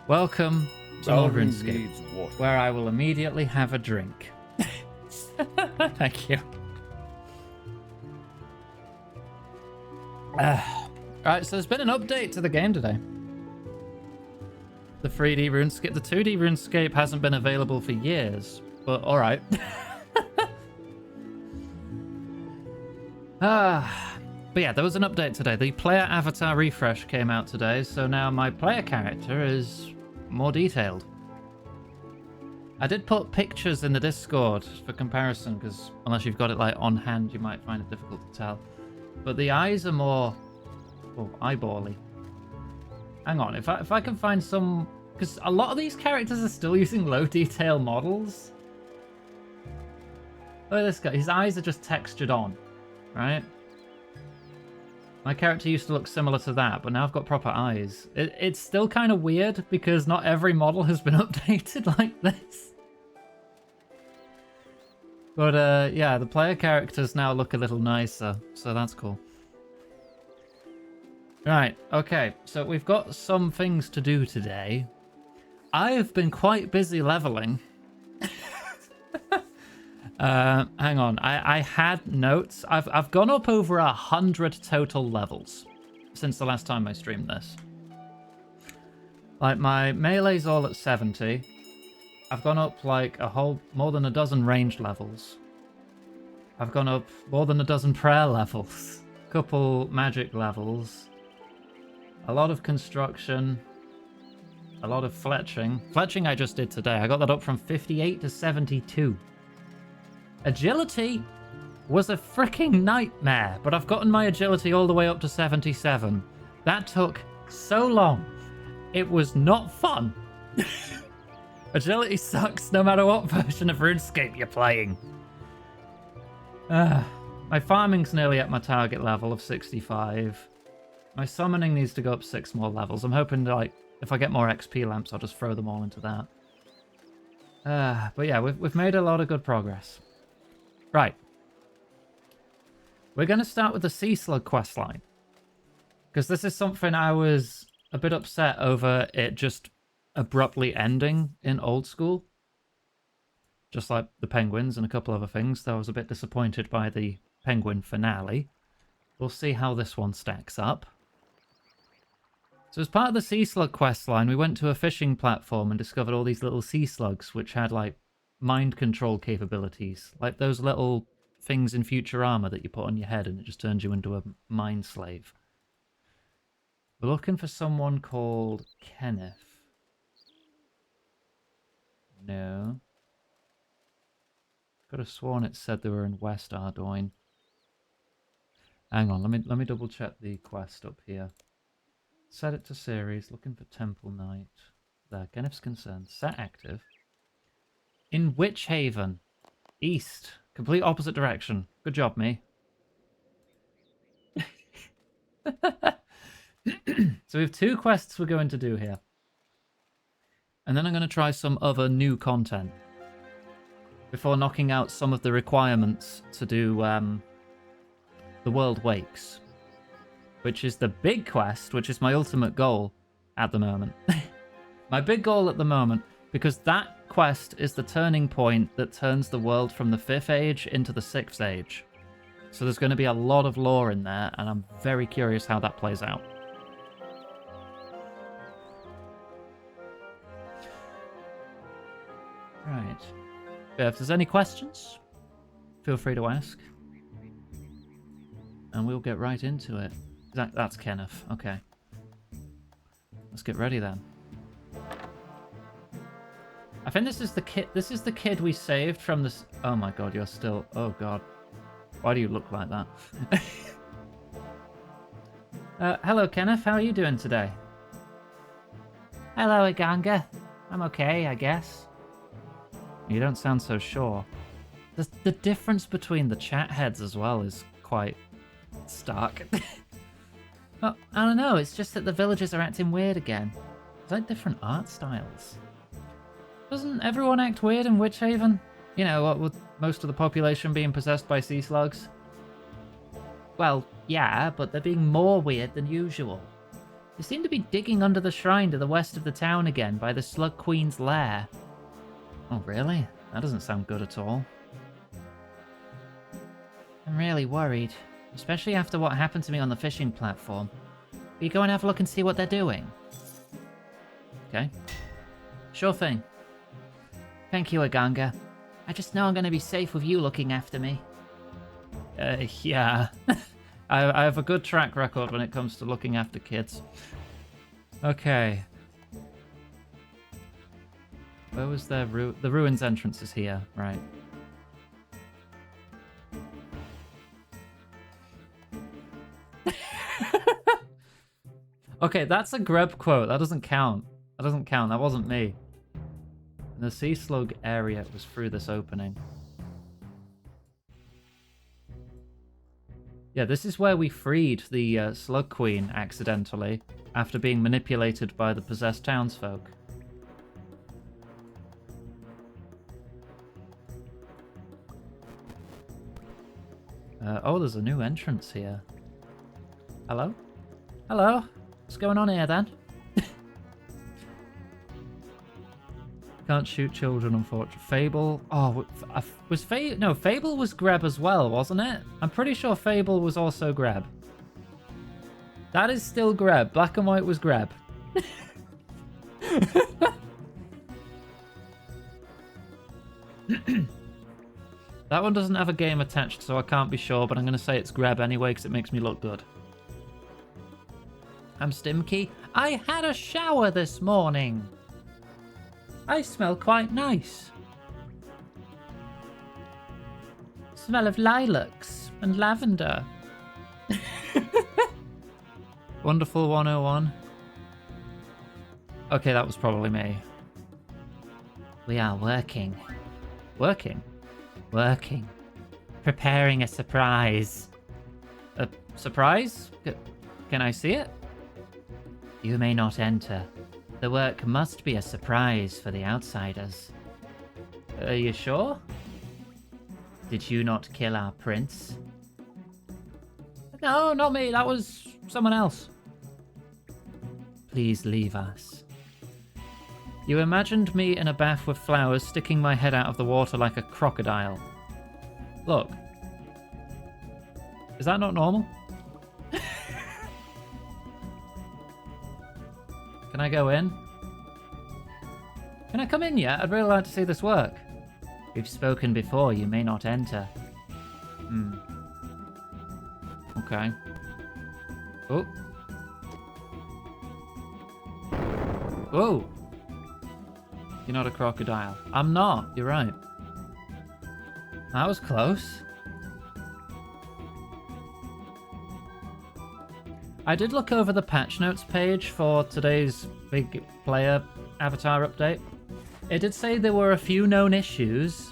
Welcome to more Sovereign Runescape, needs water. where I will immediately have a drink. Thank you. Alright, so there's been an update to the game today. The 3D RuneScape, the 2D RuneScape hasn't been available for years, but alright. But yeah, there was an update today. The player avatar refresh came out today, so now my player character is more detailed. I did put pictures in the Discord for comparison, because unless you've got it like on hand, you might find it difficult to tell. But the eyes are more, well, eyebally. Hang on, if I can find some, because a lot of these characters are still using low detail models. Look at this guy, his eyes are just textured on, right? My character used to look similar to that, but now I've got proper eyes. It's still kind of weird because not every model has been updated like this. But yeah, the player characters now look a little nicer, so that's cool. Right, okay, so we've got some things to do today. I've been quite busy leveling. Hang on, I had notes. I've gone up over 100 total levels since the last time I streamed this. Like, my melee's all at 70. I've gone up like more than a dozen ranged levels. I've gone up more than a dozen prayer levels. A couple magic levels. A lot of construction. A lot of fletching. Fletching I just did today. I got that up from 58 to 72. Agility was a freaking nightmare, but I've gotten my agility all the way up to 77. That took so long. It was not fun. Agility sucks no matter what version of RuneScape you're playing. My farming's nearly at my target level of 65. My summoning needs to go up 6 more levels. I'm hoping to, like, if I get more XP lamps, I'll just throw them all into that. But yeah, we've made a lot of good progress. Right. We're going to start with the Sea Slug questline. Because this is something I was a bit upset over it just abruptly ending in Old School. Just like the Penguins and a couple other things, though I was a bit disappointed by the Penguin finale. We'll see how this one stacks up. So as part of the Sea Slug questline, we went to a fishing platform and discovered all these little sea slugs, which had, like, mind control capabilities, like those little things in Futurama that you put on your head and it just turns you into a mind slave. We're looking for someone called Kenneth. No. Could have sworn it said they were in West Ardoyne. Hang on, let me double check the quest up here. Set it to series, looking for Temple Knight. There, Kenneth's concerned. Set active. In Witch Haven. East. Complete opposite direction. Good job, me. So we have 2 quests we're going to do here. And then I'm going to try some other new content. Before knocking out some of the requirements to do The World Wakes. Which is the big quest, which is my ultimate goal at the moment. My big goal at the moment, because that quest is the turning point that turns the world from the 5th age into the 6th age. So there's going to be a lot of lore in there, and I'm very curious how that plays out. Right. If there's any questions, feel free to ask. And we'll get right into it. That's Kenneth. Okay. Let's get ready then. I think this is the kid. This is the kid we saved from this. Oh my god, you're still. Oh god, why do you look like that? Hello, Kenneth. How are you doing today? Hello, Iganga. I'm okay, I guess. You don't sound so sure. The difference between the chat heads as well is quite stark. Well, I don't know. It's just that the villagers are acting weird again. It's like different art styles. Doesn't everyone act weird in Witch Haven? You know, what with most of the population being possessed by sea slugs? Well, yeah, but they're being more weird than usual. They seem to be digging under the shrine to the west of the town again by the Slug Queen's lair. Oh, really? That doesn't sound good at all. I'm really worried, especially after what happened to me on the fishing platform. Will you go and have a look and see what they're doing? Okay. Sure thing. Thank you, Aganga. I just know I'm going to be safe with you looking after me. Yeah. I have a good track record when it comes to looking after kids. Okay. Where was their the ruins entrance is here, right. Okay, that's a Greb quote. That doesn't count. That doesn't count. That wasn't me. The sea slug area was through this opening. Yeah, this is where we freed the Slug Queen accidentally after being manipulated by the possessed townsfolk. Oh, there's a new entrance here. Hello? Hello? What's going on here then? Can't shoot children, unfortunately. Fable. Oh, was Fable? No, Fable was Greb as well, wasn't it? I'm pretty sure Fable was also Greb. That is still Greb. Black and White was Greb. That one doesn't have a game attached, so I can't be sure, but I'm going to say it's Greb anyway because it makes me look good. I'm Stimkey. I had a shower this morning. I smell quite nice. Smell of lilacs and lavender. Wonderful 101. Okay, that was probably me. We are working. Working? Working. Preparing a surprise. A surprise? Can I see it? You may not enter. The work must be a surprise for the outsiders. Are you sure? Did you not kill our prince? No, not me. That was someone else. Please leave us. You imagined me in a bath with flowers sticking my head out of the water like a crocodile. Look. Is that not normal? Can I go in? Can I come in yet? I'd really like to see this work. We've spoken before, you may not enter. Okay. Oh. Whoa. You're not a crocodile. I'm not, you're right. That was close. I did look over the patch notes page for today's big player avatar update. It did say there were a few known issues,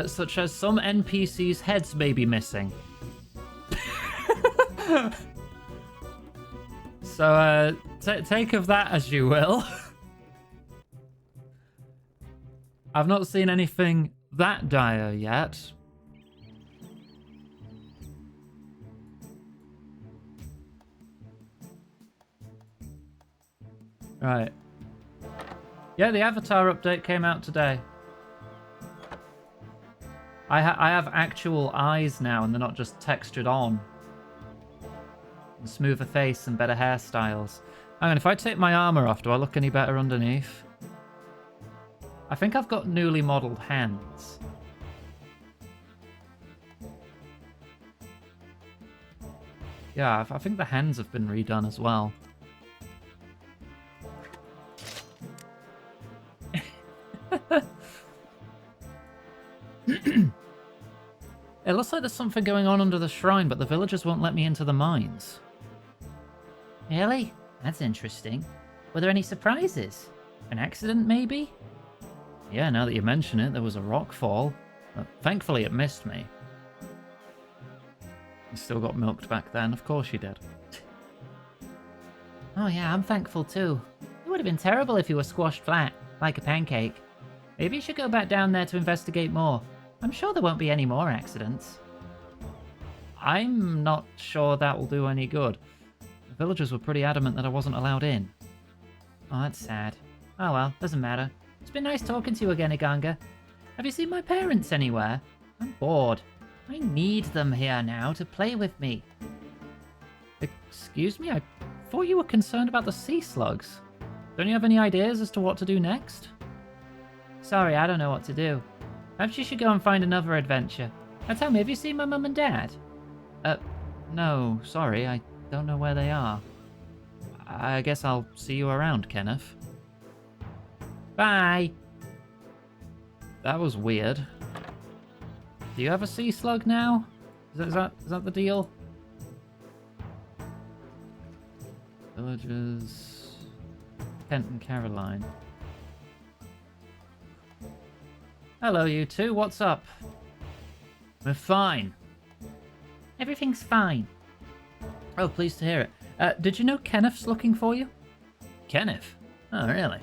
such as some NPCs' heads may be missing. So, take of that as you will. I've not seen anything that dire yet. Right. Yeah, the Avatar update came out today. I have actual eyes now, and they're not just textured on. And smoother face and better hairstyles. Hang on, if I take my armor off, do I look any better underneath? I think I've got newly modelled hands. Yeah, I think the hands have been redone as well. It looks like there's something going on under the shrine, but the villagers won't let me into the mines. Really? That's interesting. Were there any surprises? An accident, maybe? Yeah, now that you mention it, there was a rock fall. Thankfully, it missed me. You still got milked back then. Of course you did. Oh yeah, I'm thankful too. It would have been terrible if you were squashed flat, like a pancake. Maybe you should go back down there to investigate more. I'm sure there won't be any more accidents. I'm not sure that will do any good. villagers were pretty adamant that I wasn't allowed in. Oh, that's sad. Oh well, doesn't matter. It's been nice talking to you again, Iganga. Have you seen my parents anywhere? I'm bored. I need them here now to play with me. Excuse me? I thought you were concerned about the sea slugs. Don't you have any ideas as to what to do next? Sorry, I don't know what to do. Perhaps you should go and find another adventure. Now tell me, have you seen my mum and dad? No, sorry, I don't know where they are. I guess I'll see you around, Kenneth. Bye! That was weird. Do you have a sea slug now? Is that the deal? Villagers... Kent and Caroline. Hello, you two. What's up? We're fine. Everything's fine. Oh, pleased to hear it. Did you know Kenneth's looking for you? Kenneth? Oh, really?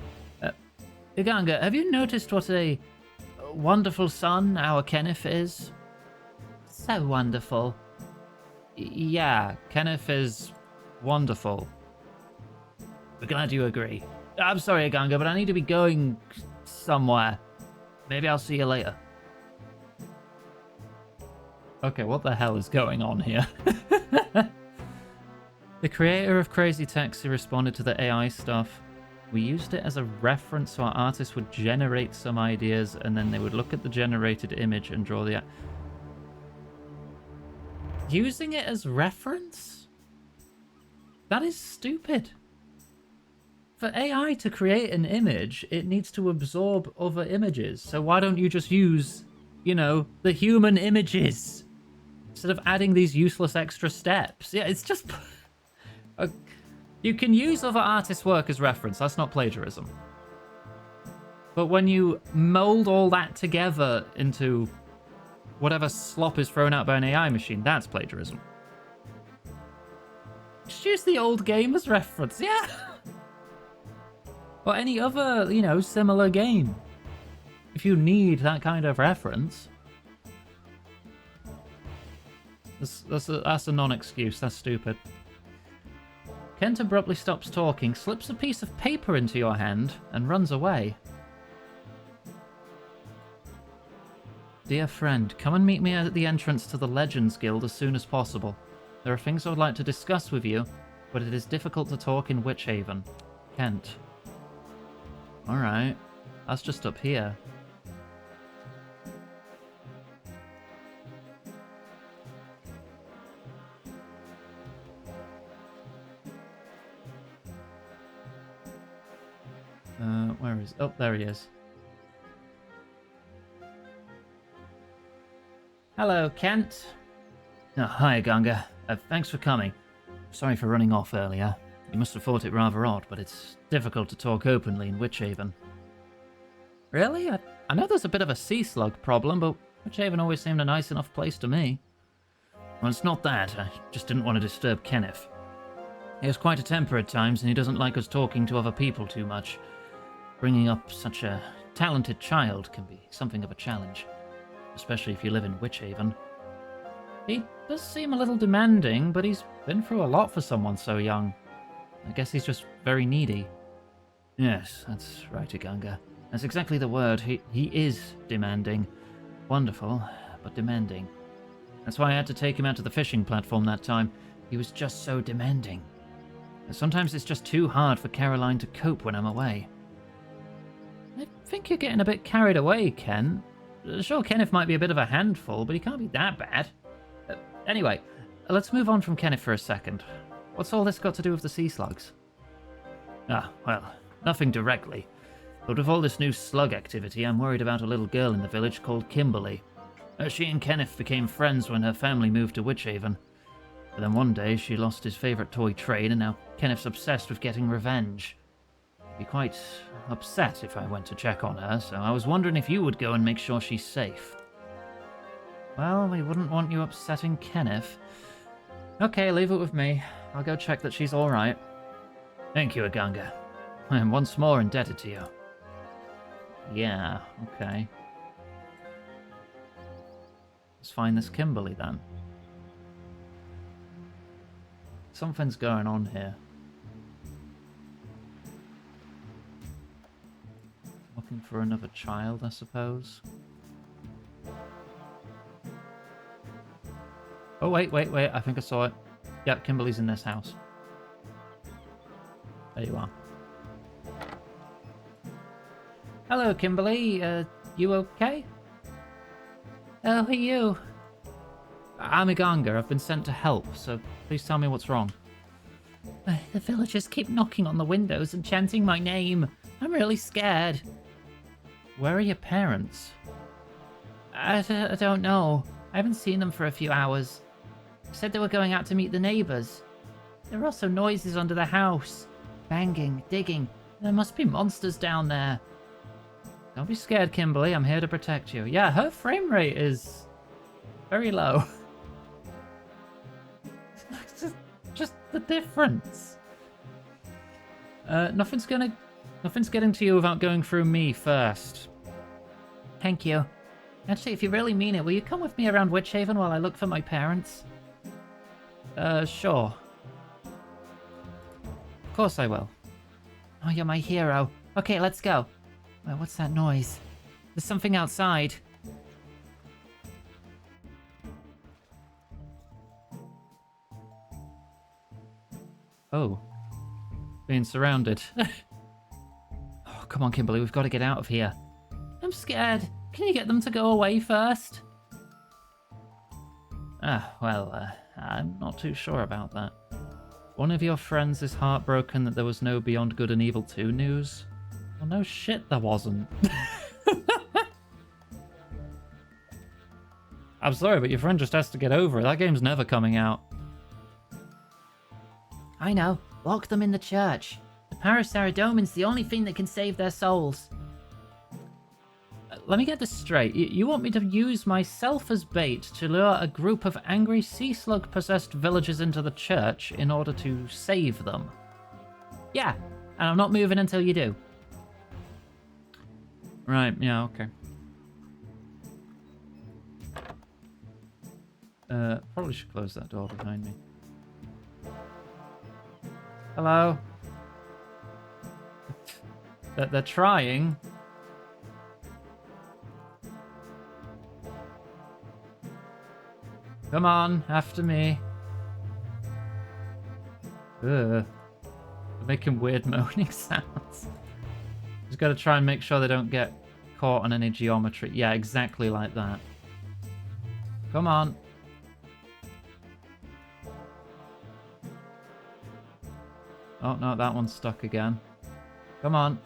Iganga, have you noticed what a wonderful son our Kenneth is? So wonderful. Yeah, Kenneth is wonderful. We're glad you agree. I'm sorry, Iganga, but I need to be going somewhere. Maybe I'll see you later. Okay, what the hell is going on here? The creator of Crazy Taxi responded to the AI stuff. We used it as a reference so our artists would generate some ideas and then they would look at the generated image and draw the... Using it as reference? That is stupid. For AI to create an image, it needs to absorb other images. So why don't you just use, you know, the human images instead of adding these useless extra steps? Yeah, it's just... You can use other artists' work as reference. That's not plagiarism. But when you mold all that together into whatever slop is thrown out by an AI machine, that's plagiarism. Just use the old game as reference. Yeah. Or any other, you know, similar game. If you need that kind of reference. That's a non-excuse. That's stupid. Kent abruptly stops talking, slips a piece of paper into your hand, and runs away. Dear friend, come and meet me at the entrance to the Legends Guild as soon as possible. There are things I would like to discuss with you, but it is difficult to talk in Witch Haven. Kent. Alright, that's just up here. Where is... Oh, there he is. Hello, Kent. Oh, hi, Ganga. Thanks for coming. Sorry for running off earlier. You must have thought it rather odd, but it's difficult to talk openly in Witch Haven. Really? I know there's a bit of a sea slug problem, but Witch Haven always seemed a nice enough place to me. Well, it's not that. I just didn't want to disturb Kenneth. He has quite a temper at times, and he doesn't like us talking to other people too much. Bringing up such a talented child can be something of a challenge, especially if you live in Witch Haven. He does seem a little demanding, but he's been through a lot for someone so young. I guess he's just very needy. Yes, that's right, Iganga. That's exactly the word. He is demanding. Wonderful, but demanding. That's why I had to take him out to the fishing platform that time. He was just so demanding. And sometimes it's just too hard for Caroline to cope when I'm away. I think you're getting a bit carried away, Ken. Sure, Kenneth might be a bit of a handful, but he can't be that bad. Anyway, let's move on from Kenneth for a second. What's all this got to do with the sea slugs? Ah, well, nothing directly. But with all this new slug activity, I'm worried about a little girl in the village called Kimberly. She and Kenneth became friends when her family moved to Witch Haven. But then one day she lost his favourite toy train, and now Kenneth's obsessed with getting revenge. I'd be quite upset if I went to check on her, so I was wondering if you would go and make sure she's safe. Well, we wouldn't want you upsetting Kenneth. Okay, leave it with me. I'll go check that she's alright. Thank you, Iganga. I am once more indebted to you. Yeah, okay. Let's find this Kimberly then. something's going on here. Looking for another child, I suppose. Oh, wait. I think I saw it. Yep, Kimberly's in this house. There you are. Hello, Kimberly. You okay? Oh, who are you? I'm Iganga. I've been sent to help, so please tell me what's wrong. The villagers keep knocking on the windows and chanting my name. I'm really scared. Where are your parents? I don't know. I haven't seen them for a few hours. They said they were going out to meet the neighbours. There are also noises under the house. Banging, digging. There must be monsters down there. Don't be scared, Kimberly. I'm here to protect you. Yeah, her frame rate is very low. just the difference. Nothing's getting to you without going through me first. Thank you. Actually, if you really mean it, will you come with me around Witchhaven while I look for my parents? Sure. Of course I will. Oh, you're my hero. Okay, let's go. Wait, what's that noise? There's something outside. Oh. Being surrounded. Oh, come on, Kimberly, we've got to get out of here. I'm scared. Can you get them to go away first? I'm not too sure about that. One of your friends is heartbroken that there was no Beyond Good and Evil 2 news. Well, no shit there wasn't. I'm sorry, but your friend just has to get over it. That game's never coming out. I know. Lock them in the church. The Parasaradomin's the only thing that can save their souls. Let me get this straight. You want me to use myself as bait to lure a group of angry sea slug possessed villagers into the church in order to save them? Yeah, and I'm not moving until you do. Right, yeah, okay. Probably should close that door behind me. Hello? They're trying. Come on, after me. Ugh. They're making weird moaning sounds. Just gotta try and make sure they don't get caught on any geometry. Yeah, exactly like that. Come on. Oh, no, that one's stuck again. Come on.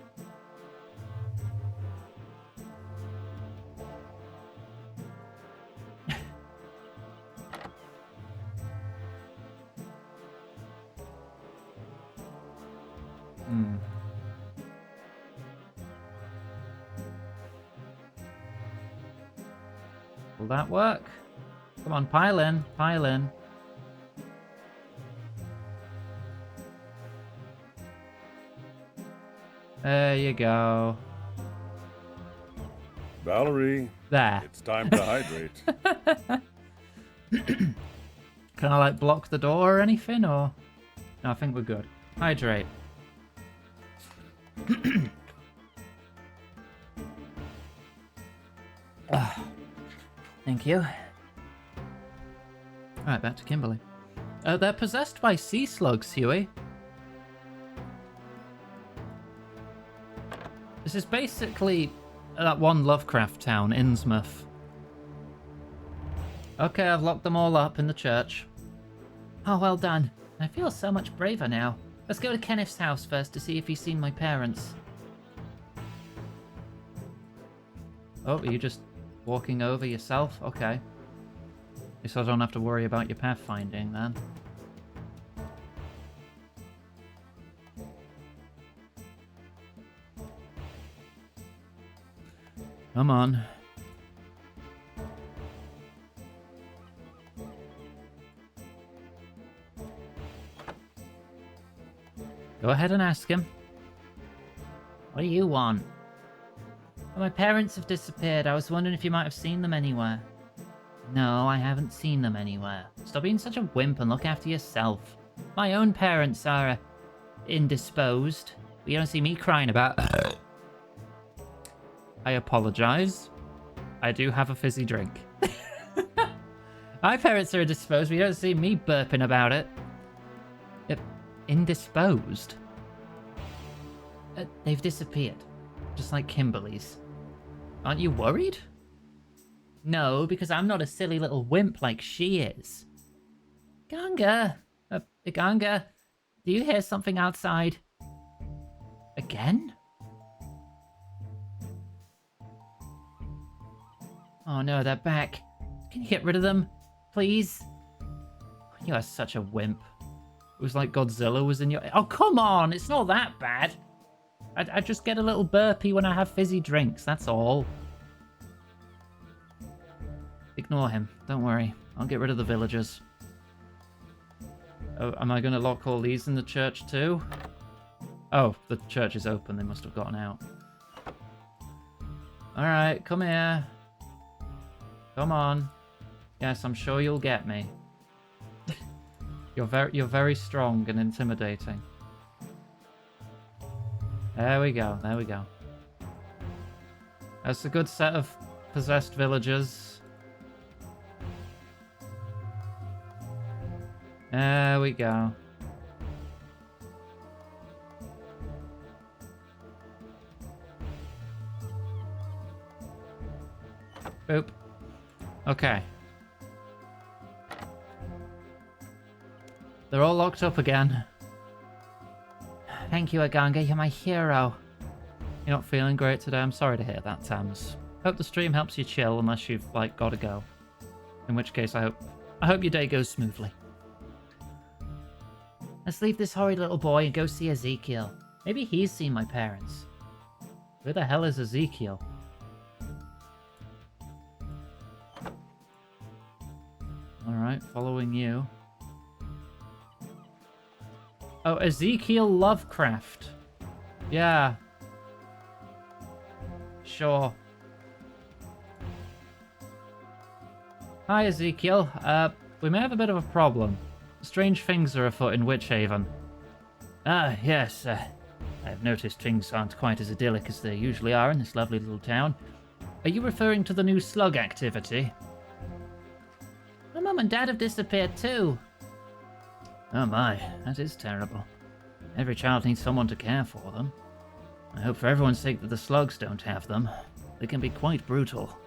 Will that work? Come on, pile in, pile in. There you go. Valerie. There. It's time to hydrate. Can I, like, block the door or anything, or...? No, I think we're good. Hydrate. Thank you. Alright, back to Kimberly. They're possessed by sea slugs, Huey. This is basically that one Lovecraft town, Innsmouth. Okay, I've locked them all up in the church. Oh, well done. I feel so much braver now. Let's go to Kenneth's house first to see if he's seen my parents. Oh, are you just walking over yourself? Okay. At least I don't have to worry about your pathfinding then. Come on. Go ahead and ask him. What do you want? Well, my parents have disappeared. I was wondering if you might have seen them anywhere. No, I haven't seen them anywhere. Stop being such a wimp and look after yourself. My own parents are indisposed. You don't see me crying about... I apologize. I do have a fizzy drink. My parents are indisposed, but you don't see me burping about it. Indisposed? They've disappeared. Just like Kimberly's. Aren't you worried? No, because I'm not a silly little wimp like she is. Ganga! Ganga, do you hear something outside? Again? Oh no, they're back. Can you get rid of them, please? You are such a wimp. It was like Godzilla was in your... Oh, come on! It's not that bad. I just get a little burpy when I have fizzy drinks, that's all. Ignore him. Don't worry. I'll get rid of the villagers. Oh, am I going to lock all these in the church too? Oh, the church is open. They must have gotten out. Alright, come here. Come on. Yes, I'm sure you'll get me. You're very strong and intimidating. There we go, there we go. That's a good set of possessed villagers. There we go. Boop. Okay. They're all locked up again. Thank you, Aganga. You're my hero. You're not feeling great today? I'm sorry to hear that, Tams. Hope the stream helps you chill, unless you've, like, gotta go. In which case, I hope your day goes smoothly. Let's leave this horrid little boy and go see Ezekiel. Maybe he's seen my parents. Where the hell is Ezekiel? Alright, following you. Oh, Ezekiel Lovecraft. Yeah. Sure. Hi, Ezekiel. We may have a bit of a problem. Strange things are afoot in Witchhaven. Ah, yes. I've noticed things aren't quite as idyllic as they usually are in this lovely little town. Are you referring to the new slug activity? My mum and dad have disappeared too. Oh my, that is terrible. Every child needs someone to care for them. I hope for everyone's sake that the slugs don't have them. They can be quite brutal.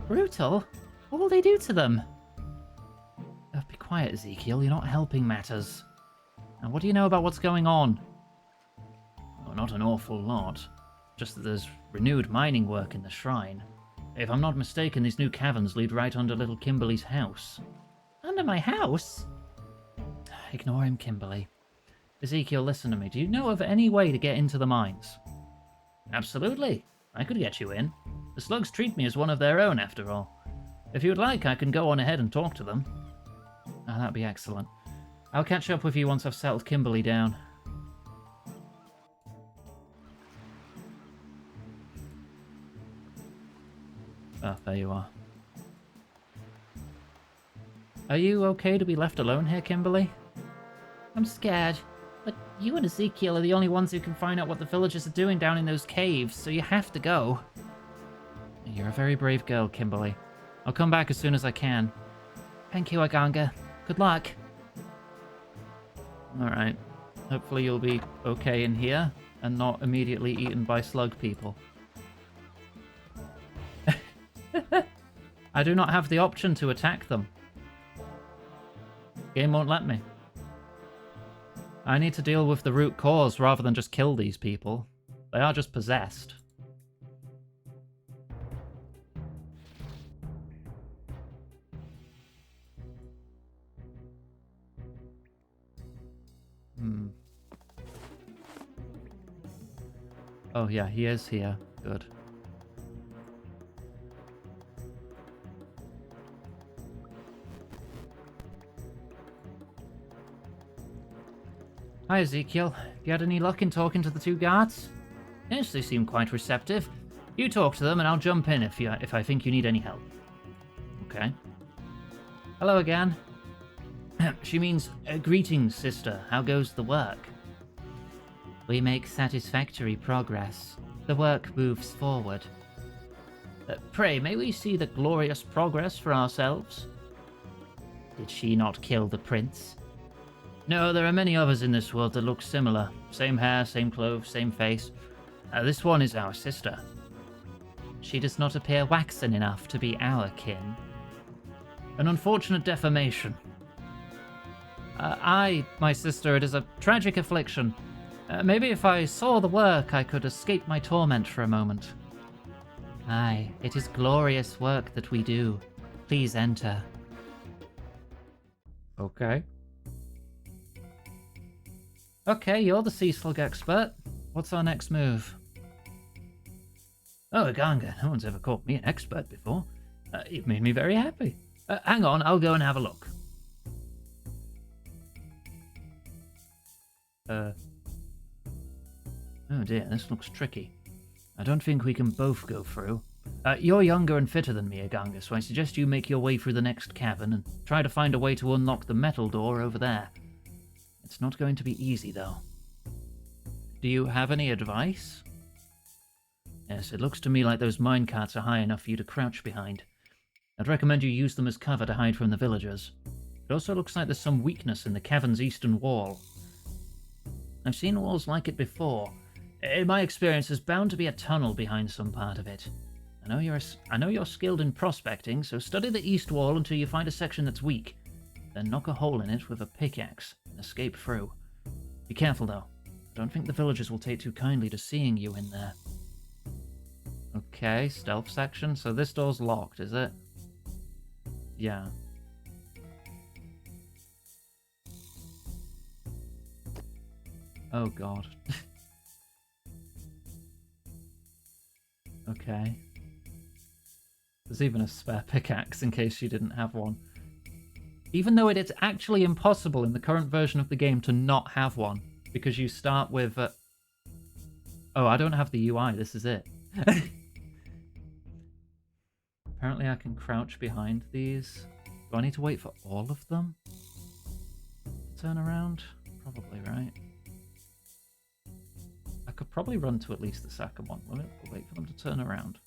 Brutal? What will they do to them? Oh, be quiet, Ezekiel. You're not helping matters. Now, what do you know about what's going on? Oh, not an awful lot. Just that there's renewed mining work in the shrine. If I'm not mistaken, these new caverns lead right under little Kimberly's house. Under my house? Ignore him, Kimberly. Ezekiel, listen to me. Do you know of any way to get into the mines? Absolutely. I could get you in. The slugs treat me as one of their own, after all. If you'd like, I can go on ahead and talk to them. Oh, that'd be excellent. I'll catch up with you once I've settled Kimberly down. Ah, there you are. Are you okay to be left alone here, Kimberly? I'm scared, but you and Ezekiel are the only ones who can find out what the villagers are doing down in those caves, so you have to go. You're a very brave girl, Kimberly. I'll come back as soon as I can. Thank you, Aganga. Good luck. Alright. Hopefully you'll be okay in here, and not immediately eaten by slug people. I do not have the option to attack them. Game won't let me. I need to deal with the root cause rather than just kill these people. They are just possessed. Oh yeah, he is here. Good. Hi, Ezekiel. Have you had any luck in talking to the two guards? Yes, they seem quite receptive. You talk to them and I'll jump in if I think you need any help. Okay. Hello again. She means, greetings, sister. How goes the work? We make satisfactory progress. The work moves forward. Pray, may we see the glorious progress for ourselves? Did she not kill the prince? No, there are many others in this world that look similar. Same hair, same clothes, same face. This one is our sister. She does not appear waxen enough to be our kin. An unfortunate deformation. My sister, it is a tragic affliction. Maybe if I saw the work, I could escape my torment for a moment. Aye, it is glorious work that we do. Please enter. Okay. Okay, you're the sea slug expert. What's our next move? Oh, Ganga, no one's ever called me an expert before. You've made me very happy. Hang on, I'll go and have a look. Oh dear, this looks tricky. I don't think we can both go through. You're younger and fitter than me, Aganga, so I suggest you make your way through the next cavern and try to find a way to unlock the metal door over there. It's not going to be easy, though. Do you have any advice? Yes, it looks to me like those minecarts are high enough for you to crouch behind. I'd recommend you use them as cover to hide from the villagers. It also looks like there's some weakness in the cavern's eastern wall. I've seen walls like it before. In my experience, there's bound to be a tunnel behind some part of it. I know you're skilled in prospecting, so study the east wall until you find a section that's weak. Then knock a hole in it with a pickaxe and escape through. Be careful, though. I don't think the villagers will take too kindly to seeing you in there. Okay, stealth section. So this door's locked, is it? Yeah. Oh god. Okay. There's even a spare pickaxe in case you didn't have one. Even though it is actually impossible in the current version of the game to not have one, because you start with... Oh, I don't have the UI, this is it. Apparently I can crouch behind these. Do I need to wait for all of them to turn around? Probably, right? I could probably run to at least the second one. We'll wait for them to turn around.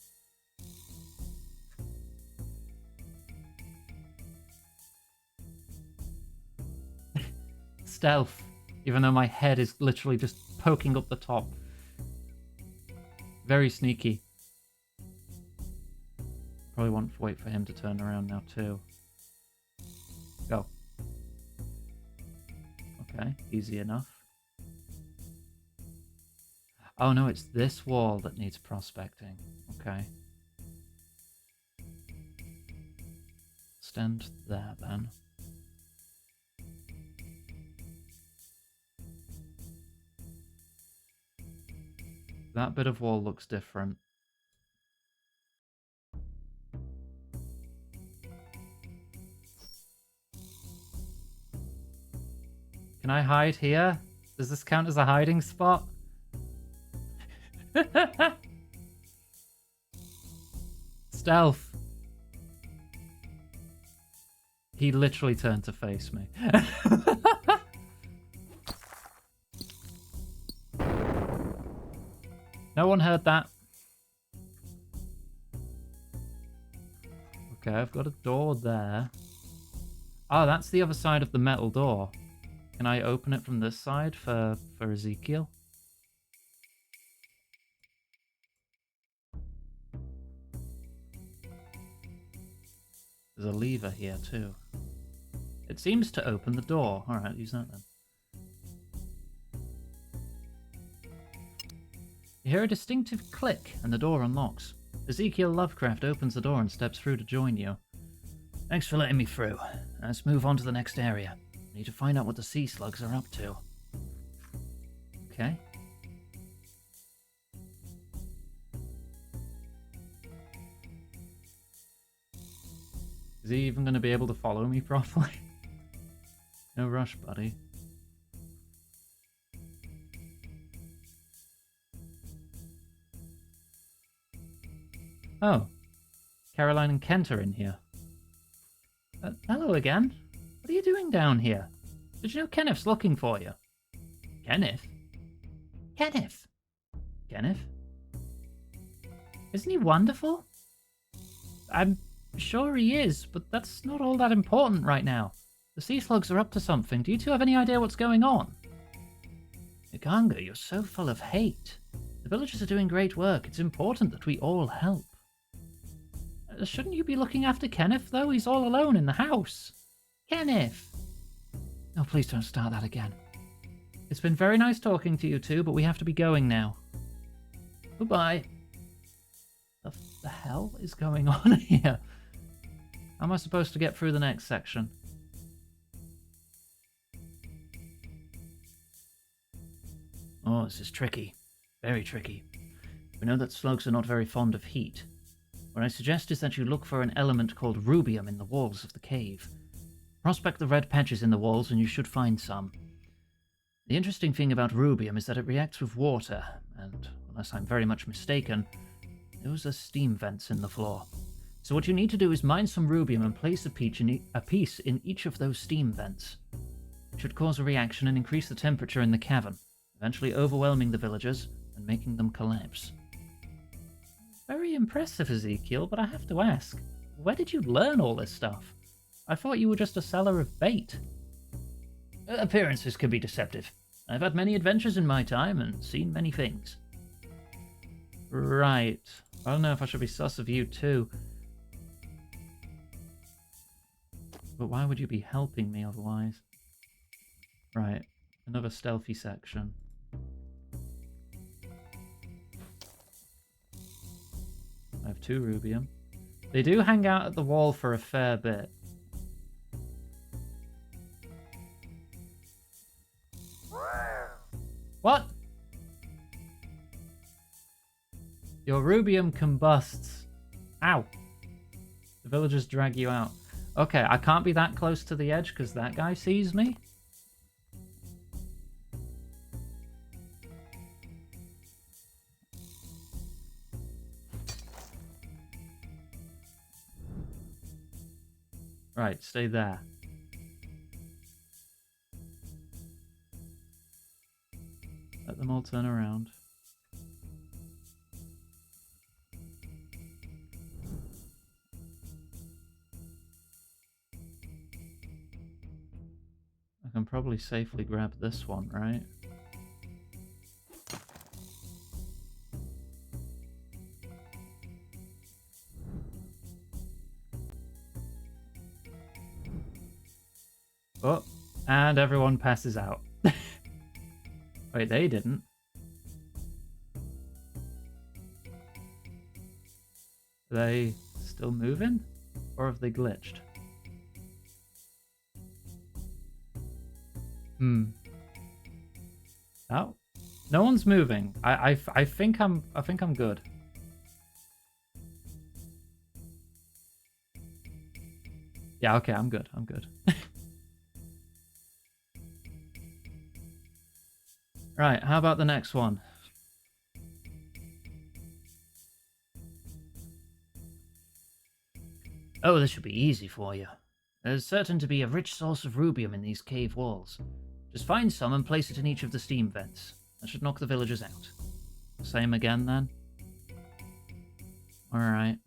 Stealth, even though my head is literally just poking up the top. Very sneaky. Probably want to wait for him to turn around now too. Go. Okay, easy enough. Oh no, it's this wall that needs prospecting. Okay. Stand there then. That bit of wall looks different. Can I hide here? Does this count as a hiding spot? Stealth. He literally turned to face me. No one heard that. Okay, I've got a door there. Oh, that's the other side of the metal door. Can I open it from this side for Ezekiel? There's a lever here too. It seems to open the door. Alright, use that then. You hear a distinctive click and the door unlocks. Ezekiel Lovecraft opens the door and steps through to join you. Thanks for letting me through. Let's move on to the next area. I need to find out what the sea slugs are up to. Okay. Is he even going to be able to follow me properly? No rush, buddy. Oh. Caroline and Kent are in here. Hello again. What are you doing down here? Did you know Kenneth's looking for you? Kenneth? Kenneth? Kenneth? Isn't he wonderful? I'm sure he is, but that's not all that important right now. The sea slugs are up to something. Do you two have any idea what's going on? Iganga, you're so full of hate. The villagers are doing great work. It's important that we all help. Shouldn't you be looking after Kenneth, though? He's all alone in the house. Kenneth! Oh, please don't start that again. It's been very nice talking to you two, but we have to be going now. Goodbye. The hell is going on here? How am I supposed to get through the next section? Oh, this is tricky. Very tricky. We know that slugs are not very fond of heat. What I suggest is that you look for an element called rubium in the walls of the cave. Prospect the red patches in the walls and you should find some. The interesting thing about rubium is that it reacts with water, and, unless I'm very much mistaken, those are steam vents in the floor. So what you need to do is mine some rubium and place a piece in each of those steam vents. It should cause a reaction and increase the temperature in the cavern, eventually overwhelming the villagers and making them collapse. Very impressive, Ezekiel, but I have to ask, where did you learn all this stuff? I thought you were just a seller of bait. Appearances can be deceptive. I've had many adventures in my time and seen many things. Right. I don't know if I should be sus of you too. But why would you be helping me otherwise? Right. Another stealthy section. I have 2 rubium. They do hang out at the wall for a fair bit. What? Your rubium combusts. Ow. The villagers drag you out. Okay, I can't be that close to the edge because that guy sees me. Right, stay there. Let them all turn around. I can probably safely grab this one, right? Oh, and everyone passes out. Wait, they didn't. Are they still moving? Or have they glitched? Oh, no one's moving. I think I'm good. Yeah, okay, I'm good. I'm good. Right, how about the next one? Oh, this should be easy for you. There's certain to be a rich source of rubium in these cave walls. Just find some and place it in each of the steam vents. That should knock the villagers out. Same again, then? Alright.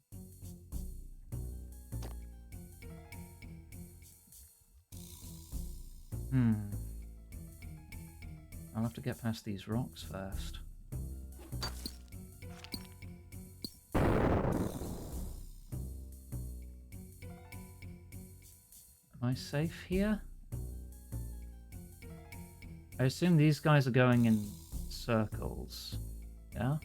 I'll have to get past these rocks first. Am I safe here? I assume these guys are going in circles. Yeah?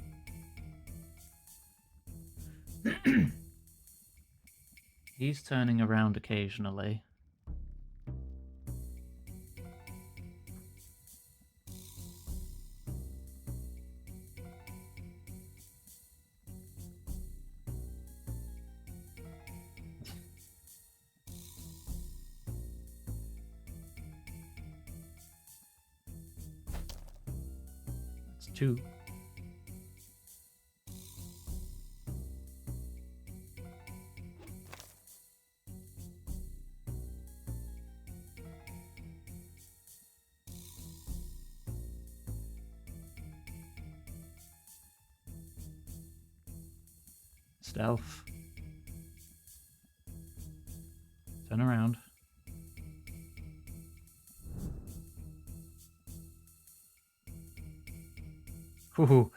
He's turning around occasionally. That's 2. Stealth. Turn around. Ooh.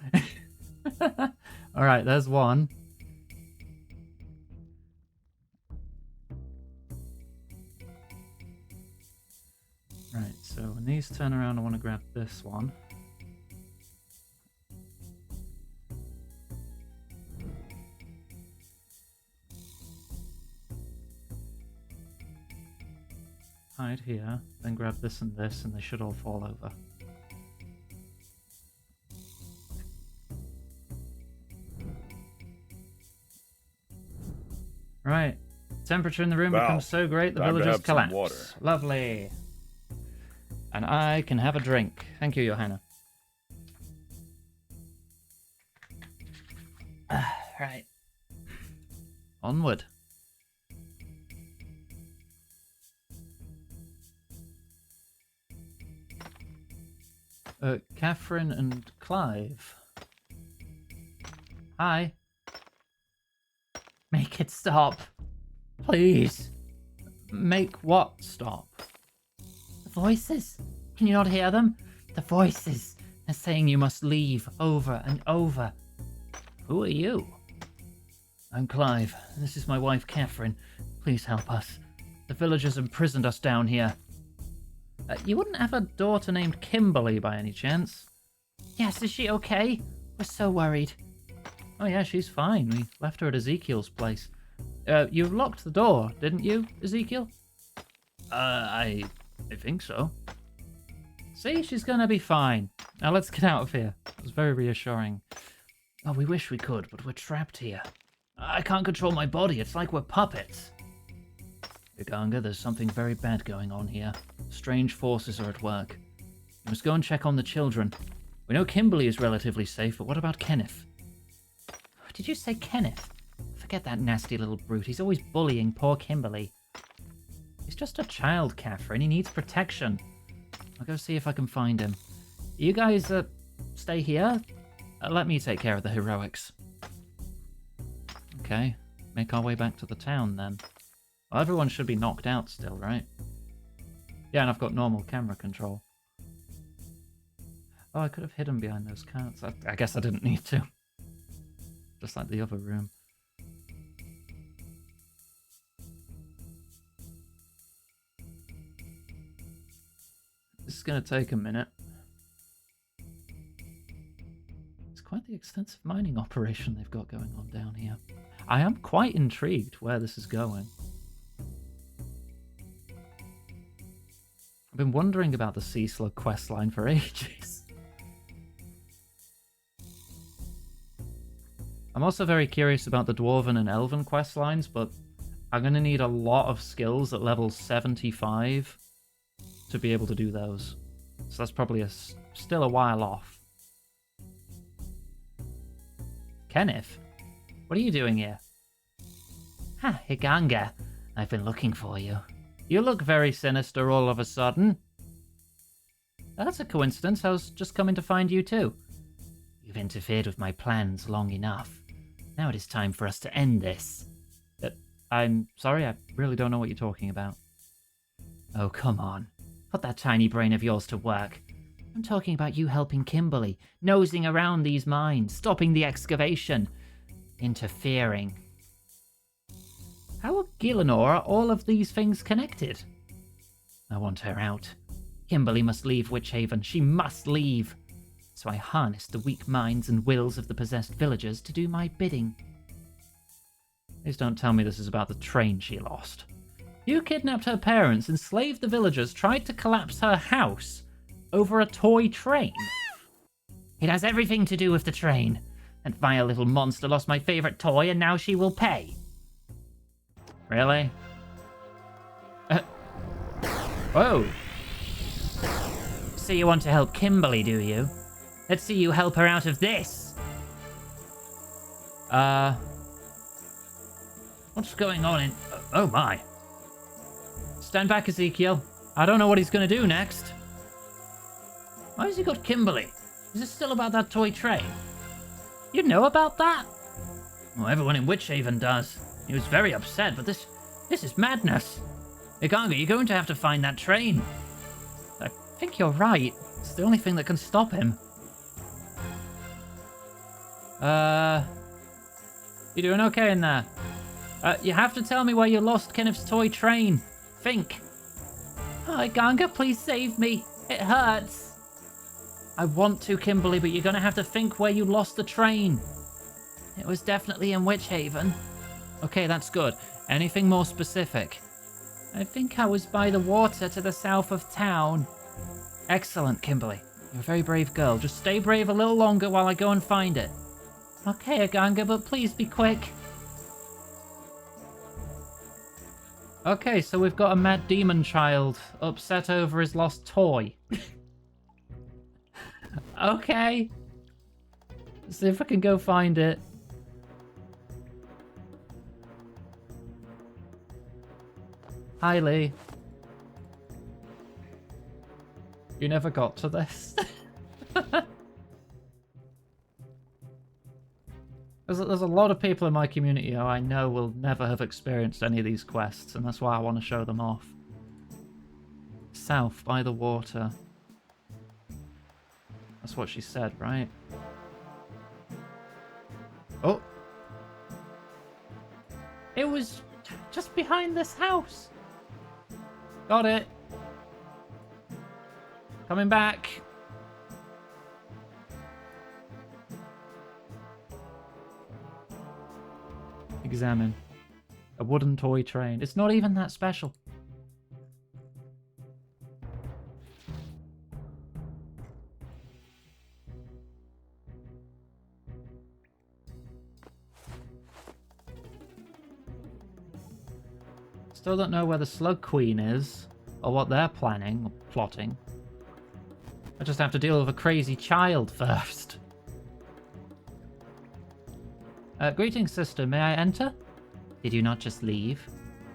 Alright, there's one. Right, so when these turn around, I want to grab this one. Hide here, then grab this, and they should all fall over. Right. Temperature in the room becomes so great the villagers collapse. Lovely. And I can have a drink. Thank you, Johanna. Right. Onward. Catherine and Clive. Hi. Make it stop. Please. Make what stop? The voices. Can you not hear them? The voices. They're saying you must leave over and over. Who are you? I'm Clive. This is my wife, Catherine. Please help us. The villagers imprisoned us down here. You wouldn't have a daughter named Kimberly by any chance? Yes, is she okay? We're so worried. Oh yeah, she's fine. We left her at Ezekiel's place. You locked the door, didn't you, Ezekiel? I think so. See, she's gonna be fine. Now let's get out of here. It was very reassuring. Oh, we wish we could, but we're trapped here. I can't control my body. It's like we're puppets. Iganga, there's something very bad going on here. Strange forces are at work. You must go and check on the children. We know Kimberly is relatively safe, but what about Kenneth? Did you say Kenneth? Forget that nasty little brute. He's always bullying poor Kimberly. He's just a child, Catherine. He needs protection. I'll go see if I can find him. You guys, stay here? Let me take care of the heroics. Okay, make our way back to the town then. Well, everyone should be knocked out still, right? Yeah, and I've got normal camera control. Oh, I could have hidden behind those carts. I guess I didn't need to. Just like the other room. This is going to take a minute. It's quite the extensive mining operation they've got going on down here. I am quite intrigued where this is going. I've been wondering about the sea slug questline for ages. I'm also very curious about the dwarven and elven questlines, but I'm going to need a lot of skills at level 75 to be able to do those. So that's probably still a while off. Kenneth, what are you doing here? Ha, Iganga. I've been looking for you. You look very sinister all of a sudden. That's a coincidence. I was just coming to find you too. You've interfered with my plans long enough. Now it is time for us to end this. I'm sorry, I really don't know what you're talking about. Oh, come on. Put that tiny brain of yours to work. I'm talking about you helping Kimberly, nosing around these mines, stopping the excavation, interfering. How are Gielinor all of these things connected? I want her out. Kimberly must leave Witchhaven. She must leave. So I harnessed the weak minds and wills of the possessed villagers to do my bidding. Please don't tell me this is about the train she lost. You kidnapped her parents, enslaved the villagers, tried to collapse her house over a toy train. It has everything to do with the train. That vile little monster lost my favorite toy and now she will pay. Really? Whoa. So you want to help Kimberly, do you? Let's see you help her out of this. What's going on in... Oh my. Stand back, Ezekiel. I don't know what he's going to do next. Why has he got Kimberly? Is this still about that toy train? You know about that? Well, everyone in Witchhaven does. He was very upset, but this is madness. Iganga, you're going to have to find that train. I think you're right. It's the only thing that can stop him. You doing okay in there? You have to tell me where you lost Kenneth's toy train. Think. Oh, Iganga, please save me. It hurts. I want to, Kimberly, but you're going to have to think where you lost the train. It was definitely in Witchhaven. Okay, that's good. Anything more specific? I think I was by the water to the south of town. Excellent, Kimberly. You're a very brave girl. Just stay brave a little longer while I go and find it. Okay, Iganga, but please be quick. Okay, so we've got a mad demon child upset over his lost toy. Okay. Let's see if I can go find it. Hi, Lee. You never got to this. There's a lot of people in my community who I know will never have experienced any of these quests, and that's why I want to show them off. South by the water. That's what she said, right? Oh! It was just behind this house. Got it. Coming back. Examine. A wooden toy train. It's not even that special. Still don't know where the Slug Queen is, or what they're planning, or plotting. I just have to deal with a crazy child first. Greetings, sister. May I enter? Did you not just leave?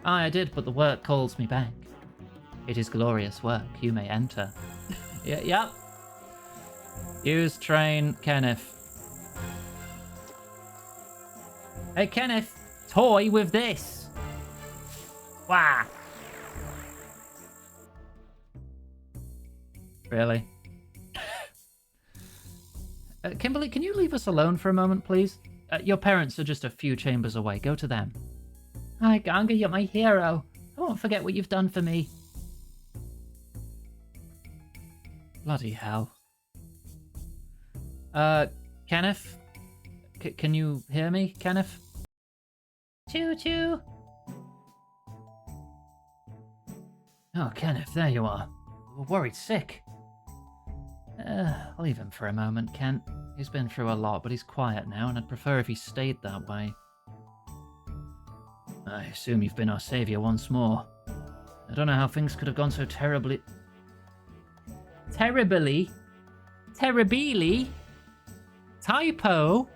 I did, but the work calls me back. It is glorious work. You may enter. Yep. Use train Kenneth. Hey, Kenneth. Toy with this. Wow. Really? Kimberly, can you leave us alone for a moment, please? Your parents are just a few chambers away. Go to them. Hi, Ganga, you're my hero. I won't forget what you've done for me. Bloody hell. Kenneth? Can you hear me, Kenneth? Choo-choo. Oh, Kenneth, there you are. We're worried sick. Leave him for a moment, Kent. He's been through a lot, but he's quiet now, and I'd prefer if he stayed that way. I assume you've been our savior once more. I don't know how things could have gone so terribly... Terribly? Typo?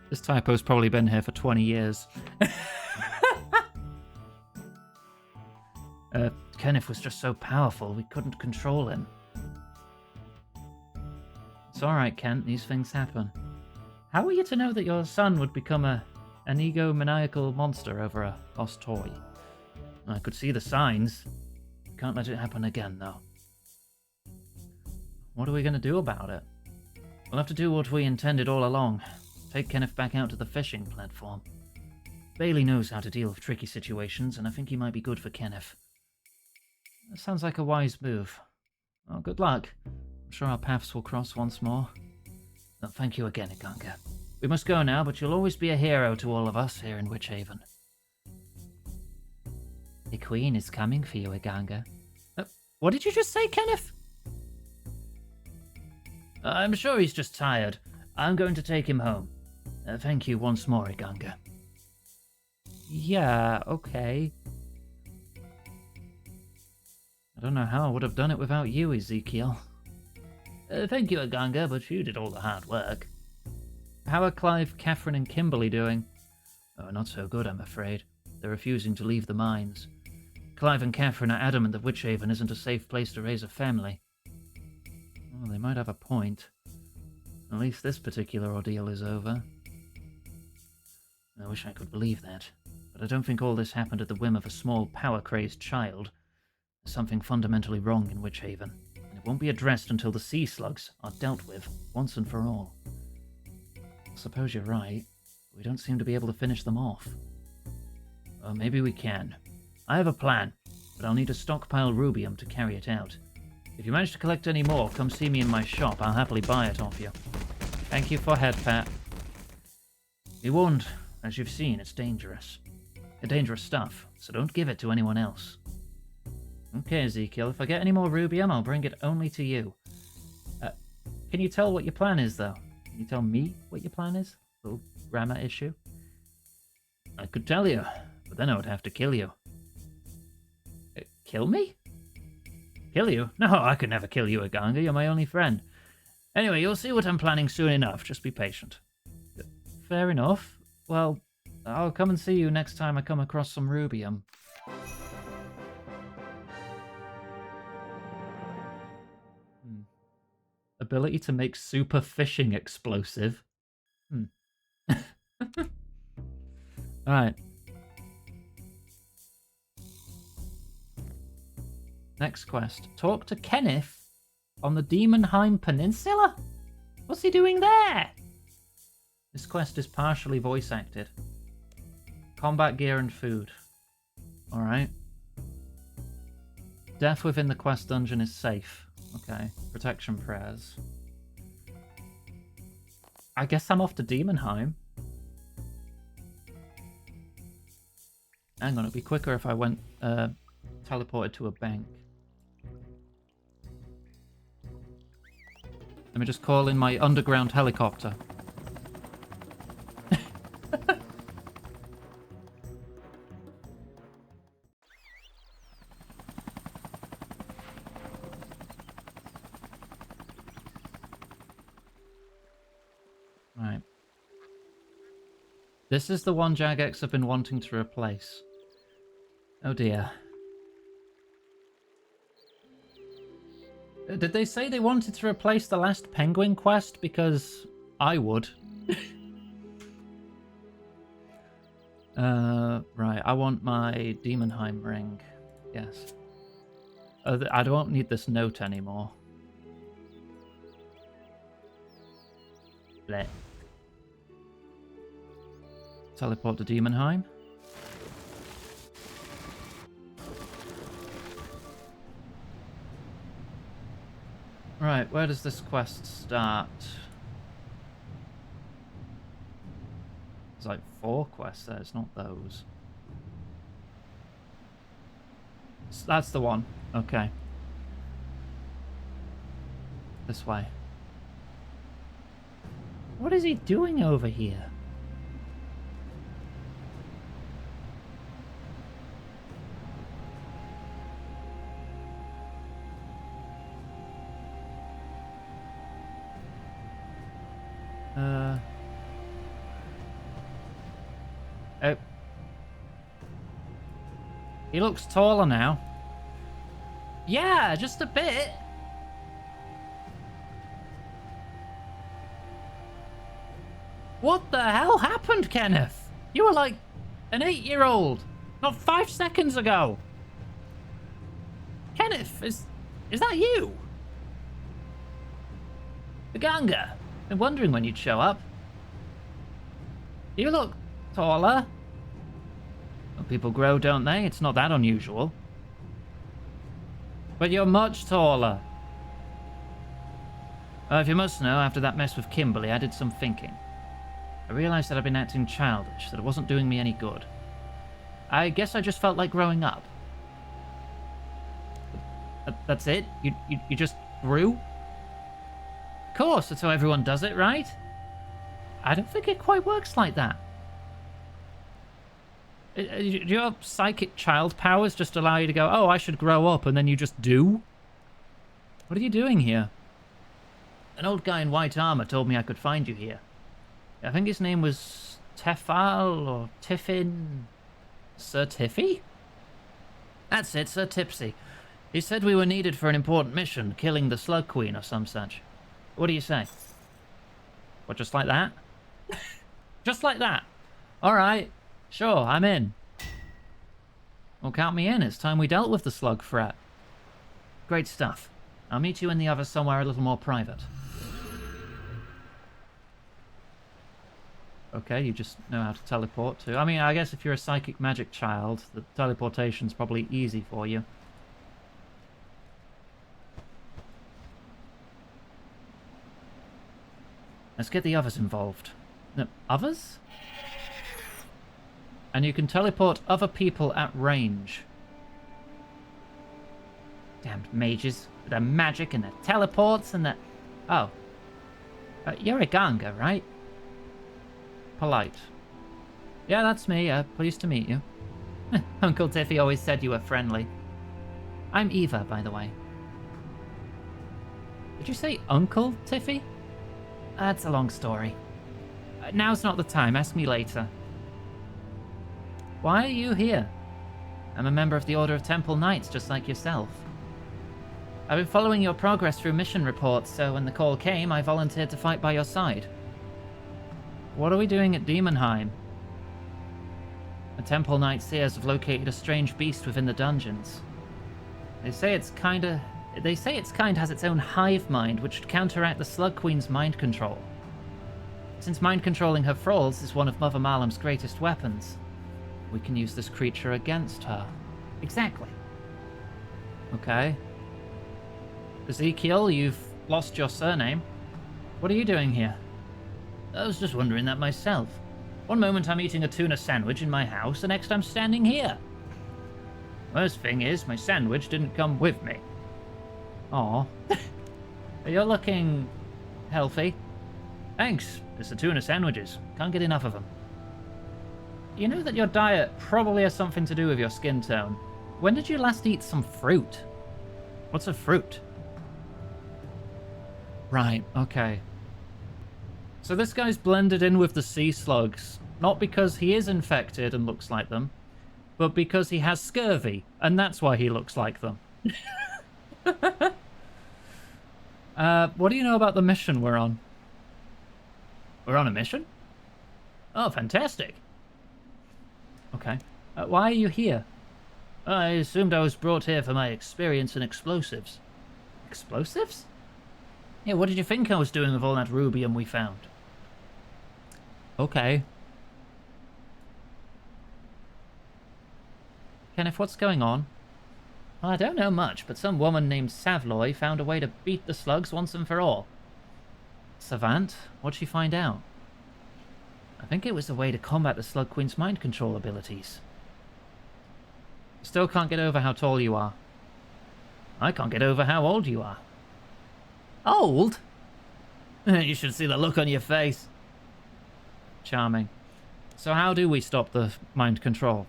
This typo's probably been here for 20 years. Kenneth was just so powerful, we couldn't control him. It's alright, Kent, these things happen. How were you to know that your son would become an egomaniacal monster over a lost toy? I could see the signs. Can't let it happen again, though. What are we going to do about it? We'll have to do what we intended all along. Take Kenneth back out to the fishing platform. Bailey knows how to deal with tricky situations, and I think he might be good for Kenneth. That sounds like a wise move. Well, good luck. I'm sure our paths will cross once more. Well, thank you again, Iganga. We must go now, but you'll always be a hero to all of us here in Witchhaven. The Queen is coming for you, Iganga. What did you just say, Kenneth? I'm sure he's just tired. I'm going to take him home. Thank you once more, Iganga. Yeah, okay. I don't know how I would have done it without you, Ezekiel. Thank you, Iganga, but you did all the hard work. How are Clive, Catherine, and Kimberly doing? Oh, not so good, I'm afraid. They're refusing to leave the mines. Clive and Catherine are adamant that Witchhaven isn't a safe place to raise a family. Well, they might have a point. At least this particular ordeal is over. I wish I could believe that, but I don't think all this happened at the whim of a small, power-crazed child. There's something fundamentally wrong in Witch Haven, and it won't be addressed until the sea slugs are dealt with, once and for all. I suppose you're right. We don't seem to be able to finish them off. Well, maybe we can. I have a plan, but I'll need to stockpile rubium to carry it out. If you manage to collect any more, come see me in my shop. I'll happily buy it off you. Thank you for head pat. Be warned, as you've seen, it's dangerous. Dangerous stuff, so don't give it to anyone else. Okay, Ezekiel, if I get any more rubium, I'll bring it only to you. Can you tell what your plan is, though? Can you tell me what your plan is? Little grammar issue. I could tell you, but then I would have to kill you. Kill me? Kill you? No, I could never kill you, Aganga. You're my only friend. Anyway, you'll see what I'm planning soon enough. Just be patient. Fair enough. Well, I'll come and see you next time I come across some rubium. Ability to make super fishing explosive. Alright. Next quest. Talk to Kenneth on the Demonheim Peninsula? What's he doing there? This quest is partially voice acted. Combat gear and food. Alright. Death within the quest dungeon is safe. Okay. Protection prayers. I guess I'm off to Demonheim. Hang on, it'd be quicker if I went teleported to a bank. Let me just call in my underground helicopter. Right. This is the one Jagex have been wanting to replace. Oh dear. Did they say they wanted to replace the last penguin quest? Because I would. Right, I want my Demonheim ring. Yes. I don't need this note anymore. Blech. Teleport to Demonheim. Right, where does this quest start? There's like 4 quests there, it's not those. That's the one. Okay. This way. What is he doing over here? Oh. He looks taller now. Yeah, just a bit. What the hell happened, Kenneth? You were like an 8-year-old not 5 seconds ago. Kenneth, is that you? The Ganga. Been wondering when you'd show up. You look taller. Well, people grow, don't they? It's not that unusual. But you're much taller. If you must know, after that mess with Kimberly, I did some thinking. I realized that I'd been acting childish, that it wasn't doing me any good. I guess I just felt like growing up. That's it? You just grew? Of course, that's how everyone does it, right? I don't think it quite works like that. Do your psychic child powers just allow you to go, oh, I should grow up, and then you just do? What are you doing here? An old guy in white armor told me I could find you here. I think his name was Tefal or Tiffin. Sir Tiffy? That's it, Sir Tipsy. He said we were needed for an important mission, killing the Slug Queen or some such. What do you say? What, just like that? Just like that? Alright, sure, I'm in. Well, count me in. It's time we dealt with the slug threat. Great stuff. I'll meet you in the other somewhere a little more private. Okay, you just know how to teleport too. I mean, I guess if you're a psychic magic child, the teleportation's probably easy for you. Let's get the others involved. No, others? And you can teleport other people at range. Damned mages with their magic and their teleports and their... Oh. You're a Ganga, right? Polite. Yeah, that's me. Pleased to meet you. Uncle Tiffy always said you were friendly. I'm Eva, by the way. Did you say Uncle Tiffy? That's a long story. Now's not the time. Ask me later. Why are you here? I'm a member of the Order of Temple Knights, just like yourself. I've been following your progress through mission reports, so when the call came, I volunteered to fight by your side. What are we doing at Demonheim? The Temple Knight Seers have located a strange beast within the dungeons. They say its kind has its own hive mind, which should counteract the Slug Queen's mind control. Since mind controlling her thralls is one of Mother Malam's greatest weapons, we can use this creature against her. Exactly. Okay. Ezekiel, you've lost your surname. What are you doing here? I was just wondering that myself. One moment I'm eating a tuna sandwich in my house, the next I'm standing here. Worst thing is, my sandwich didn't come with me. Aw. You're looking... healthy. Thanks. It's the tuna sandwiches. Can't get enough of them. You know that your diet probably has something to do with your skin tone. When did you last eat some fruit? What's a fruit? Right, okay. So this guy's blended in with the sea slugs, not because he is infected and looks like them, but because he has scurvy, and that's why he looks like them. What do you know about the mission we're on? We're on a mission? Oh, fantastic. Okay. Why are you here? I assumed I was brought here for my experience in explosives. Explosives? Yeah, what did you think I was doing with all that rubium we found? Okay. Kenneth, what's going on? Well, I don't know much, but some woman named Savloy found a way to beat the slugs once and for all. Savant? What'd she find out? I think it was a way to combat the Slug Queen's mind control abilities. Still can't get over how tall you are. I can't get over how old you are. Old? You should see the look on your face. Charming. So how do we stop the mind control?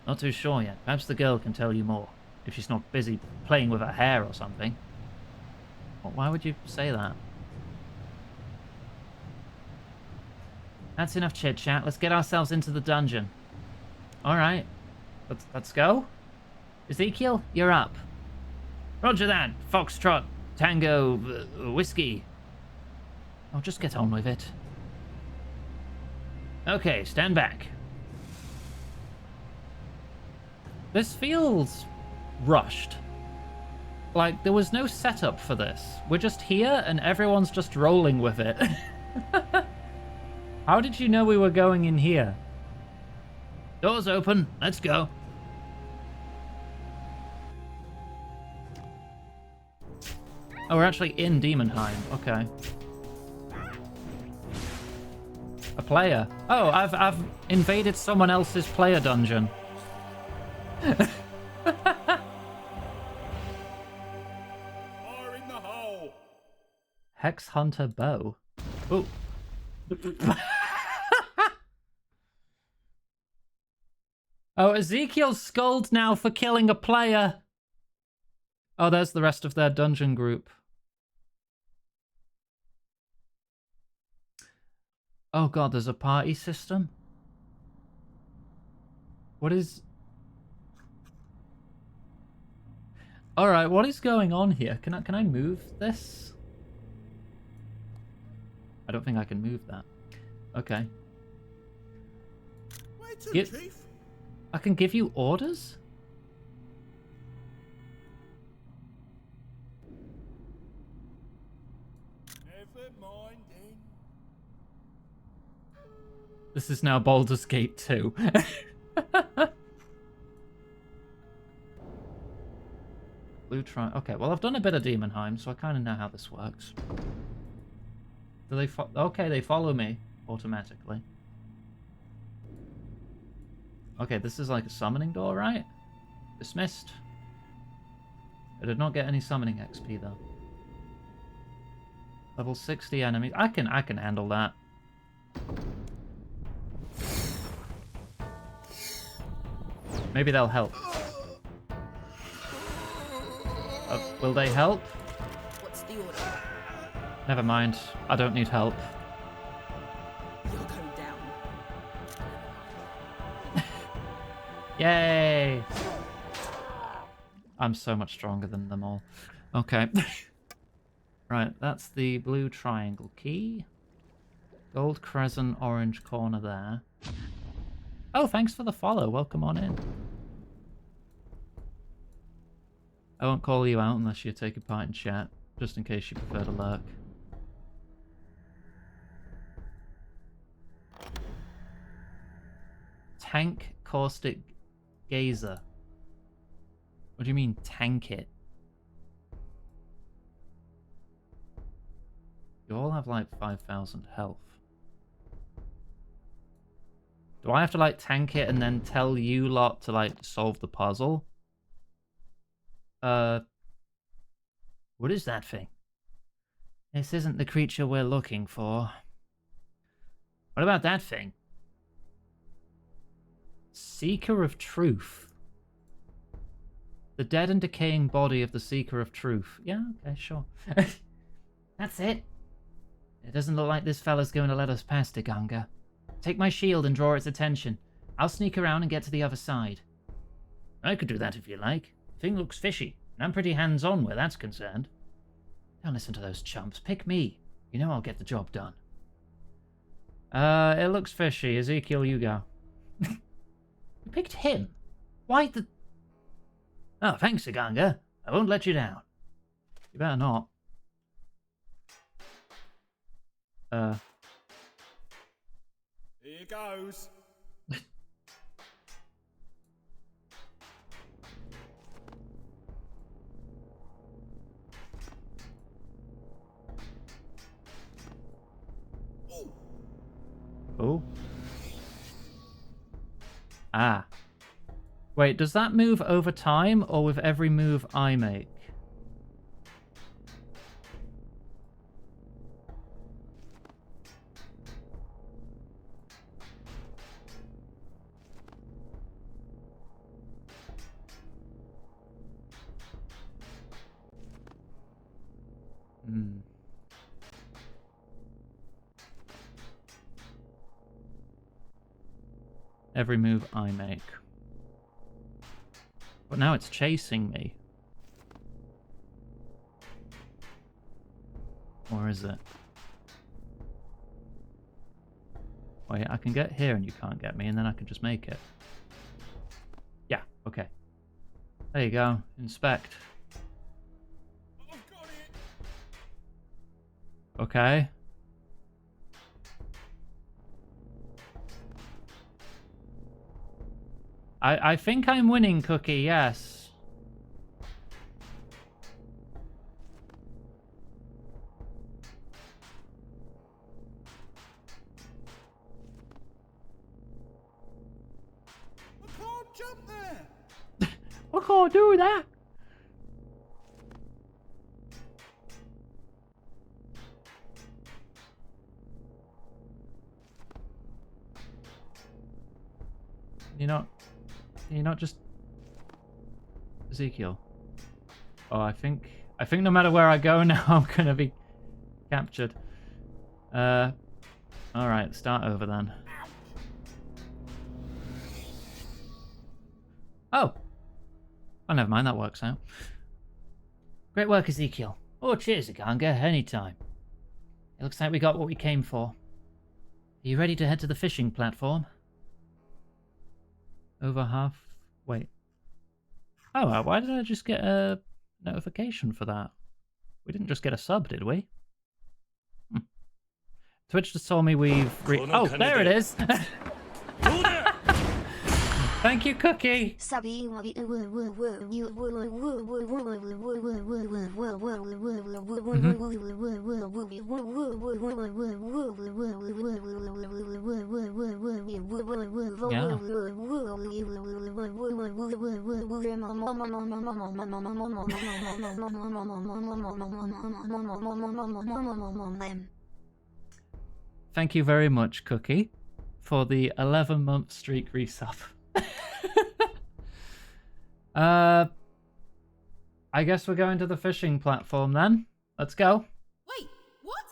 Not too sure yet. Perhaps the girl can tell you more, if she's not busy playing with her hair or something. Why would you say that? That's enough chit-chat. Let's get ourselves into the dungeon. Alright. Let's go. Ezekiel, you're up. Roger that. Foxtrot, Tango, Whiskey. Oh, just get on with it. Okay, stand back. This feels rushed. Like, there was no setup for this. We're just here and everyone's just rolling with it. How did you know we were going in here? Doors open. Let's go. Oh, we're actually in Demonheim. Okay. A player. Oh, I've invaded someone else's player dungeon. Fire in the hole. Hex Hunter Bow. Ooh. Oh, Ezekiel's scolded now for killing a player. Oh, there's the rest of their dungeon group. Oh god, there's a party system? What is... Alright, what is going on here? Can I move this? I don't think I can move that. Okay. Chief. I can give you orders? Never mind then. This is now Baldur's Gate 2. Blue tri... Okay, well, I've done a bit of Demonheim, so I kind of know how this works. Do they okay, they follow me automatically. Okay, this is like a summoning door, right? Dismissed. I did not get any summoning XP, though. Level 60 enemies. I can handle that. Maybe they'll help. Will they help? What's the order? Never mind. I don't need help. You're going down. Yay! I'm so much stronger than them all. Okay. Right, that's the blue triangle key. Gold crescent, orange corner there. Oh, thanks for the follow. Welcome on in. I won't call you out unless you take a part in chat, just in case you prefer to lurk. Tank caustic gazer. What do you mean, tank it? You all have like 5,000 health. Do I have to like tank it and then tell you lot to like solve the puzzle? What is that thing? This isn't the creature we're looking for. What about that thing? Seeker of Truth. The dead and decaying body of the Seeker of Truth. Yeah, okay, sure. That's it. It doesn't look like this fella's going to let us past it, Ganga. Take my shield and draw its attention. I'll sneak around and get to the other side. I could do that if you like. Thing looks fishy, and I'm pretty hands-on where that's concerned. Don't listen to those chumps. Pick me. You know I'll get the job done. It looks fishy. Ezekiel, you go. You picked him? Why the... Oh, thanks, Ganga. I won't let you down. You better not. Here goes. Oh. Ah. Wait, does that move over time or with every move I make? Hmm. Every move I make. But now it's chasing me. Or is it? Wait, I can get here and you can't get me, and then I can just make it. Yeah, okay. There you go. Inspect. I've got it. Okay. I think I'm winning, Cookie, yes. I can't jump there. I can't do that. You're not just Ezekiel. Oh, I think no matter where I go now, I'm gonna be captured. All right, start over then. Oh, never mind. That works out. Great work, Ezekiel. Oh, cheers, Aganga. Anytime. It looks like we got what we came for. Are you ready to head to the fishing platform? Over half. Wait. Oh, why did I just get a notification for that? We didn't just get a sub, did we? Twitch just told me we've oh, there it is! Thank you, Cookie! Thank you very much, Cookie, for the 11-month streak resub. I guess we're going to the fishing platform then. Let's go. Wait, what?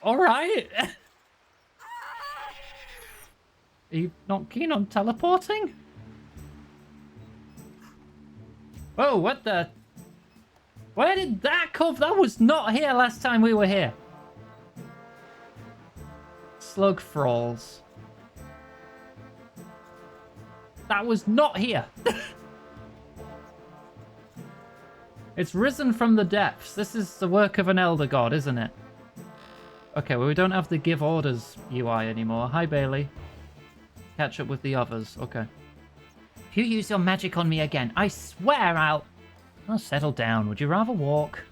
Alright. Are you not keen on teleporting? Whoa, what the... Where did that come from? That was not here last time we were here. Slug thralls. That was not here. It's risen from the depths. This is the work of an elder god, isn't it? Okay, well, we don't have the give orders UI anymore. Hi, Bailey. Catch up with the others. Okay. If you use your magic on me again, I swear I'll... Oh, settle down. Would you rather walk?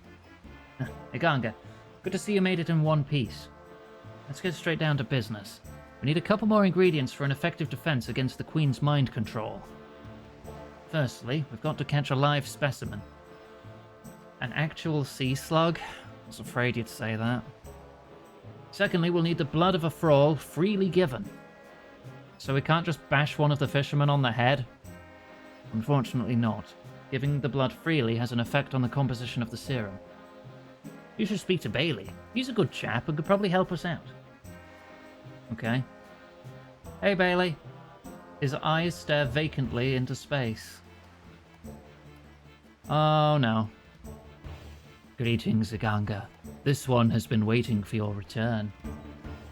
Iganga, good to see you made it in one piece. Let's get straight down to business. We need a couple more ingredients for an effective defense against the Queen's mind control. Firstly, we've got to catch a live specimen. An actual sea slug? I was afraid you'd say that. Secondly, we'll need the blood of a thrall freely given. So we can't just bash one of the fishermen on the head? Unfortunately not. Giving the blood freely has an effect on the composition of the serum. You should speak to Bailey. He's a good chap and could probably help us out. Okay. Hey, Bailey. His eyes stare vacantly into space. Oh, no. Greetings, Iganga. This one has been waiting for your return.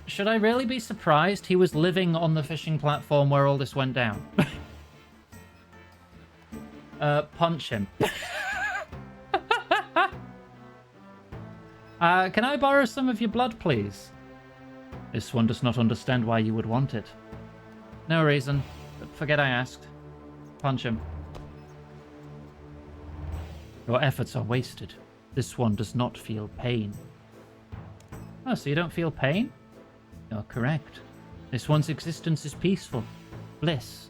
Should I really be surprised he was living on the fishing platform where all this went down? Punch him. Can I borrow some of your blood, please? This one does not understand why you would want it. No reason. Forget I asked. Punch him. Your efforts are wasted. This one does not feel pain. Oh, so you don't feel pain? You're correct. This one's existence is peaceful. Bliss.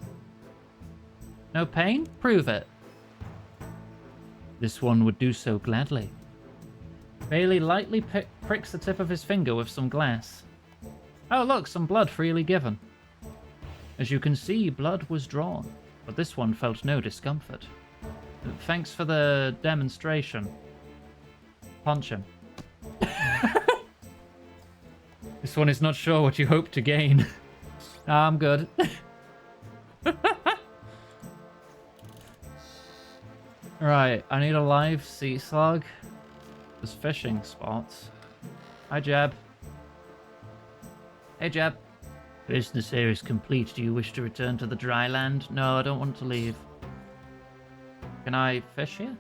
No pain? Prove it. This one would do so gladly. Bailey lightly pricks the tip of his finger with some glass. Oh, look, some blood freely given. As you can see, blood was drawn, but this one felt no discomfort. Thanks for the demonstration. Punch him. This one is not sure what you hope to gain. I'm good. Right, I need a live sea slug. There's fishing spots. Hi, Jeb. Hey, Jeb. Business here is complete. Do you wish to return to the dry land? No, I don't want to leave. Can I fish here?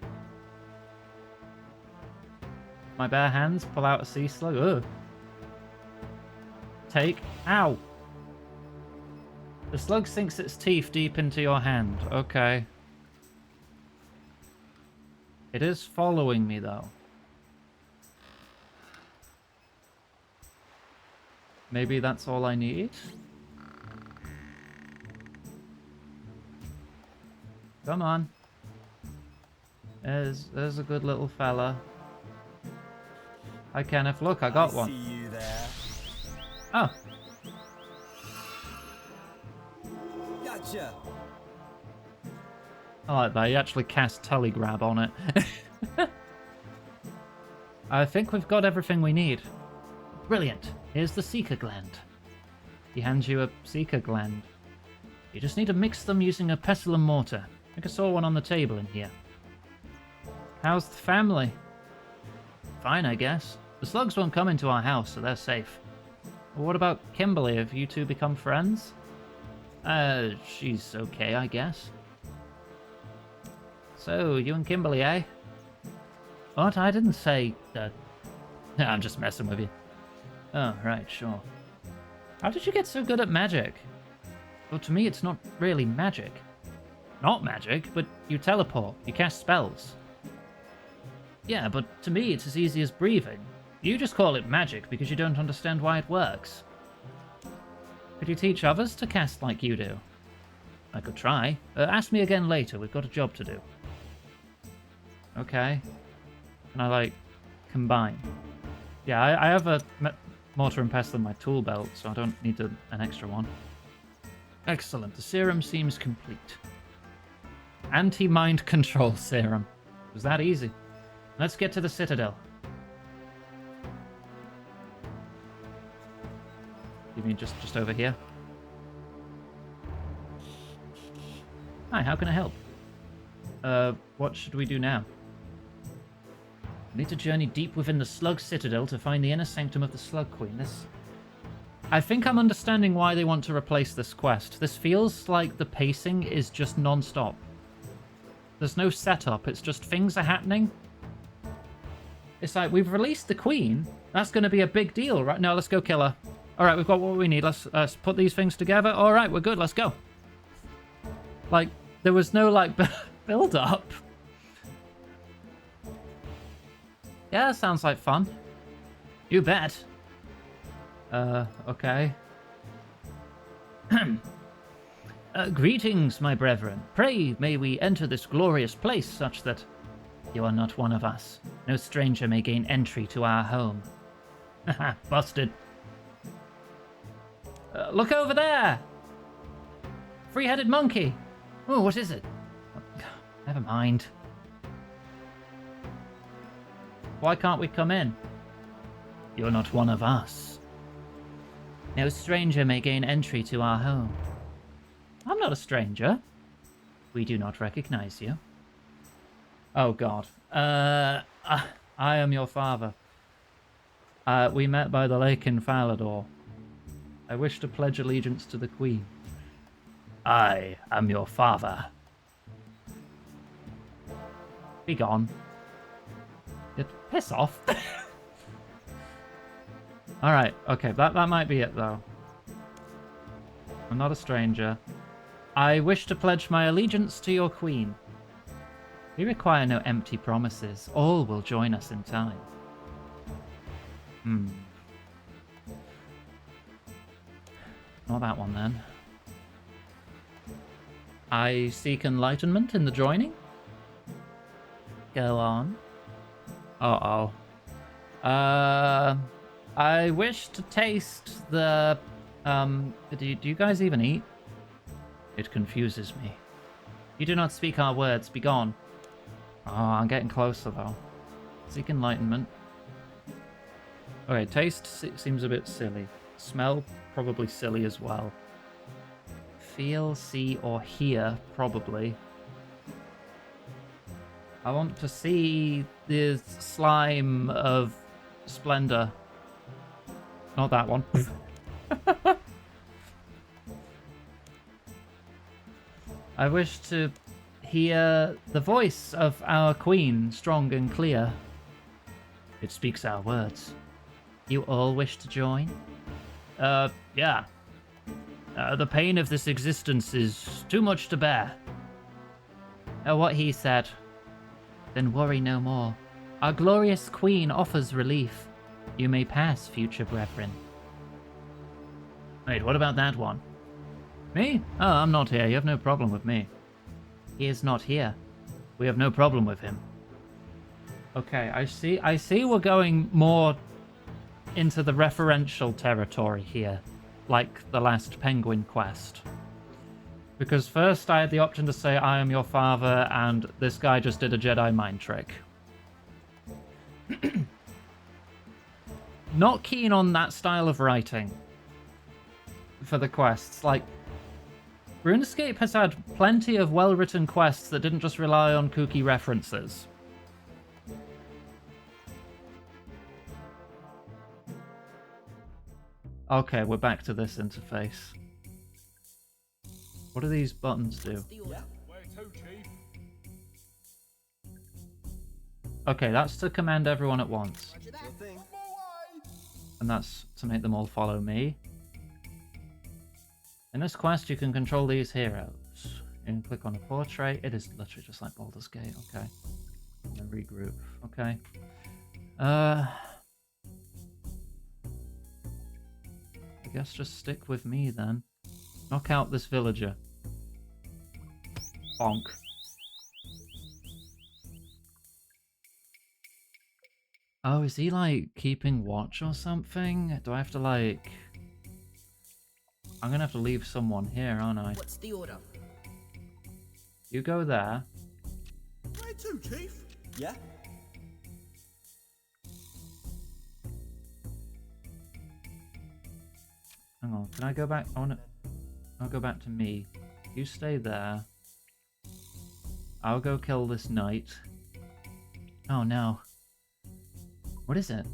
My bare hands pull out a sea slug. Ugh. Take. Ow! The slug sinks its teeth deep into your hand. Okay. It is following me, though. Maybe that's all I need? Come on. There's a good little fella. Hi, Kenneth. Look, I got one. See you there. Oh. Gotcha. I like that. You actually cast telegrab on it. I think we've got everything we need. Brilliant. Here's the seeker gland. He hands you a seeker gland. You just need to mix them using a pestle and mortar. I think I saw one on the table in here. How's the family? Fine, I guess. The slugs won't come into our house, so they're safe. What about Kimberly? Have you two become friends? She's okay, I guess. So, you and Kimberly, eh? What? I didn't say that. I'm just messing with you. Oh, right, sure. How did you get so good at magic? Well, to me, it's not really magic. Not magic, but you teleport, you cast spells. Yeah, but to me, it's as easy as breathing. You just call it magic because you don't understand why it works. Could you teach others to cast like you do? I could try. Ask me again later, we've got a job to do. Okay. Can I, like, combine? Yeah, I have a mortar and pestle in my tool belt, so I don't need an extra one. Excellent, the serum seems complete. Anti-mind control serum. It was that easy. Let's get to the Citadel. You mean just over here? Hi, how can I help? What should we do now? We need to journey deep within the Slug Citadel to find the inner sanctum of the Slug Queen. I think I'm understanding why they want to replace this quest. This feels like the pacing is just non-stop. There's no setup, it's just things are happening. It's like, we've released the Queen. That's going to be a big deal, right? No, let's go kill her. Alright, we've got what we need. Let's put these things together. Alright, we're good, let's go. Like, there was no, like, build-up. Yeah, that sounds like fun. You bet. Okay. Greetings, my brethren. Pray may we enter this glorious place such that you are not one of us. No stranger may gain entry to our home. Haha, busted. Look over there! Three-headed monkey. Oh, what is it? Never mind. Why can't we come in? You're not one of us. No stranger may gain entry to our home. I'm not a stranger. We do not recognize you. Oh god. I am your father. We met by the lake in Falador. I wish to pledge allegiance to the Queen. I am your father. Be gone. Piss off. Alright, okay, that might be it though. I'm not a stranger. I wish to pledge my allegiance to your queen. We require no empty promises. All will join us in time. Not that one then. I seek enlightenment in the joining? Go on. Uh-oh. I wish to taste the... do you guys even eat? It confuses me. You do not speak our words. Be gone. Oh, I'm getting closer, though. Seek enlightenment. Okay, taste seems a bit silly. Smell, probably silly as well. Feel, see, or hear, probably. I want to see the slime of splendor. Not that one. I wish to hear the voice of our queen, strong and clear. It speaks our words. You all wish to join? Yeah. The pain of this existence is too much to bear. What he said. Then worry no more. Our glorious queen offers relief. You may pass, future brethren. Wait, what about that one? Me? Oh, I'm not here. You have no problem with me. He is not here. We have no problem with him. Okay, I see we're going more into the referential territory here, like the last penguin quest. Because first I had the option to say, I am your father, and this guy just did a Jedi mind trick. Not keen on that style of writing for the quests. Like, Runescape has had plenty of well-written quests that didn't just rely on kooky references. Okay, we're back to this interface. What do these buttons do? What's the order? Where to, Chief? Okay, that's to command everyone at once. Roger that. Sure thing. And that's to make them all follow me. In this quest, you can control these heroes. You can click on a portrait. It is literally just like Baldur's Gate, okay. And then regroup, okay. I guess just stick with me then. Knock out this villager. Bonk. Oh, is he like keeping watch or something? Do I have to like... I'm gonna have to leave someone here, aren't I? What's the order? You go there. Where to, Chief? Yeah? Hang on, can I go back? I'll go back to me. You stay there. I'll go kill this knight. Oh no. What is it?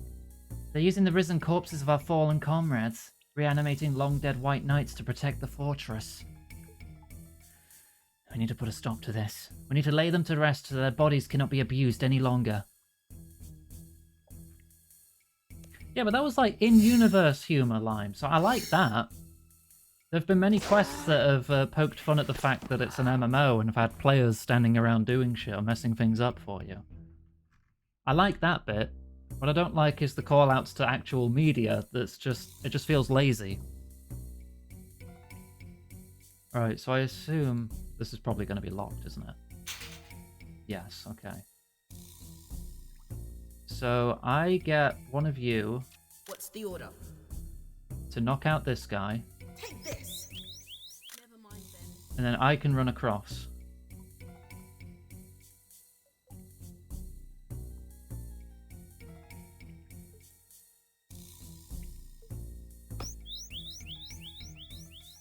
They're using the risen corpses of our fallen comrades, reanimating long-dead white knights to protect the fortress. We need to put a stop to this. We need to lay them to rest so their bodies cannot be abused any longer. Yeah, but that was like in-universe humor, Lime, so I like that. There have been many quests that have poked fun at the fact that it's an MMO and have had players standing around doing shit or messing things up for you. I like that bit. What I don't like is the call-outs to actual media that's just... it just feels lazy. Alright, so I assume this is probably going to be locked, isn't it? Yes, okay. So I get one of you What's the order? to knock out this guy, Take this. Never mind then. and then I can run across.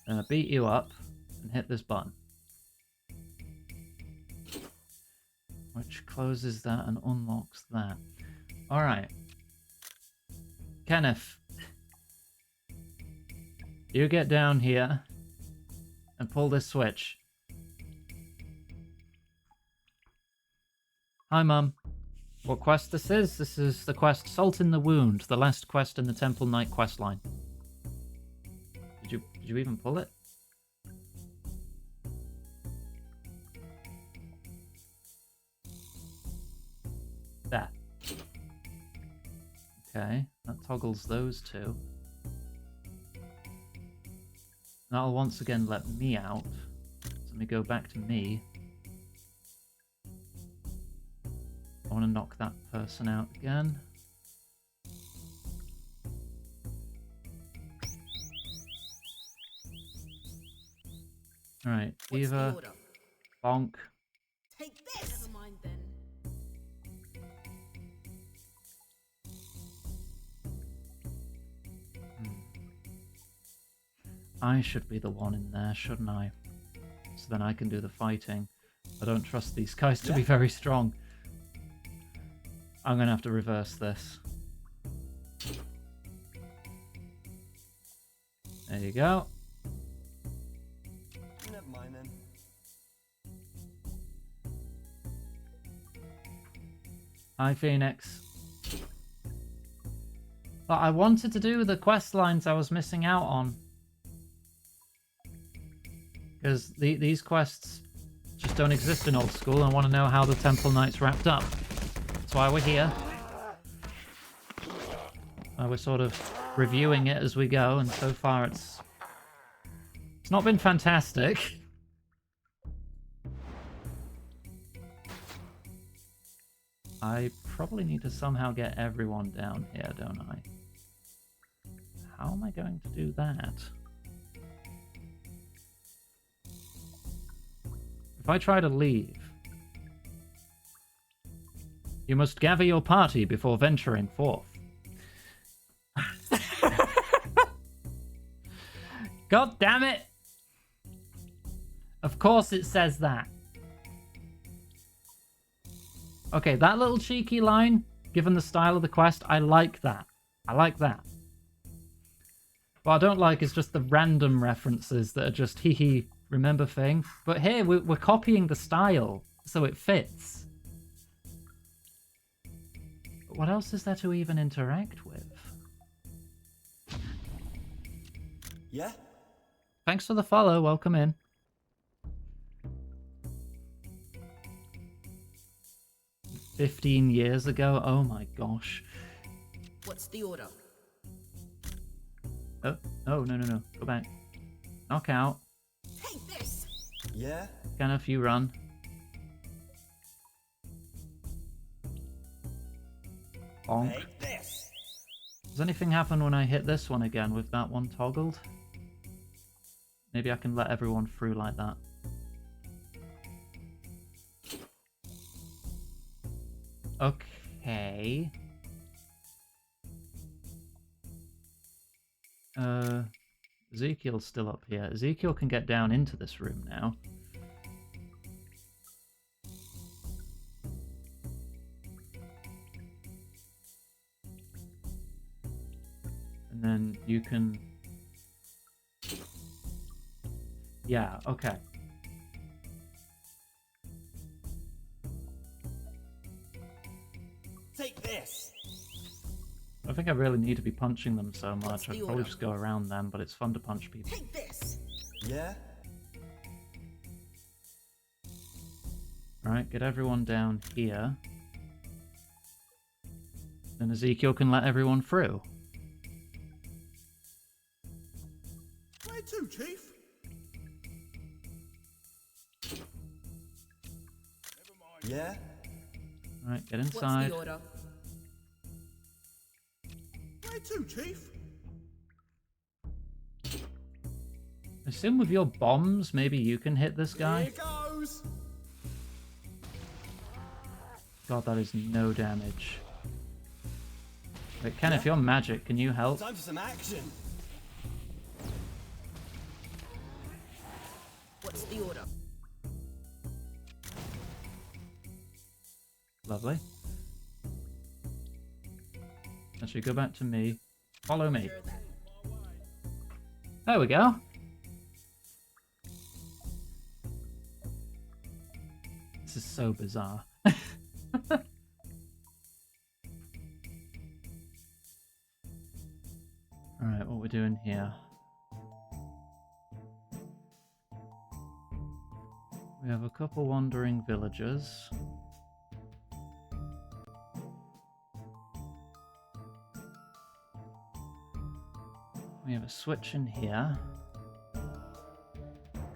And I beat you up and hit this button, which closes that and unlocks that. Alright. Kenneth, you get down here and pull this switch. Hi, Mum. What quest this is? This is the quest Salt in the Wound, the last quest in the Temple Knight questline. Did you even pull it? There. Okay, that toggles those two. That'll once again let me out. So let me go back to me. I want to knock that person out again. Alright, What's Eva, the order? bonk. Take this. Never mind then. I should be the one in there, shouldn't I? So then I can do the fighting. I don't trust these guys to be very strong. I'm gonna have to reverse this. There you go. Never mind then. Hi, Phoenix. But I wanted to do the quest lines I was missing out on. Because these quests just don't exist in old school. I want to know how the Temple Knights wrapped up. That's why we're here. We're sort of reviewing it as we go, and so far it's not been fantastic. I probably need to somehow get everyone down here, don't I? How am I going to do that? If I try to leave... You must gather your party before venturing forth. God damn it! Of course it says that. Okay, that little cheeky line, given the style of the quest, I like that. I like that. What I don't like is just the random references that are just hee hee, remember thing. But here, we're copying the style, so it fits. But what else is there to even interact with? Yeah? Thanks for the follow, welcome in. $15 ago, oh my gosh. What's the order? Oh, no, go back. Knock out. Take this! Yeah? Kenneth, you run. Bonk. Take this! Does anything happen when I hit this one again with that one toggled? Maybe I can let everyone through like that. Okay. Ezekiel's still up here. Ezekiel can get down into this room now. And then you can... Yeah, okay. Take this! I think I really need to be punching them so much. What's the I'd probably order? just go around them, but it's fun to punch people. Take this! Yeah? Alright, get everyone down here. Then Ezekiel can let everyone through. Where to, Chief? Never mind. Yeah? Alright, get What's inside. the order? Where to, Chief? I assume with your bombs, maybe you can hit this guy? Here goes! God, that is no damage. Wait, Ken, if you're magic, can you help? Time for some action! What's the order? Lovely. Actually, go back to me. Follow me. Sure then. There we go. This is so bizarre. Alright, what we're doing here. We have a couple wandering villagers. We have a switch in here.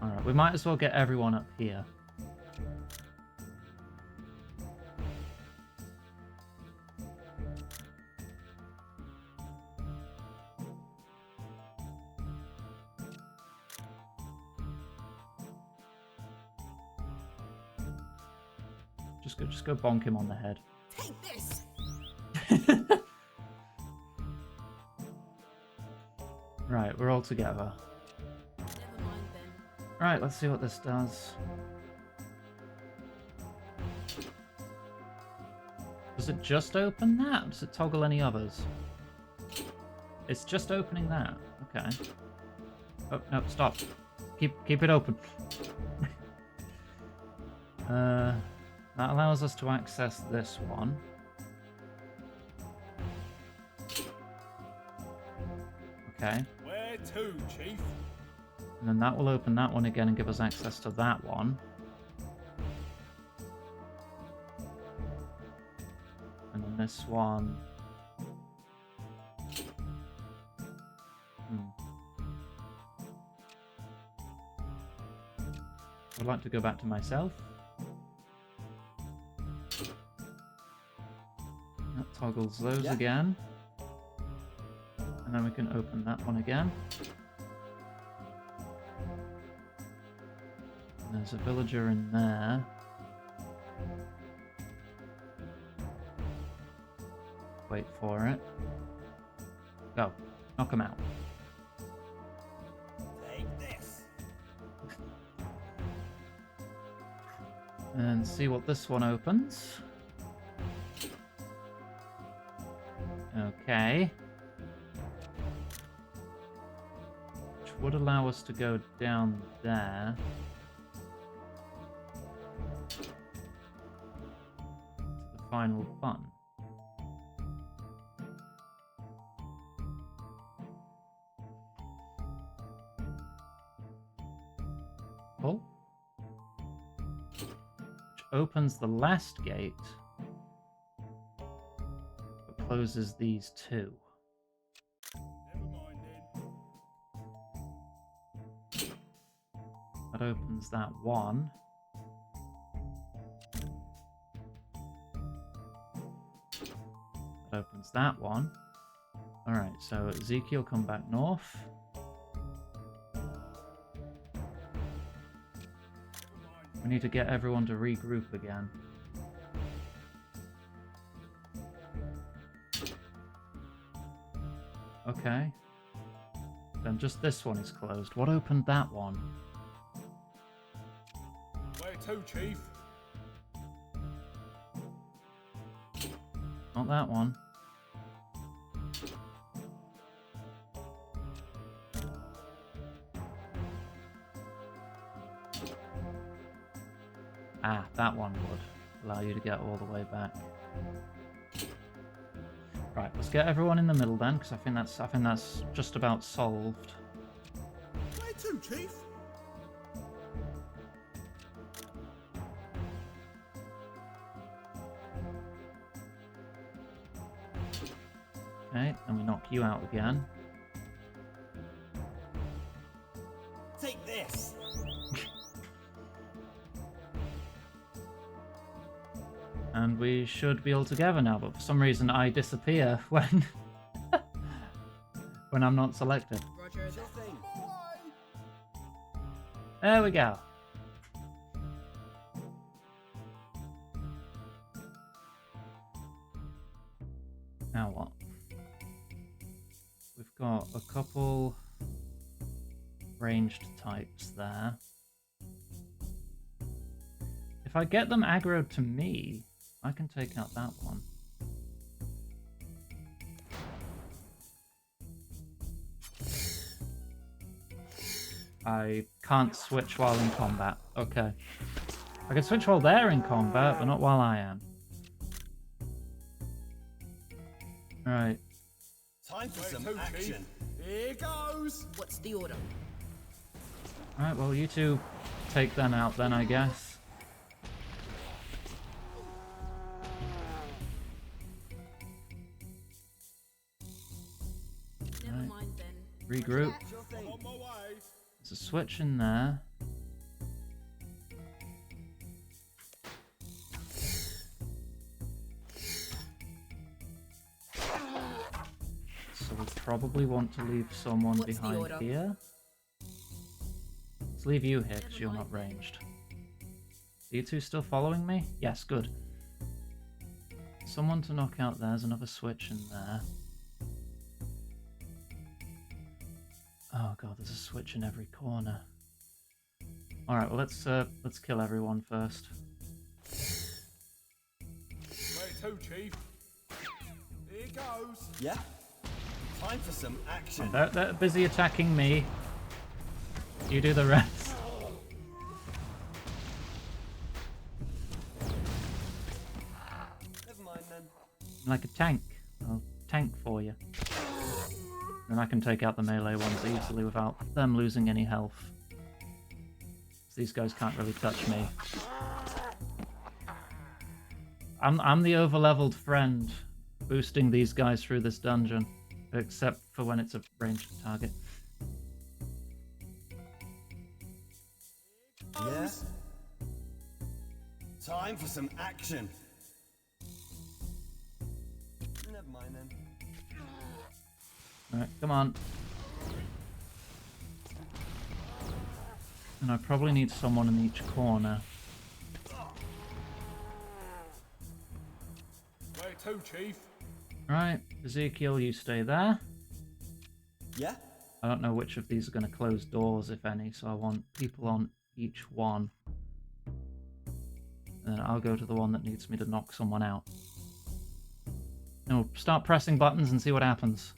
Alright, we might as well get everyone up here. Just go bonk him on the head. Take this! Right, we're all together. Never mind then. Right, let's see what this does. Does it just open that? Does it toggle any others? It's just opening that. Okay. Oh, no, stop. Keep it open. That allows us to access this one. Okay. Where to, Chief? And then that will open that one again and give us access to that one. And then this one. I'd like to go back to myself. That toggles those Yeah. again. And then we can open that one again. And there's a villager in there. Wait for it. Go. Knock him out. Take this! And see what this one opens. Okay. would allow us to go down there. To the final button. Pull. Which opens the last gate, but closes these two. Never mind then. That opens that one. That opens that one. Alright, so Ezekiel, come back north. We need to get everyone to regroup again. Okay. Then just this one is closed. What opened that one? Where to, Chief? Not that one. Ah, that one would allow you to get all the way back. Right, let's get everyone in the middle then, because I think that's just about solved. Where to, Chief? Okay, and we knock you out again. Take this. And we should be all together now, but for some reason I disappear when when I'm not selected. Roger Sure that. thing. There we go. Now what? We've got a couple ranged types there. If I get them aggroed to me, I can take out that one. I can't switch while in combat. Okay. I can switch while they're in combat, but not while I am. Right. Time for Where some to, Chief? action. Here goes. What's the order? Alright, well, you two take them out then, I guess. Never Right. mind then. Regroup. Sure I'm thing. on my way. There's a switch in there. So we probably want to leave someone What's the behind order? here. Let's leave you here because Never you're mind not then. ranged. Are you two still following me? Yes, good. Someone to knock out. There's another switch in there. Oh god, there's a switch in every corner. Alright, well let's kill everyone first. Where to, Chief? Here goes. Yeah? Time for some action. They're busy attacking me. You do the rest. Never mind then. Like a tank. I'll tank for you. Then I can take out the melee ones easily without them losing any health. These guys can't really touch me. I'm the overleveled friend boosting these guys through this dungeon, except for when it's a ranged target. Yeah? Time for some action. Never mind then. Alright, come on. And I probably need someone in each corner. Where to, Chief? Right, Ezekiel, you stay there. Yeah? I don't know which of these are going to close doors, if any, so I want people on each one. And then I'll go to the one that needs me to knock someone out. And we'll start pressing buttons and see what happens.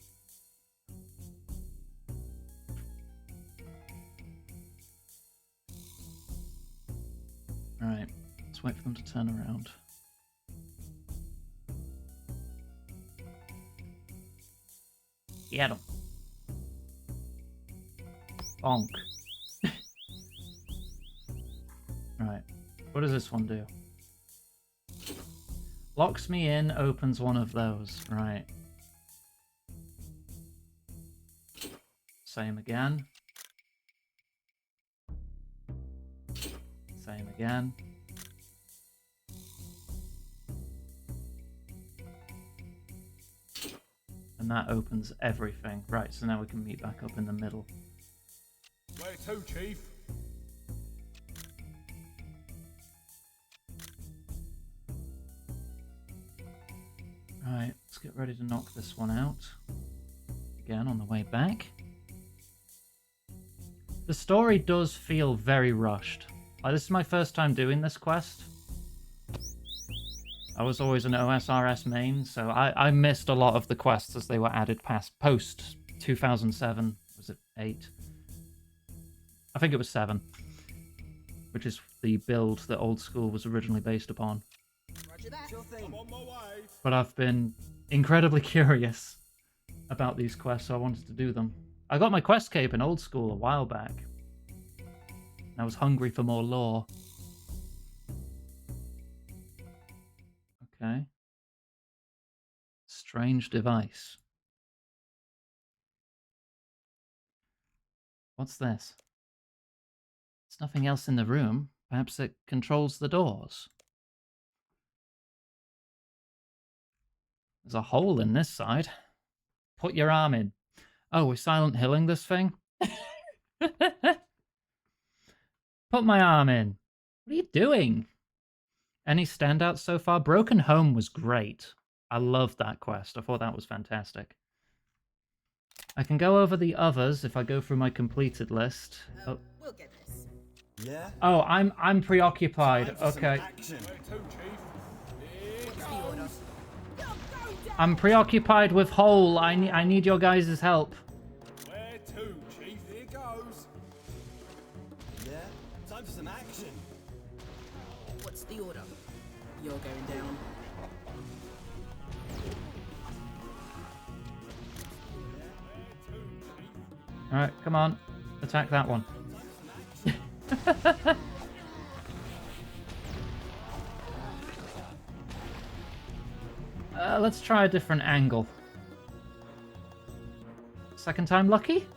Right, let's wait for them to turn around. Get him. Bonk. Right, what does this one do? Locks me in, opens one of those. Right. Same again. Same again. And that opens everything. Right, so now we can meet back up in the middle. Where to, Chief? Right, let's get ready to knock this one out. Again, on the way back. The story does feel very rushed. Like, this is my first time doing this quest. I was always an OSRS main, so I missed a lot of the quests as they were added post 2007. Was it 8? I think it was 7. Which is the build that Old School was originally based upon. Roger that. Sure thing. I'm on my way. But I've been incredibly curious about these quests, so I wanted to do them. I got my quest cape in Old School a while back. I was hungry for more lore. Okay. Strange device. What's this? There's nothing else in the room. Perhaps it controls the doors. There's a hole in this side. Put your arm in. Oh, we're Silent Hilling this thing? Put my arm in. What are you doing? Any standouts so far? Broken Home was great. I loved that quest. I thought that was fantastic. I can go over the others if I go through my completed list. Oh, We'll get this. Yeah? oh I'm preoccupied. Time for some Okay. action. Where to, Chief? Here What's the order? goes. You're going down. I'm preoccupied with Hole. I need your guys' help. Where to, Chief? Here goes. Yeah? Time for some action. What's the order? You're going down. Alright, come on. Attack that one. Let's try a different angle. Second time lucky?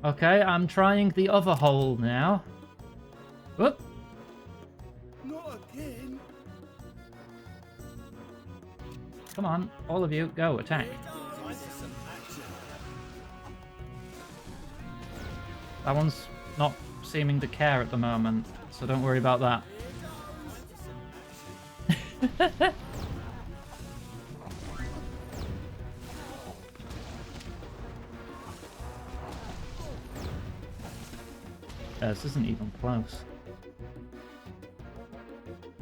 Okay, I'm trying the other hole now. Whoop. Not again. Come on, all of you, go, attack. Time for some action. That one's not seeming to care at the moment, so don't worry about that. This isn't even close.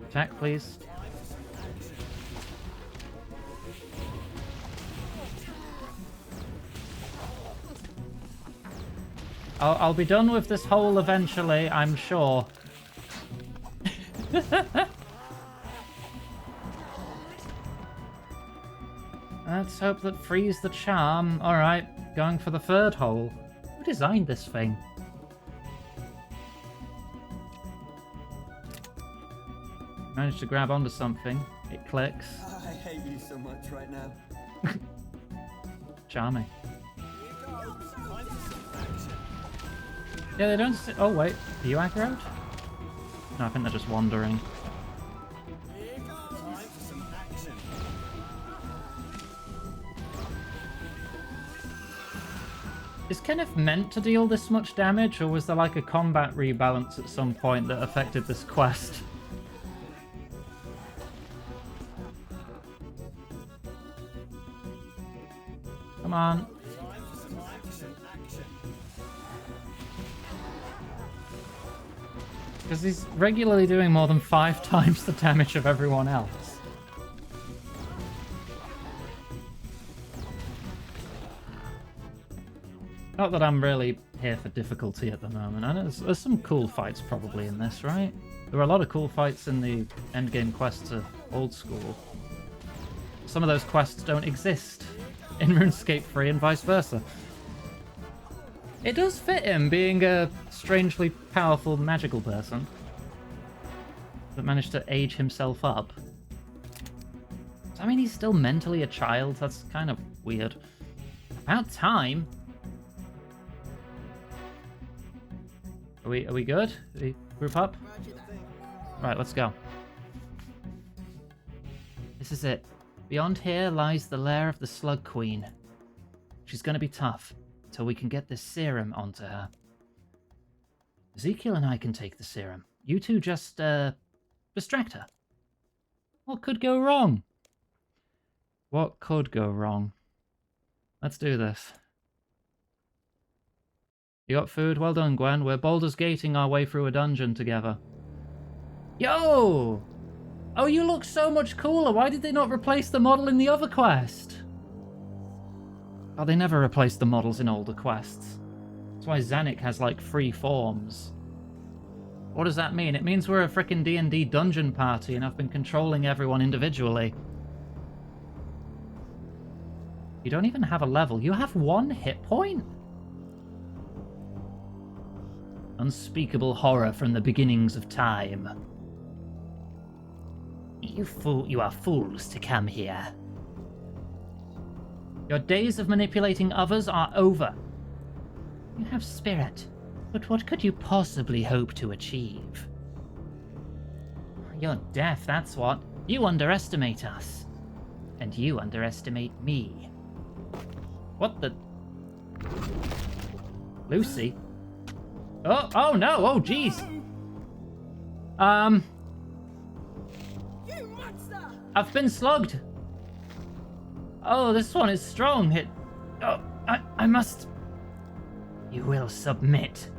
Attack, please. I'll be done with this hole eventually, I'm sure. Let's hope that frees the charm. Alright, going for the third hole. Who designed this thing? Managed to grab onto something. It clicks. I hate you so much right now. Charming. Time for some action. Yeah, they don't... Oh, wait. Are you aggroed? No, I think they're just wandering. Time for some action. Is Kenneth meant to deal this much damage, or was there like a combat rebalance at some point that affected this quest? Come on. Time for some action. Because he's regularly doing more than 5 times the damage of everyone else. Not that I'm really here for difficulty at the moment. I know there's some cool fights probably in this, right? There were a lot of cool fights in the endgame quests of Old School. Some of those quests don't exist in RuneScape 3 and vice versa. It does fit him being a strangely powerful magical person that managed to age himself up. I mean, he's still mentally a child. That's kind of weird. About time. Are we good? Are we group up? Right, let's go. This is it. Beyond here lies the lair of the Slug Queen. She's gonna be tough until we can get this serum onto her. Ezekiel and I can take the serum. You two just, distract her. What could go wrong? What could go wrong? Let's do this. You got food? Well done, Gwen. We're Baldur's Gating our way through a dungeon together. Yo! Oh, you look so much cooler. Why did they not replace the model in the other quest? Oh, they never replaced the models in older quests. That's why Zanuck has, like, 3 forms. What does that mean? It means we're a frickin' D&D dungeon party and I've been controlling everyone individually. You don't even have a level. You have 1 hit point? Unspeakable horror from the beginnings of time. You are fools to come here. Your days of manipulating others are over. You have spirit, but what could you possibly hope to achieve? You're deaf, that's what. You underestimate us. And you underestimate me. What the... Lucy? Oh no, oh jeez. You monster! I've been slugged. Oh, this one is strong. I must... You will submit.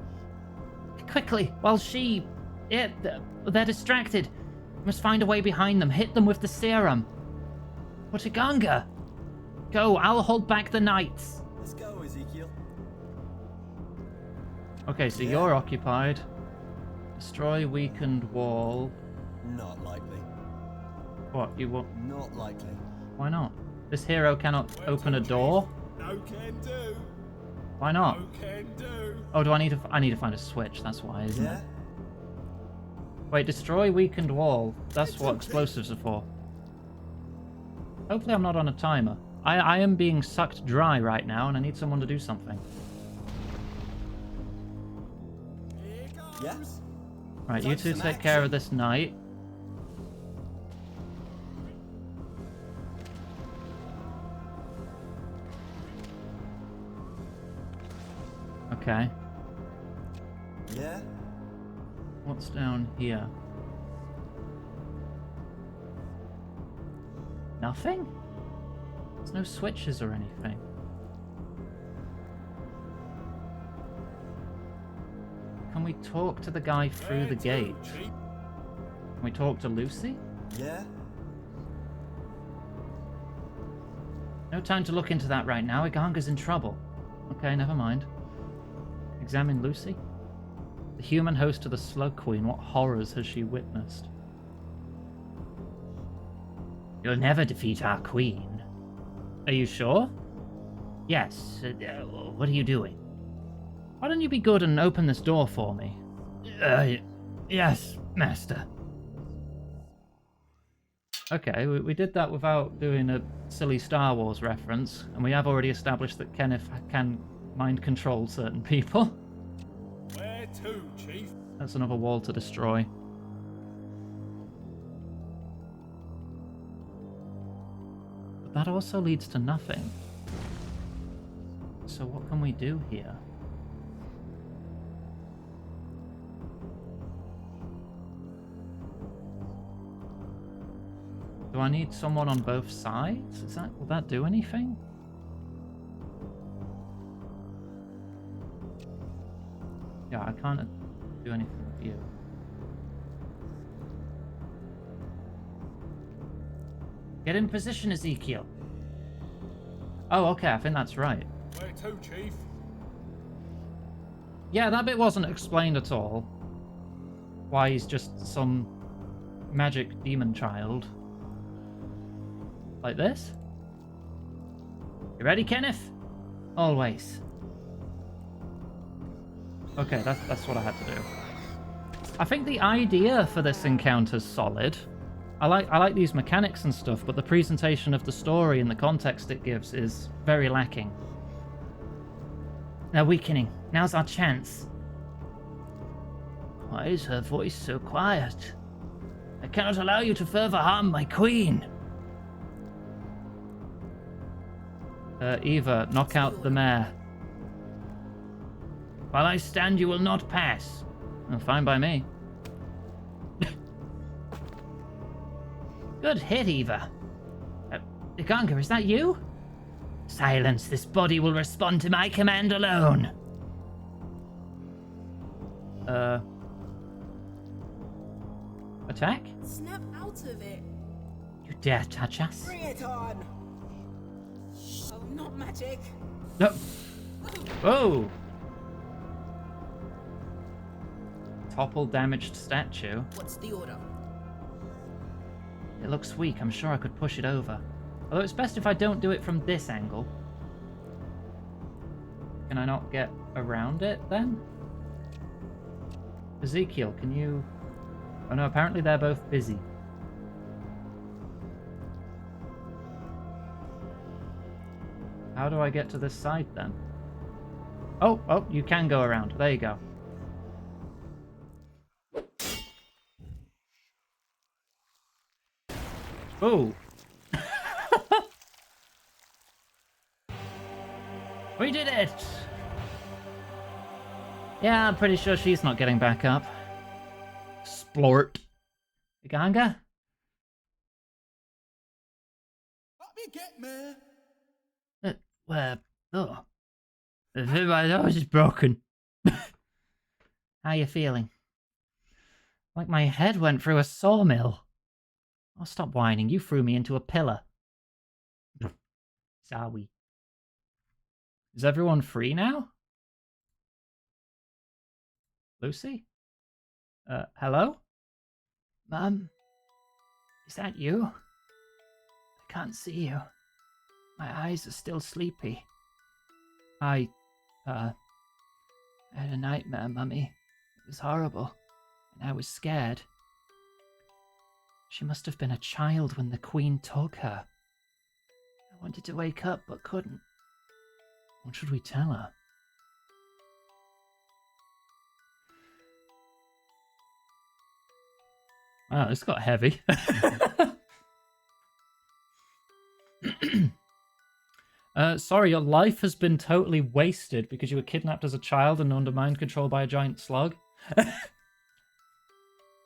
Quickly, while she... they're distracted. We must find a way behind them. Hit them with the serum. Wataganga. Go, I'll hold back the knights. Let's go, Ezekiel. Okay, so you're occupied. Destroy weakened wall. Not likely. What, you want... Not likely. Why not? This hero cannot open a door? No can do. Why not? No can do. Oh, I need to find a switch, that's why, isn't Yeah? it? Wait, destroy weakened wall. That's what explosives are for. Hopefully I'm not on a timer. I am being sucked dry right now, and I need someone to do something. Here goes. Yeah? Right, you two take care of this knight. Okay. Yeah? What's down here? Nothing? There's no switches or anything. Can we talk to the guy through the gate? Can we talk to Lucy? Yeah? No time to look into that right now. Iganga's in trouble. Okay, never mind. Examine Lucy. The human host of the Slug Queen. What horrors has she witnessed? You'll never defeat our queen. Are you sure? Yes. What are you doing? Why don't you be good and open this door for me? Yes, master. Okay, we did that without doing a silly Star Wars reference, and we have already established that Kenneth can mind control certain people. Where to, Chief? That's another wall to destroy. But that also leads to nothing. So what can we do here? Do I need someone on both sides? Will that do anything? Yeah, I can't do anything with you. Get in position, Ezekiel. Oh, okay, I think that's right. Where to, Chief? Yeah, that bit wasn't explained at all. Why he's just some magic demon child. Like this? You ready, Kenneth? Always. Okay, that's what I had to do. I think the idea for this encounter's solid. I like these mechanics and stuff, but the presentation of the story and the context it gives is very lacking. They're weakening. Now's our chance. Why is her voice so quiet? I cannot allow you to further harm my queen. Eva, knock out the mayor. While I stand, you will not pass. Oh, fine by me. Good hit, Eva. Ganga, is that you? Silence. This body will respond to my command alone. Attack? Snap out of it. You dare touch us? Bring it on. Oh, not magic. No. Whoa. Topple damaged statue. What's the order? It looks weak. I'm sure I could push it over. Although it's best if I don't do it from this angle. Can I not get around it then? Ezekiel, can you... Oh no, apparently they're both busy. How do I get to this side then? Oh, you can go around. There you go. Oh. We did it! Yeah, I'm pretty sure she's not getting back up. Splort. Ganga? Let me get me. Where? Oh. My nose is broken. How you feeling? Like my head went through a sawmill. Oh, stop whining. You threw me into a pillar. Sorry. Is everyone free now? Lucy? Hello? Mum? Is that you? I can't see you. My eyes are still sleepy. I had a nightmare, Mummy. It was horrible, and I was scared. She must have been a child when the Queen took her. I wanted to wake up, but couldn't. What should we tell her? Wow, this got heavy. Sorry, your life has been totally wasted because you were kidnapped as a child and under mind control by a giant slug.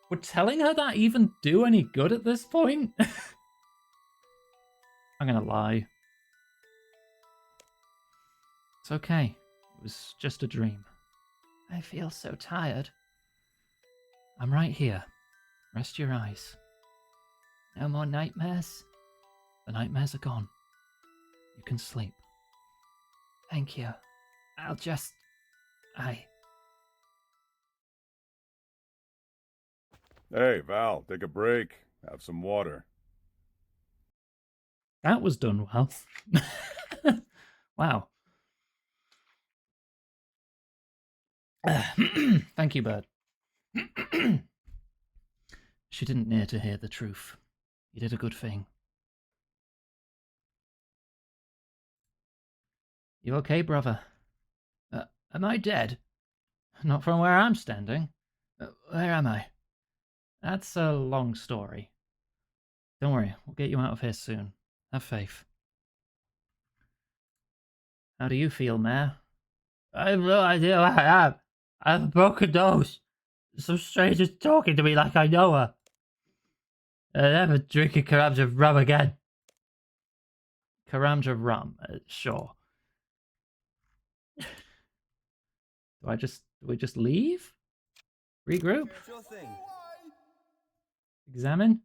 Would telling her that even do any good at this point? I'm gonna lie. It's okay. It was just a dream. I feel so tired. I'm right here. Rest your eyes. No more nightmares? The nightmares are gone. You can sleep. Thank you. I'll just... Hey, Val, take a break. Have some water. That was done well. Wow. Thank you, Bird. She didn't near to hear the truth. You did a good thing. You okay, brother? Am I dead? Not from where I'm standing. Where am I? That's a long story. Don't worry, we'll get you out of here soon. Have faith. How do you feel, Mayor? I have no idea where I am. I have a broken nose. Some stranger's talking to me like I know her. I'll never drink a Karamja rum again. Karamja rum, sure. Do we just leave? Regroup? Sure thing. Examine?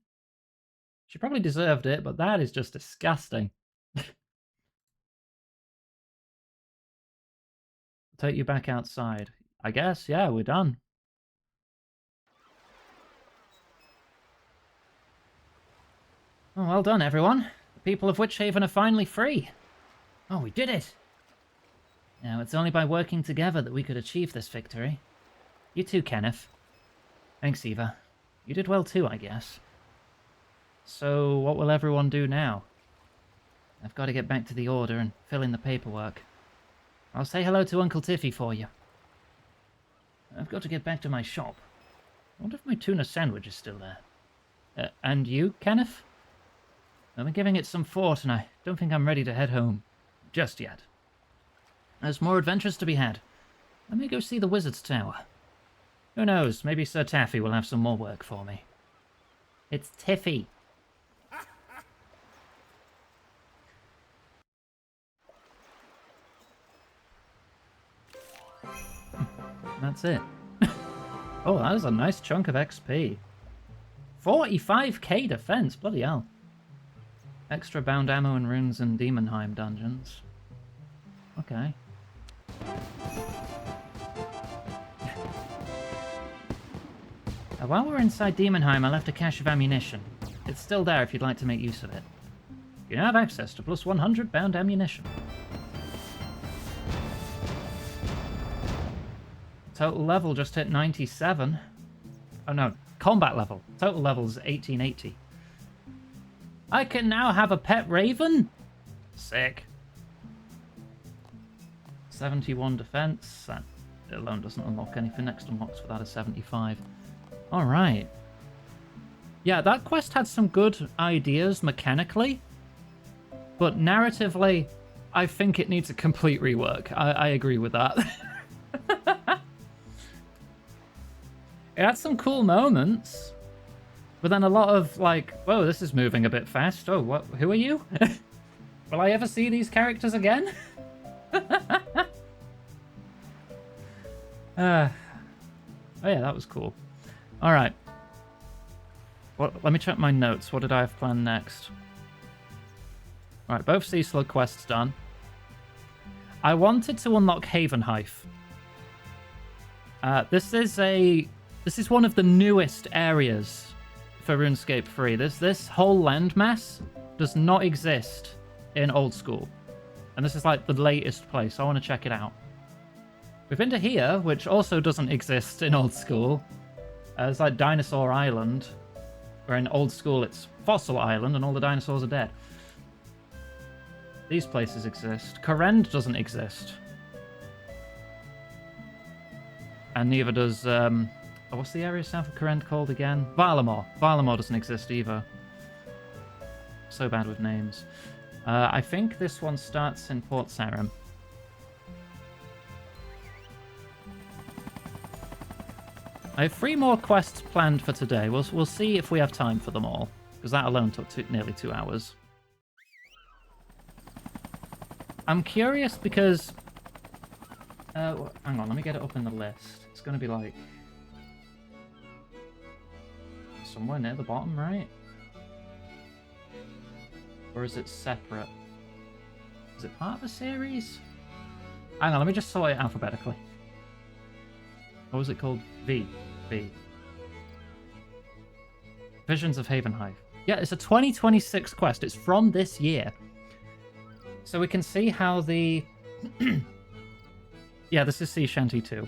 She probably deserved it, but that is just disgusting. I'll take you back outside. I guess, yeah, we're done. Oh, well done, everyone. The people of Witchhaven are finally free. Oh, we did it! Now, it's only by working together that we could achieve this victory. You too, Kenneth. Thanks, Eva. You did well too, I guess. So, what will everyone do now? I've got to get back to the Order and fill in the paperwork. I'll say hello to Uncle Tiffy for you. I've got to get back to my shop. I wonder if my tuna sandwich is still there. And you, Kenneth? I've been giving it some thought, and I don't think I'm ready to head home. Just yet. There's more adventures to be had. Let me go see the Wizard's Tower. Who knows, maybe Sir Taffy will have some more work for me. It's Tiffy. That's it. Oh, that was a nice chunk of XP. 45k defense, bloody hell. Extra bound ammo and runes in Demonheim dungeons. Okay. While we're inside Demonheim, I left a cache of ammunition. It's still there if you'd like to make use of it. You now have access to plus 100 bound ammunition. Total level just hit 97. Oh no, combat level. Total level is 1880. I can now have a pet raven? Sick. 71 defense. That alone doesn't unlock anything. Next unlocks without a 75. Alright. Yeah, that quest had some good ideas mechanically. But narratively, I think it needs a complete rework. I agree with that. It had some cool moments. But then a lot of, like, whoa, this is moving a bit fast. Oh, what? Who are you? Will I ever see these characters again? Oh yeah, that was cool. Alright. Let me check my notes. What did I have planned next? Alright, both Sea Slug quests done. I wanted to unlock Havenhive. This is one of the newest areas for RuneScape 3. This whole landmass does not exist in Old School. And this is like the latest place. I want to check it out. We've been to here, which also doesn't exist in Old School. It's like Dinosaur Island, where in Old School it's Fossil Island and all the dinosaurs are dead. These places exist. Korend doesn't exist. And neither does... what's the area south of Korend called again? Varlamore. Varlamore doesn't exist either. So bad with names. I think this one starts in Port Sarim. I have 3 more quests planned for today. We'll see if we have time for them all, because that alone took nearly 2 hours. I'm curious because... hang on, let me get it up in the list. It's going to be like... somewhere near the bottom, right? Or is it separate? Is it part of a series? Hang on, let me just sort it alphabetically. What was it called? V. Visions of Havenhive. Yeah, it's a 2026 quest. It's from this year. So we can see how the... yeah, this is Sea Shanty 2.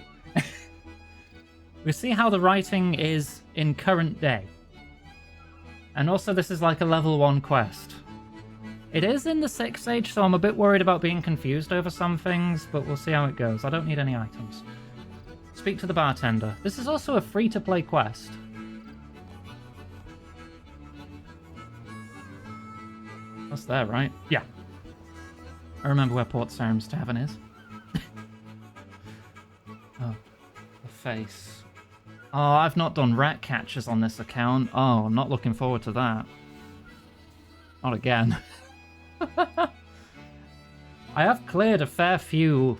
We see how the writing is in current day. And also this is like a level 1 quest. It is in the 6th age, so I'm a bit worried about being confused over some things, but we'll see how it goes. I don't need any items. Speak to the bartender. This is also a free-to-play quest. That's there, right? Yeah. I remember where Port Sarim's Tavern is. Oh, the face. Oh, I've not done rat catchers on this account. Oh, I'm not looking forward to that. Not again. I have cleared a fair few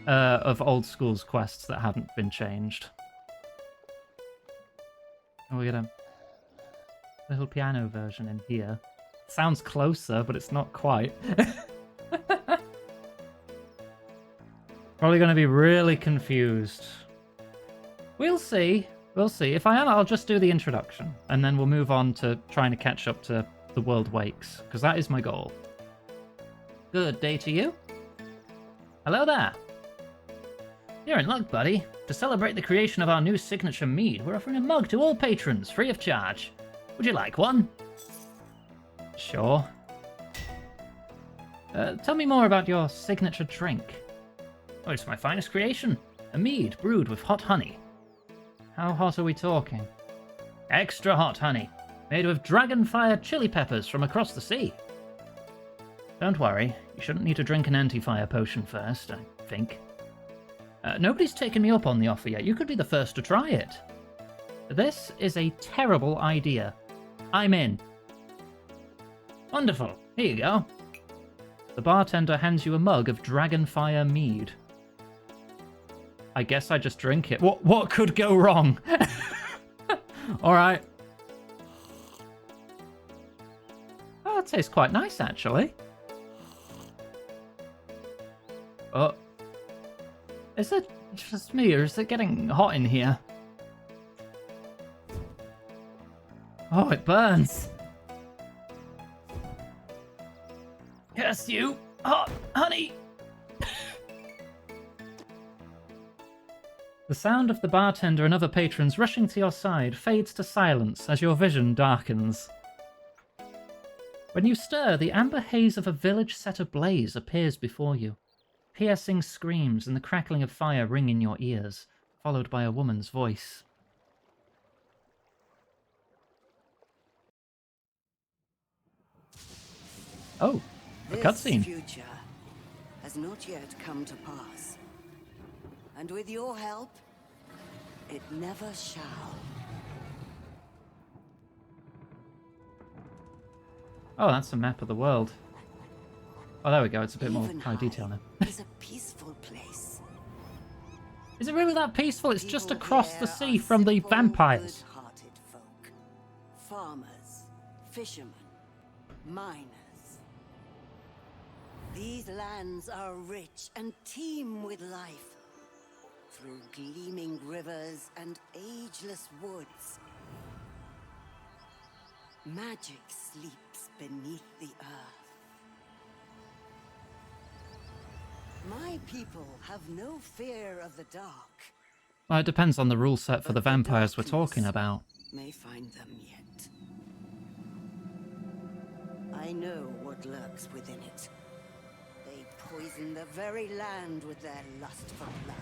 of Old School's quests that haven't been changed. Oh, we get a little piano version in here. Sounds closer, but it's not quite. Probably going to be really confused We'll see. We'll see. If I am, I'll just do the introduction, and then we'll move on to trying to catch up to The World Wakes, because that is my goal. Good day to you. Hello there. You're in luck, buddy. To celebrate the creation of our new signature mead, we're offering a mug to all patrons, free of charge. Would you like one? Sure. Tell me more about your signature drink. Oh, it's my finest creation. A mead brewed with hot honey. How hot are we talking? Extra hot honey, made with dragon-fire chili peppers from across the sea. Don't worry, you shouldn't need to drink an anti-fire potion first, I think. Nobody's taken me up on the offer yet. You could be the first to try it. This is a terrible idea. I'm in. Wonderful. Here you go. The bartender hands you a mug of dragonfire mead. I guess I just drink it. What could go wrong? Alright. Oh, it tastes quite nice, actually. Oh. Is it just me, or is it getting hot in here? Oh, it burns. Curse you, hot honey. The sound of the bartender and other patrons rushing to your side fades to silence as your vision darkens. When you stir, the amber haze of a village set ablaze appears before you. Piercing screams and the crackling of fire ring in your ears, followed by a woman's voice. Oh, a cutscene. This future has not yet come to pass. And with your help, it never shall. Oh, that's a map of the world. Oh, there we go. It's a bit more Even high detail now. is a peaceful place. Is it really that peaceful? It's just People across the here sea are from the simple, vampires. good-hearted folk. Farmers, fishermen, miners. These lands are rich and teem with life. Through gleaming rivers and ageless woods. Magic sleeps beneath the earth. My people have no fear of the dark. Well, it depends on the rule set for the vampires we're talking about. May find them yet. I know what lurks within it. They poison the very land with their lust for blood.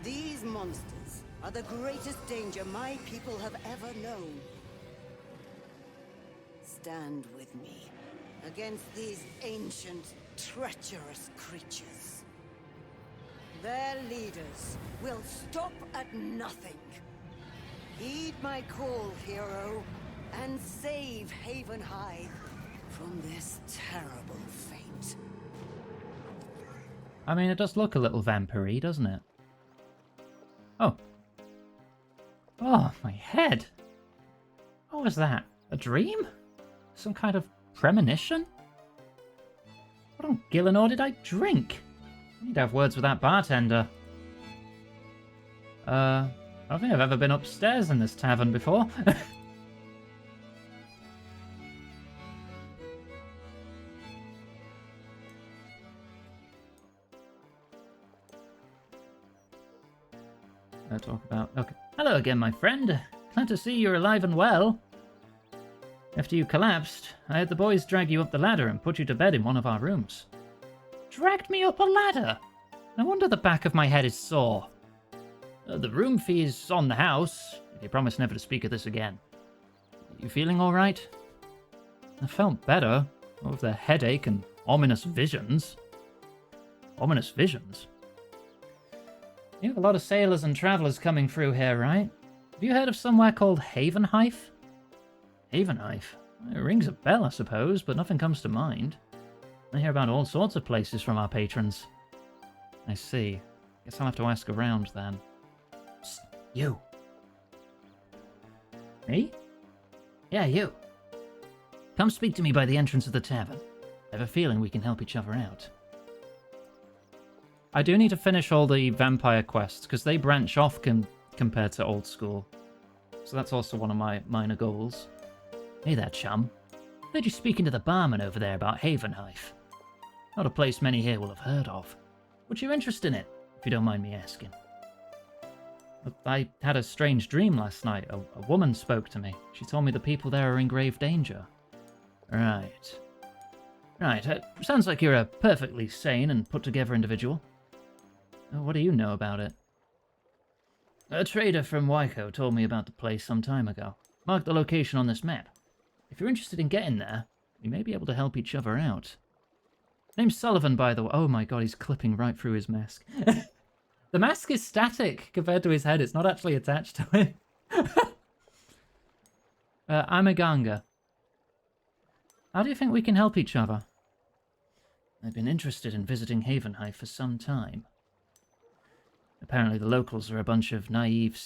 These monsters are the greatest danger my people have ever known. Stand with me against these ancient, treacherous creatures. Their leaders will stop at nothing. Heed my call, hero, and save Haven High from this terrible fate. I mean, it does look a little vampire-y, doesn't it? Oh. Oh, my head. What was that? A dream? Some kind of premonition? What on Gillenor did I drink? I need to have words with that bartender. I don't think I've ever been upstairs in this tavern before. Talk about... Okay. Hello again, my friend. Glad to see you're alive and well. After you collapsed, I had the boys drag you up the ladder and put you to bed in one of our rooms. Dragged me up a ladder? No wonder the back of my head is sore. The room fee is on the house, if you promise never to speak of this again. You feeling alright? I felt better, with the headache and ominous visions. Ominous visions? You have a lot of sailors and travellers coming through here, right? Have you heard of somewhere called Havenheim? Havenheim? It rings a bell, I suppose, but nothing comes to mind. I hear about all sorts of places from our patrons. I see. Guess I'll have to ask around, then. Psst, you. Me? Yeah, you. Come speak to me by the entrance of the tavern. I have a feeling we can help each other out. I do need to finish all the vampire quests, because they branch off compared to old school. So that's also one of my minor goals. Hey there, chum. Heard you speaking to the barman over there about Havenhive. Not a place many here will have heard of. What's your interest in it, if you don't mind me asking? I had a strange dream last night. A woman spoke to me. She told me the people there are in grave danger. Right. Right, sounds like you're a perfectly sane and put-together individual. What do you know about it? A trader from Waiko told me about the place some time ago. Marked the location on this map. If you're interested in getting there, we may be able to help each other out. Name's Sullivan, by the way. Oh my god, he's clipping right through his mask. The mask is static compared to his head. It's not actually attached to it. I'm Iganga. How do you think we can help each other? I've been interested in visiting Havenhive for some time. Apparently the locals are a bunch of naive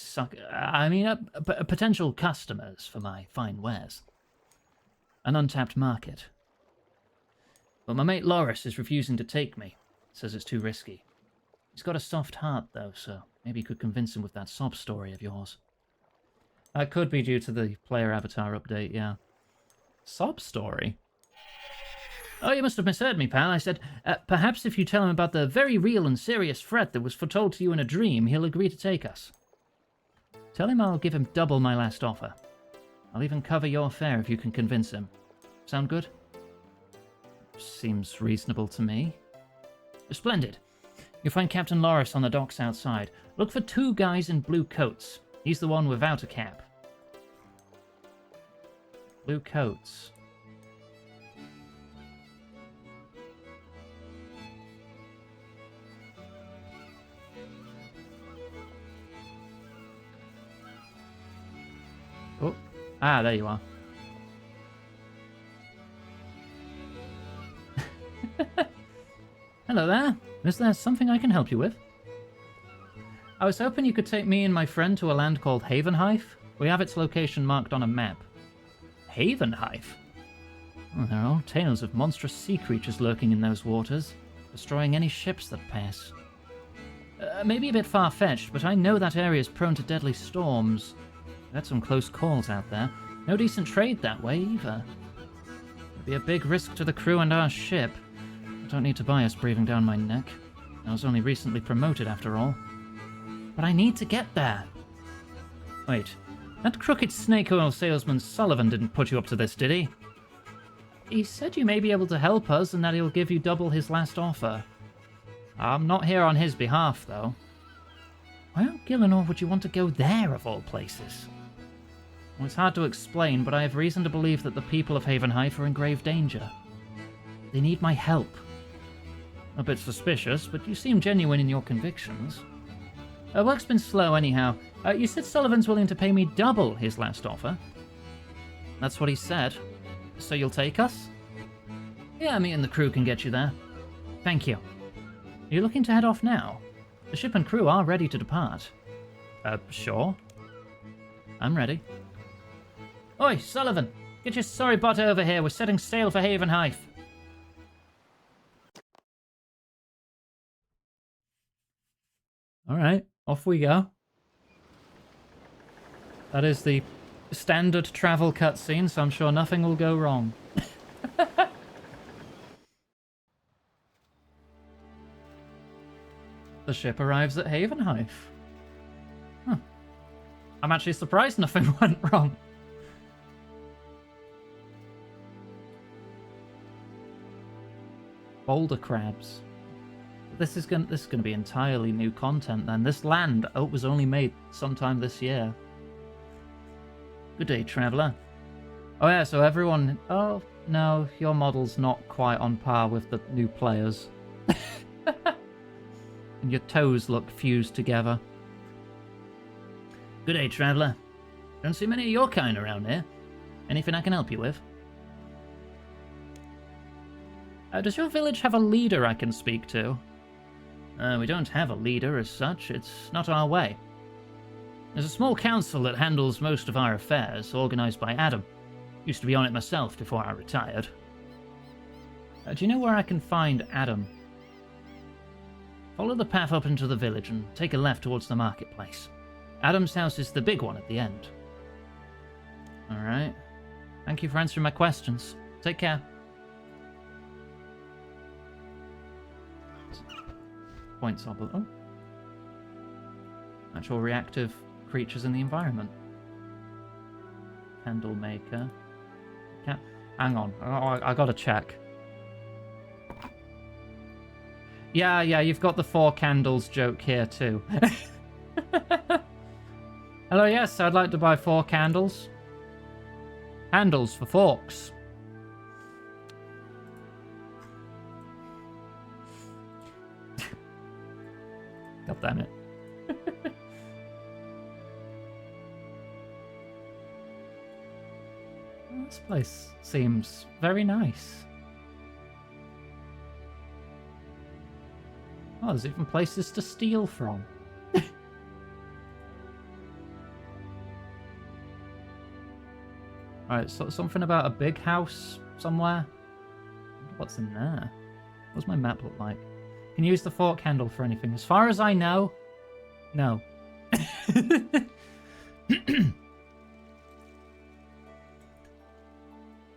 potential customers for my fine wares. An untapped market. But my mate Loris is refusing to take me. Says it's too risky. He's got a soft heart, though, so maybe you could convince him with that sob story of yours. That could be due to the player avatar update, yeah. Sob story? Oh, you must have misheard me, pal. I said, perhaps if you tell him about the very real and serious threat that was foretold to you in a dream, he'll agree to take us. Tell him I'll give him double my last offer. I'll even cover your fare if you can convince him. Sound good? Seems reasonable to me. Splendid. You'll find Captain Loris on the docks outside. Look for 2 guys in blue coats. He's the one without a cap. Blue coats. Oh. Ah, there you are. Hello there. Is there something I can help you with? I was hoping you could take me and my friend to a land called Havenhive. We have its location marked on a map. Havenhive? Oh, there are all tales of monstrous sea creatures lurking in those waters, destroying any ships that pass. Maybe a bit far-fetched, but I know that area is prone to deadly storms. We've had some close calls out there. No decent trade that way, either. It'd be a big risk to the crew and our ship. I don't need Tobias breathing down my neck. I was only recently promoted, after all. But I need to get there. Wait, that crooked snake oil salesman Sullivan didn't put you up to this, did he? He said you may be able to help us and that he'll give you double his last offer. I'm not here on his behalf, though. Why on Gillinor would you want to go there, of all places? Well, it's hard to explain, but I have reason to believe that the people of Havenhive are in grave danger. They need my help. A bit suspicious, but you seem genuine in your convictions. Work's been slow anyhow. You said Sullivan's willing to pay me double his last offer. That's what he said. So you'll take us? Yeah, me and the crew can get you there. Thank you. Are you looking to head off now? The ship and crew are ready to depart. Sure. I'm ready. Oi, Sullivan! Get your sorry butt over here. We're setting sail for Havenhive. Alright, off we go. That is the standard travel cutscene, so I'm sure nothing will go wrong. The ship arrives at Havenhive. Huh. I'm actually surprised nothing went wrong. Boulder crabs. This is gonna be entirely new content then. This land was only made sometime this year. Good day, traveller. Oh yeah, so everyone... Oh, no, your model's not quite on par with the new players. And your toes look fused together. Good day, traveller. Don't see many of your kind around here. Anything I can help you with? Does your village have a leader I can speak to? We don't have a leader as such. It's not our way. There's a small council that handles most of our affairs, organised by Adam. Used to be on it myself before I retired. Do you know where I can find Adam? Follow the path up into the village and take a left towards the marketplace. Adam's house is the big one at the end. Alright. Thank you for answering my questions. Take care. Points are oh. Actual reactive creatures in the environment. Candle maker. Hang on. I gotta check. Yeah, you've got the 4 candles joke here too. Hello, yes, I'd like to buy 4 candles. Handles for forks. God damn it. This place seems very nice. Oh, there's even places to steal from. Alright, so something about a big house somewhere. What's in there? What does my map look like? Can you use the fork handle for anything? As far as I know, no. I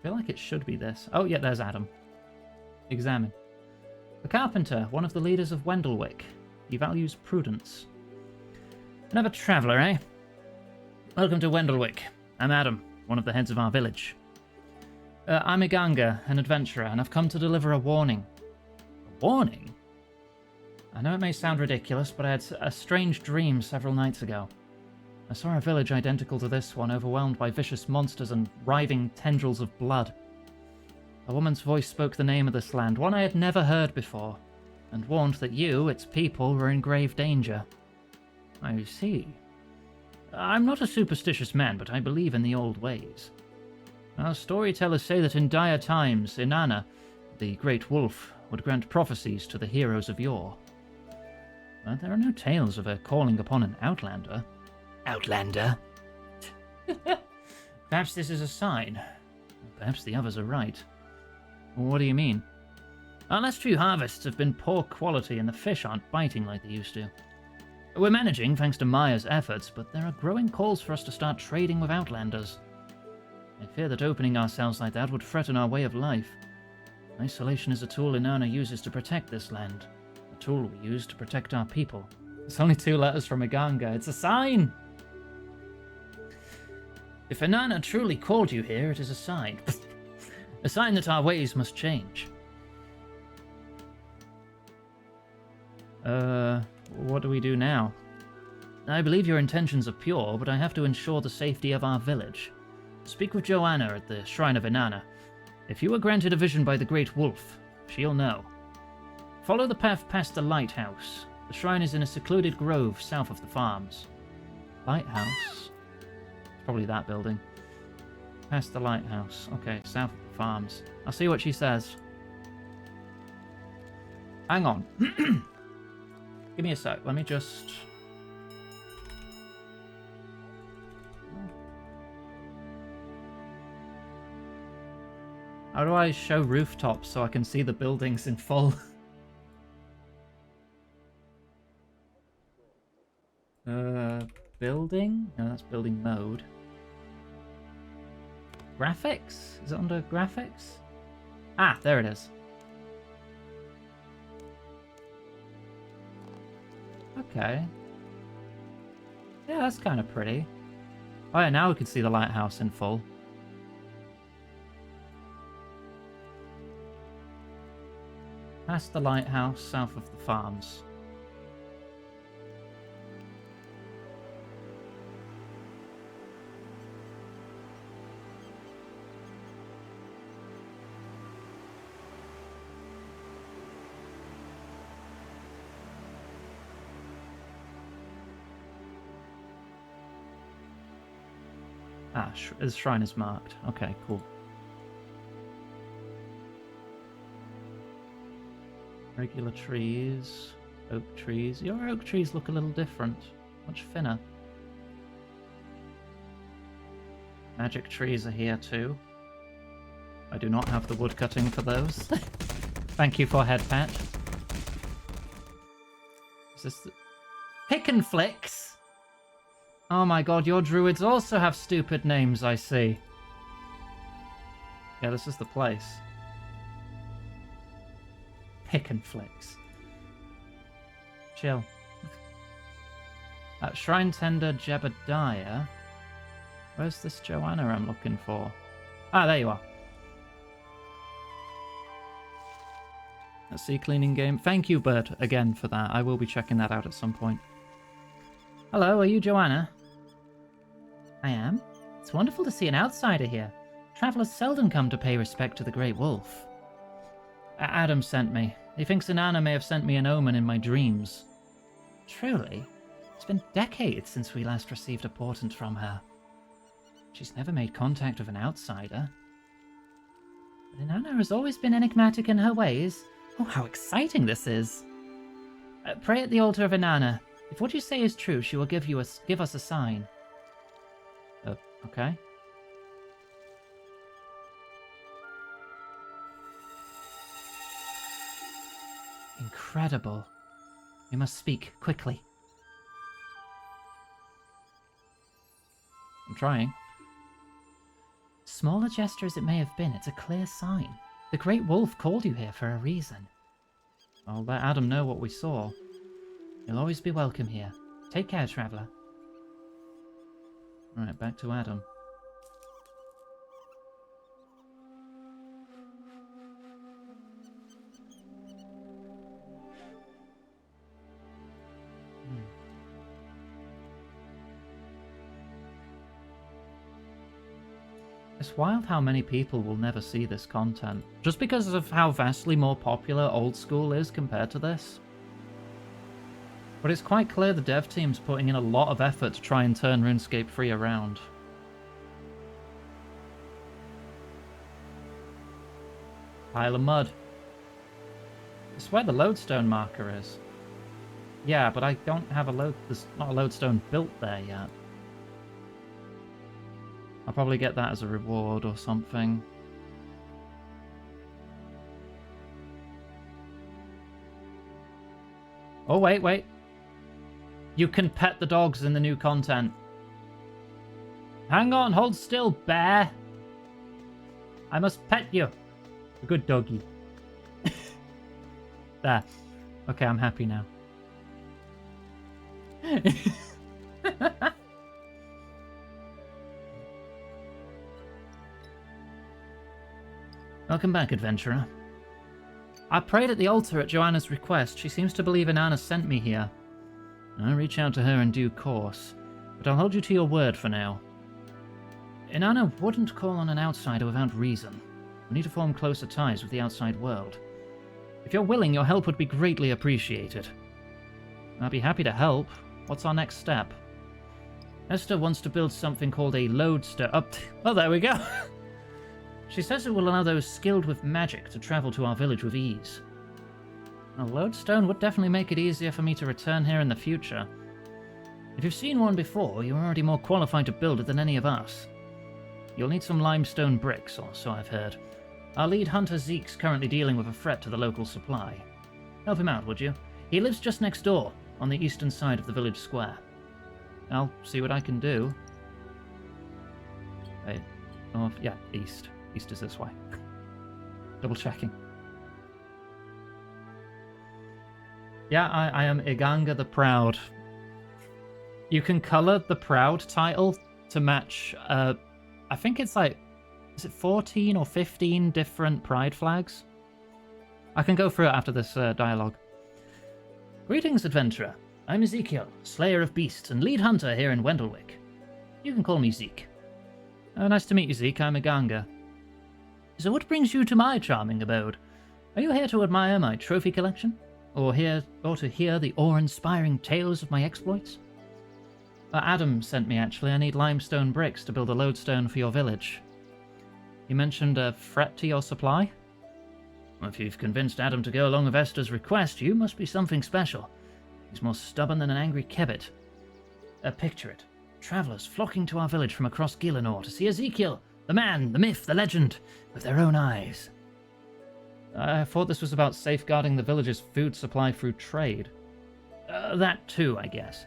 feel like it should be this. Oh, yeah, there's Adam. Examine. The carpenter, one of the leaders of Wendelwick. He values prudence. Another traveller, eh? Welcome to Wendelwick. I'm Adam, one of the heads of our village. I'm Iganga, an adventurer, and I've come to deliver a warning. A warning? I know it may sound ridiculous, but I had a strange dream several nights ago. I saw a village identical to this one, overwhelmed by vicious monsters and writhing tendrils of blood. A woman's voice spoke the name of this land, one I had never heard before, and warned that you, its people, were in grave danger. I see. I'm not a superstitious man, but I believe in the old ways. Our storytellers say that in dire times, Inanna, the great wolf, would grant prophecies to the heroes of yore. But there are no tales of her calling upon an outlander. Outlander? Perhaps this is a sign. Perhaps the others are right. What do you mean? Our last few harvests have been poor quality and the fish aren't biting like they used to. We're managing thanks to Maya's efforts, but there are growing calls for us to start trading with outlanders. I fear that opening ourselves like that would threaten our way of life. Isolation is a tool Inanna uses to protect this land. A tool we use to protect our people. It's only 2 letters from Iganga. It's a sign! If Inanna truly called you here, it is a sign. A sign that our ways must change. What do we do now? I believe your intentions are pure, but I have to ensure the safety of our village. Speak with Joanna at the Shrine of Inanna. If you were granted a vision by the Great Wolf, she'll know. Follow the path past the lighthouse. The shrine is in a secluded grove south of the farms. Lighthouse? It's probably that building. Past the lighthouse. Okay, south of the farms. I'll see what she says. Hang on. Give me a sec. Let me just... How do I show rooftops so I can see the buildings in full? Building? No, that's building mode. Graphics? Is it under graphics? Ah, there it is. Okay. Yeah, that's kind of pretty. Oh yeah, now we can see the lighthouse in full. Past the lighthouse, south of the farms. Ah, the shrine is marked. Okay, cool. Regular trees, oak trees. Your oak trees look a little different, much thinner. Magic trees are here too. I do not have the wood cutting for those. Thank you for head pat. Is this the... Pick and Flicks? Oh my god, your druids also have stupid names, I see. Yeah, this is the place. Pick and Flicks. Chill. Shrine Tender Jebediah. Where's this Joanna I'm looking for? Ah, there you are. A sea cleaning game. Thank you, Bird, again for that. I will be checking that out at some point. Hello, are you Joanna? I am. It's wonderful to see an outsider here. Travelers seldom come to pay respect to the Great Wolf. Adam sent me. He thinks Inanna may have sent me an omen in my dreams. Truly? It's been decades since we last received a portent from her. She's never made contact with an outsider. But Inanna has always been enigmatic in her ways. Oh, how exciting this is! Pray at the altar of Inanna. If what you say is true, she will give us a sign. Okay. Incredible. We must speak quickly. I'm trying. Small a gesture as it may have been, it's a clear sign. The Great Wolf called you here for a reason. I'll let Adam know what we saw. You'll always be welcome here. Take care, traveller. Right, back to Adam. It's wild how many people will never see this content, just because of how vastly more popular old school is compared to this. But it's quite clear the dev team's putting in a lot of effort to try and turn RuneScape 3 around. Pile of mud. It's where the lodestone marker is. Yeah, but I don't have there's not a lodestone built there yet. I'll probably get that as a reward or something. Oh, wait. You can pet the dogs in the new content. Hang on, hold still, bear. I must pet you. A good doggy. There. Okay, I'm happy now. Welcome back, adventurer. I prayed at the altar at Joanna's request. She seems to believe Inanna sent me here. I'll reach out to her in due course, but I'll hold you to your word for now. Inanna wouldn't call on an outsider without reason. We need to form closer ties with the outside world. If you're willing, your help would be greatly appreciated. I'll be happy to help. What's our next step? Esther wants to build something called a lodestone. Oh, there we go. She says it will allow those skilled with magic to travel to our village with ease. A lodestone would definitely make it easier for me to return here in the future. If you've seen one before, you're already more qualified to build it than any of us. You'll need some limestone bricks, or so I've heard. Our lead hunter Zeke's currently dealing with a threat to the local supply. Help him out, would you? He lives just next door, on the eastern side of the village square. I'll see what I can do. Wait. Oh, yeah, east. East is this way. Double checking. Yeah, I am Iganga the Proud. You can colour the Proud title to match, I think it's like, is it 14 or 15 different pride flags? I can go through it after this dialogue. Greetings, adventurer. I'm Ezekiel, slayer of beasts and lead hunter here in Wendelwick. You can call me Zeke. Nice to meet you, Zeke. I'm Iganga. So what brings you to my charming abode? Are you here to admire my trophy collection? Or to hear the awe-inspiring tales of my exploits? Adam sent me, actually. I need limestone bricks to build a lodestone for your village. You mentioned a threat to your supply? Well, if you've convinced Adam to go along with Esther's request, you must be something special. He's more stubborn than an angry kebbit. Picture it. Travellers flocking to our village from across Gielinor to see Ezekiel, the man, the myth, the legend, with their own eyes. I thought this was about safeguarding the village's food supply through trade. That too, I guess.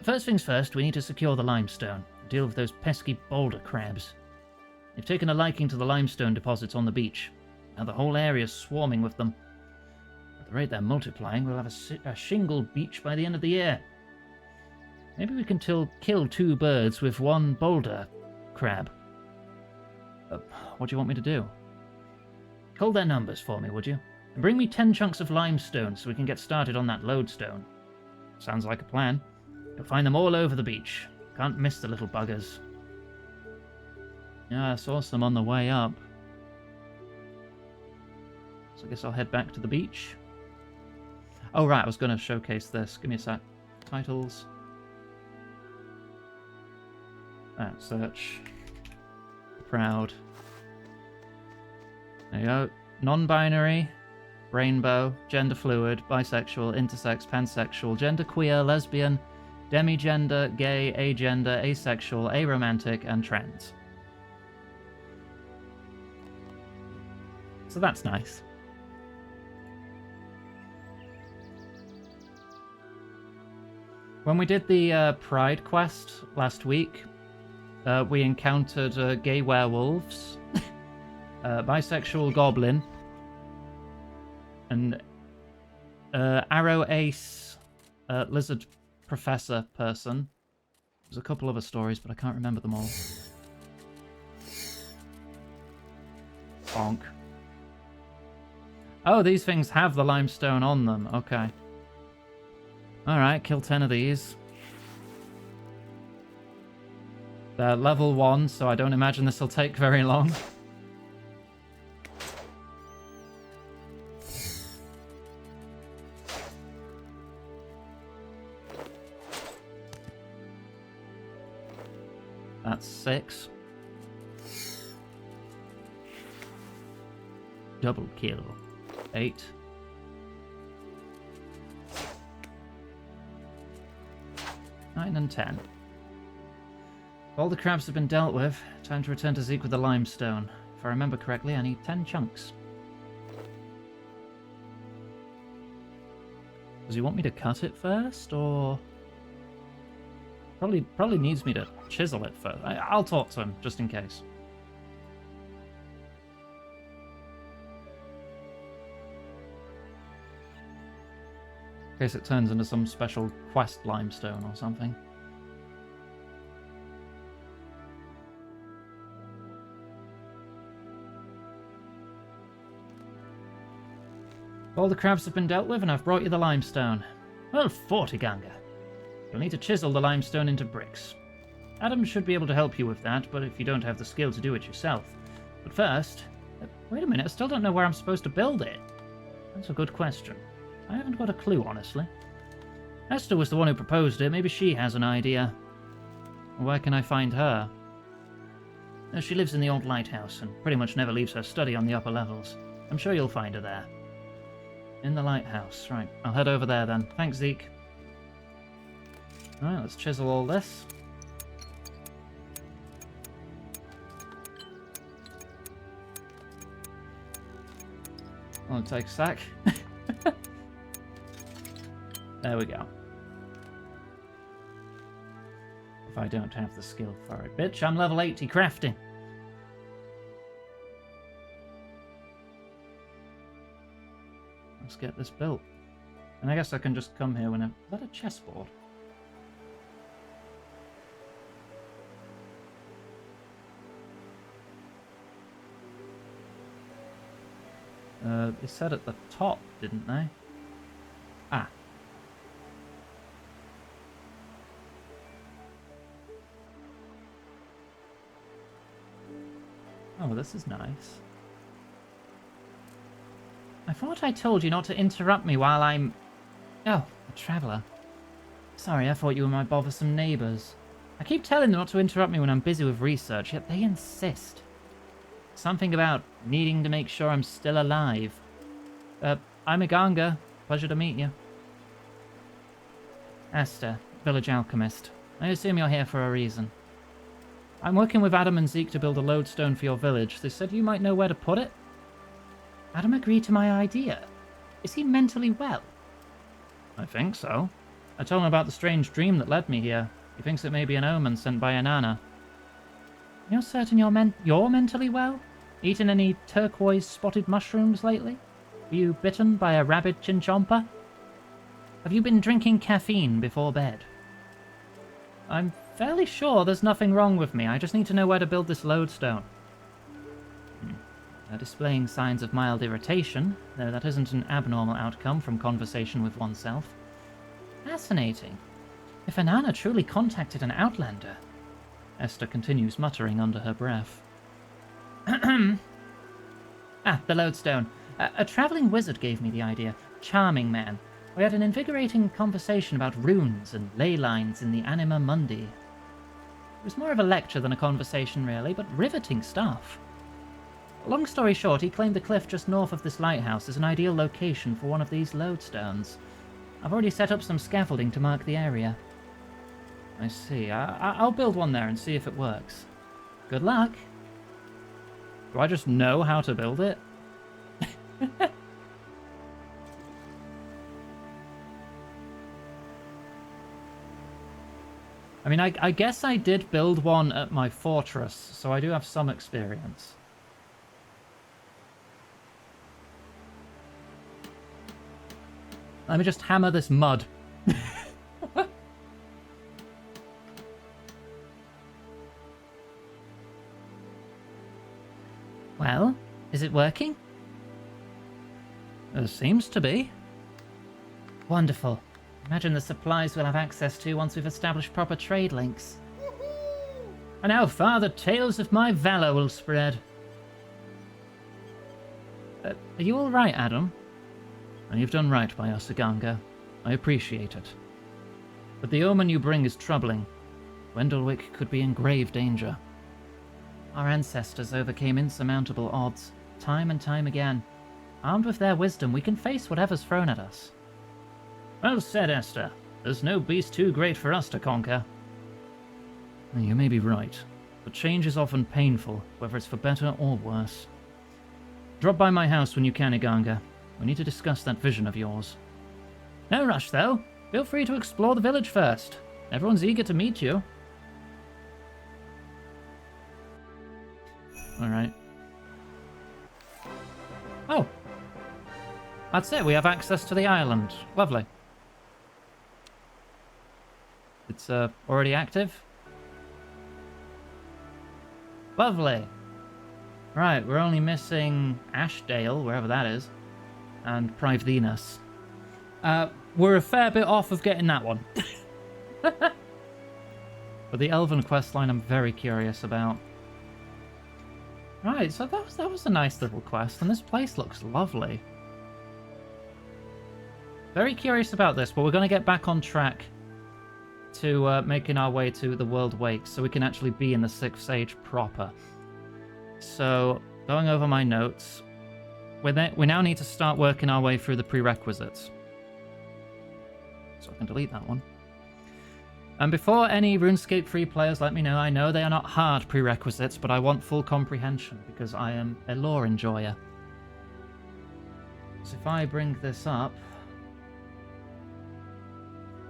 First things first, we need to secure the limestone. Deal with those pesky boulder crabs. They've taken a liking to the limestone deposits on the beach. Now the whole area's swarming with them. At the rate they're multiplying, we'll have a shingle beach by the end of the year. Maybe we can kill 2 birds with 1 boulder crab. What do you want me to do? Call their numbers for me, would you? And bring me 10 chunks of limestone so we can get started on that lodestone. Sounds like a plan. You'll find them all over the beach. Can't miss the little buggers. Yeah, I saw some on the way up. So I guess I'll head back to the beach. Oh right, I was going to showcase this. Give me a sec. Titles. Search. Proud. There you go. Non-binary, rainbow, gender fluid, bisexual, intersex, pansexual, genderqueer, lesbian, demigender, gay, agender, asexual, aromantic, and trans. So that's nice. When we did the Pride quest last week, we encountered gay werewolves, bisexual goblin, an arrow ace lizard professor person. There's a couple other stories, but I can't remember them all. Bonk. Oh, these things have the limestone on them. Okay. Alright, kill 10 of these. They're level 1, so I don't imagine this will take very long. That's 6. Double kill. 8. Nine and 10. All the crabs have been dealt with. Time to return to Zeke with the limestone. If I remember correctly, I need 10 chunks. Does he want me to cut it first, or... Probably needs me to chisel it first. I'll talk to him, just in case. In case it turns into some special quest limestone or something. All the crabs have been dealt with, and I've brought you the limestone. Well, Fortiganga. You'll need to chisel the limestone into bricks. Adam should be able to help you with that, but if you don't have the skill to do it yourself. But first... wait a minute, I still don't know where I'm supposed to build it. That's a good question. I haven't got a clue, honestly. Esther was the one who proposed it. Maybe she has an idea. Where can I find her? She lives in the old lighthouse and pretty much never leaves her study on the upper levels. I'm sure you'll find her there. In the lighthouse. Right, I'll head over there then. Thanks, Zeke. Alright, let's chisel all this. Well, it takes a sec. There we go. If I don't have the skill for it. Bitch, I'm level 80 crafting. Let's get this built. And I guess I can just come here when I'm... Is that a chessboard? They said at the top, didn't they? Ah. Oh, this is nice. I thought I told you not to interrupt me while I'm... Oh, a traveller. Sorry, I thought you were my bothersome neighbours. I keep telling them not to interrupt me when I'm busy with research, yet they insist. Something about needing to make sure I'm still alive. I'm Iganga. Pleasure to meet you. Esther, village alchemist. I assume you're here for a reason. I'm working with Adam and Zeke to build a lodestone for your village. They said you might know where to put it. Adam agreed to my idea. Is he mentally well? I think so. I told him about the strange dream that led me here. He thinks it may be an omen sent by Inanna. You're certain you're mentally well? Eaten any turquoise-spotted mushrooms lately? Were you bitten by a rabid chinchompa? Have you been drinking caffeine before bed? I'm fairly sure there's nothing wrong with me. I just need to know where to build this lodestone. Displaying signs of mild irritation, though that isn't an abnormal outcome from conversation with oneself. Fascinating. If Inanna truly contacted an outlander... Esther continues muttering under her breath. The lodestone. A travelling wizard gave me the idea. Charming man. We had an invigorating conversation about runes and ley lines in the Anima Mundi. It was more of a lecture than a conversation, really, but riveting stuff. Long story short, he claimed the cliff just north of this lighthouse is an ideal location for one of these lodestones. I've already set up some scaffolding to mark the area. I see. I'll build one there and see if it works. Good luck. Do I just know how to build it? I mean, I guess I did build one at my fortress, so I do have some experience. Let me just hammer this mud. Well, is it working? It seems to be. Wonderful. Imagine the supplies we'll have access to once we've established proper trade links. And how far the tales of my valor will spread. Are you all right, Adam? And you've done right by us, Aganga. I appreciate it. But the omen you bring is troubling. Wendlewick could be in grave danger. Our ancestors overcame insurmountable odds, time and time again. Armed with their wisdom, we can face whatever's thrown at us. Well said, Esther. There's no beast too great for us to conquer. You may be right, but change is often painful, whether it's for better or worse. Drop by my house when you can, Iganga. We need to discuss that vision of yours. No rush, though. Feel free to explore the village first. Everyone's eager to meet you. Alright. Oh! That's it, we have access to the island. Lovely. It's already active. Lovely. Right, we're only missing Ashdale, wherever that is, and Prive Venus. We're a fair bit off of getting that one. But the Elven questline I'm very curious about. Right, so that was a nice little quest, and this place looks lovely. Very curious about this, but we're going to get back on track to making our way to the World Wakes, so we can actually be in the 6th Age proper. So, going over my notes, we now need to start working our way through the prerequisites. So I can delete that one. And before any RuneScape free players let me know, I know they are not hard prerequisites, but I want full comprehension, because I am a lore enjoyer. So if I bring this up,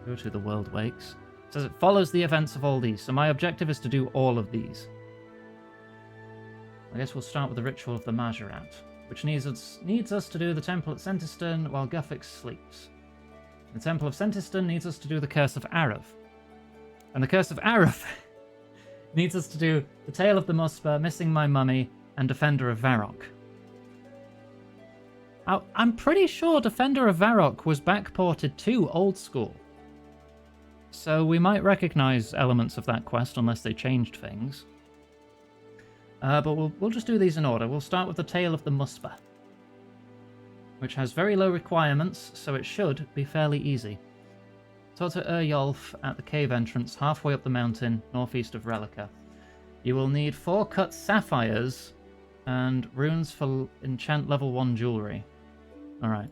go to the World Wakes. It says it follows the events of all these, so my objective is to do all of these. I guess we'll start with the Ritual of the Mahjarrat, which needs us to do the Temple at Centiston while Guthix sleeps. The Temple of Centiston needs us to do the Curse of Arav. And the Curse of Arav needs us to do the Tale of the Muspah, Missing My Mummy, and Defender of Varrock. I'm pretty sure Defender of Varrock was backported to Old School. So we might recognize elements of that quest unless they changed things. But we'll just do these in order. We'll start with the Tale of the Muspah, which has very low requirements, so it should be fairly easy. Talk to Yolf at the cave entrance halfway up the mountain, northeast of Relica. You will need 4 cut sapphires and runes for enchant level 1 jewelry. Alright.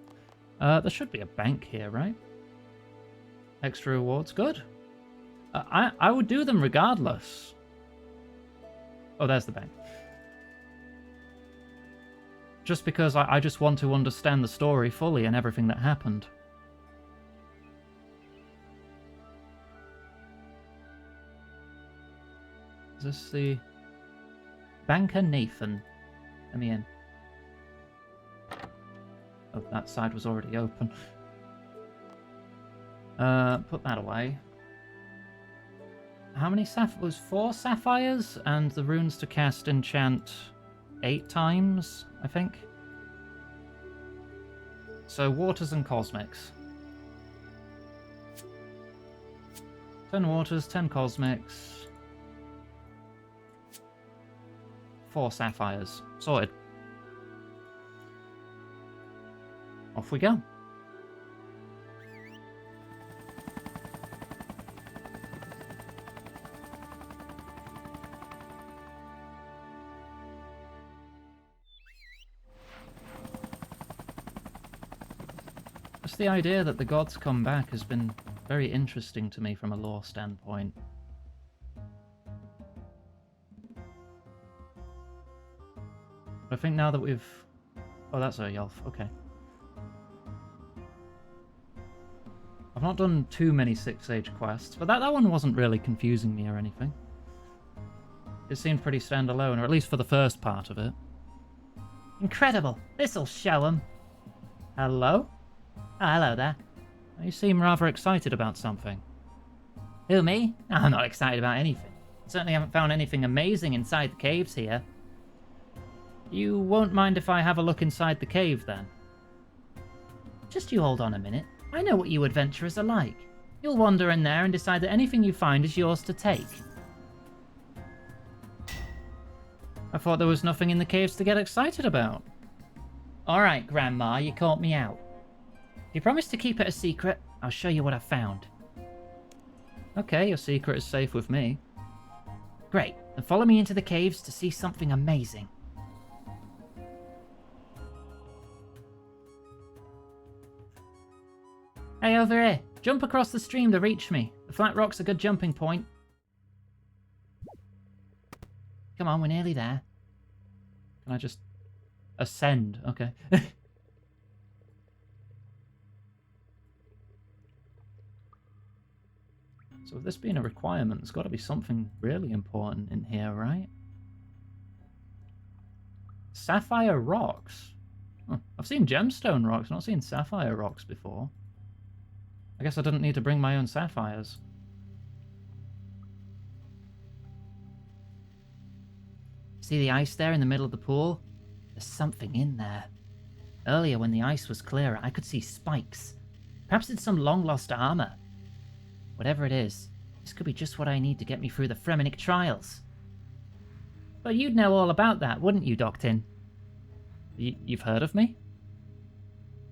There should be a bank here, right? Extra rewards, good. I would do them regardless. Oh, there's the bank. Just because I just want to understand the story fully and everything that happened. Is this the... Banker Nathan. Let me in. Oh, that side was already open. Put that away. How many sapphires? 4 sapphires? And the runes to cast enchant 8 times, I think. So, waters and cosmics. 10 waters, 10 cosmics. 4 sapphires. Sorted. Off we go. Just the idea that the gods come back has been very interesting to me from a lore standpoint. But I think now that we've... Oh, that's a Yelf. Okay. I've not done too many 6 Age quests, but that one wasn't really confusing me or anything. It seemed pretty standalone, or at least for the first part of it. Incredible! This'll show 'em! Hello? Oh, hello there. You seem rather excited about something. Who, me? I'm not excited about anything. Certainly haven't found anything amazing inside the caves here. You won't mind if I have a look inside the cave, then? Just you hold on a minute. I know what you adventurers are like. You'll wander in there and decide that anything you find is yours to take. I thought there was nothing in the caves to get excited about. Alright, Grandma, you caught me out. If you promise to keep it a secret, I'll show you what I found. Okay, your secret is safe with me. Great, then follow me into the caves to see something amazing. Hey, over here. Jump across the stream to reach me. The flat rock's a good jumping point. Come on, we're nearly there. Can I just... ascend? Okay. So with this being a requirement, there's got to be something really important in here, right? Sapphire rocks? Oh, I've seen gemstone rocks, not seen sapphire rocks before. I guess I didn't need to bring my own sapphires. See the ice there in the middle of the pool? There's something in there. Earlier, when the ice was clearer, I could see spikes. Perhaps it's some long-lost armor. Whatever it is, this could be just what I need to get me through the Fremennik trials. But you'd know all about that, wouldn't you, Doctin? You've heard of me?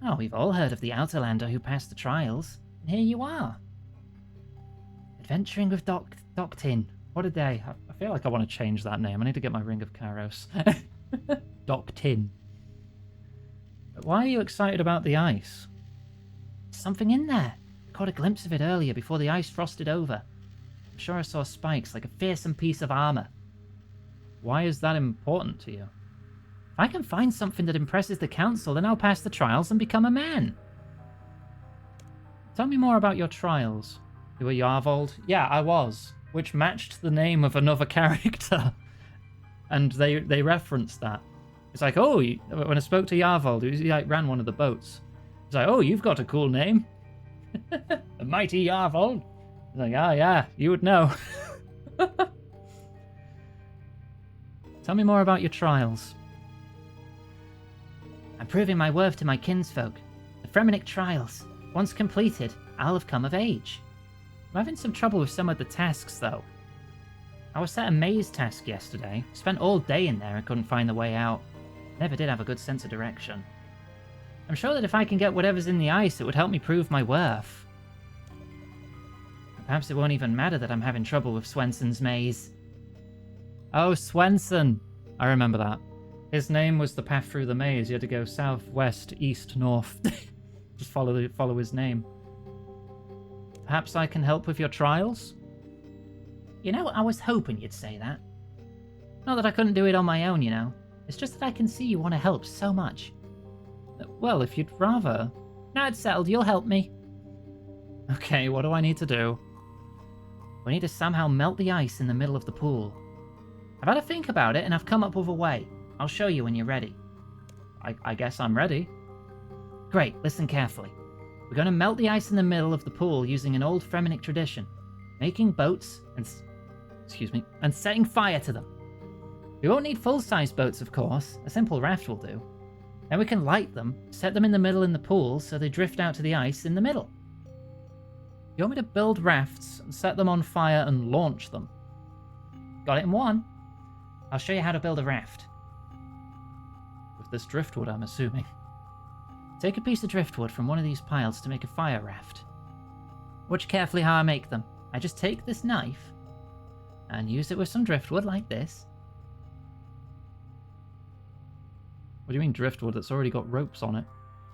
Oh, we've all heard of the Outerlander who passed the trials. And here you are. Adventuring with Doctin. What a day. I feel like I want to change that name. I need to get my Ring of Karos. Doctin. But why are you excited about the ice? There's something in there. I caught a glimpse of it earlier before the ice frosted over. I'm sure I saw spikes like a fearsome piece of armor. Why is that important to you? If I can find something that impresses the council, then I'll pass the trials and become a man. Tell me more about your trials. You were Yarvold? Yeah, I was. Which matched the name of another character. And they referenced that. It's like, oh, when I spoke to Yarvold, he like ran one of the boats. It's like, oh, you've got a cool name. The mighty Yarvold. It's like, ah, yeah, you would know. Tell me more about your trials. I'm proving my worth to my kinsfolk. The Fremennik trials. Once completed, I'll have come of age. I'm having some trouble with some of the tasks, though. I was set a maze task yesterday. Spent all day in there and couldn't find the way out. Never did have a good sense of direction. I'm sure that if I can get whatever's in the ice, it would help me prove my worth. Perhaps it won't even matter that I'm having trouble with Swenson's maze. Oh, Swenson! I remember that. His name was the path through the maze. You had to go south, west, east, north. Just follow his name. Perhaps I can help with your trials? You know, I was hoping you'd say that. Not that I couldn't do it on my own, you know. It's just that I can see you want to help so much. Well, if you'd rather... Now it's settled, you'll help me. Okay, what do I need to do? We need to somehow melt the ice in the middle of the pool. I've had a think about it and I've come up with a way. I'll show you when you're ready. I guess I'm ready. Great, listen carefully. We're going to melt the ice in the middle of the pool using an old Fremenic tradition, making boats and setting fire to them. We won't need full-size boats, of course. A simple raft will do. Then we can light them, set them in the middle in the pool so they drift out to the ice in the middle. You want me to build rafts and set them on fire and launch them? Got it in one. I'll show you how to build a raft. With this driftwood, I'm assuming. Take a piece of driftwood from one of these piles to make a fire raft. Watch carefully how I make them. I just take this knife and use it with some driftwood like this. What do you mean driftwood that's already got ropes on it?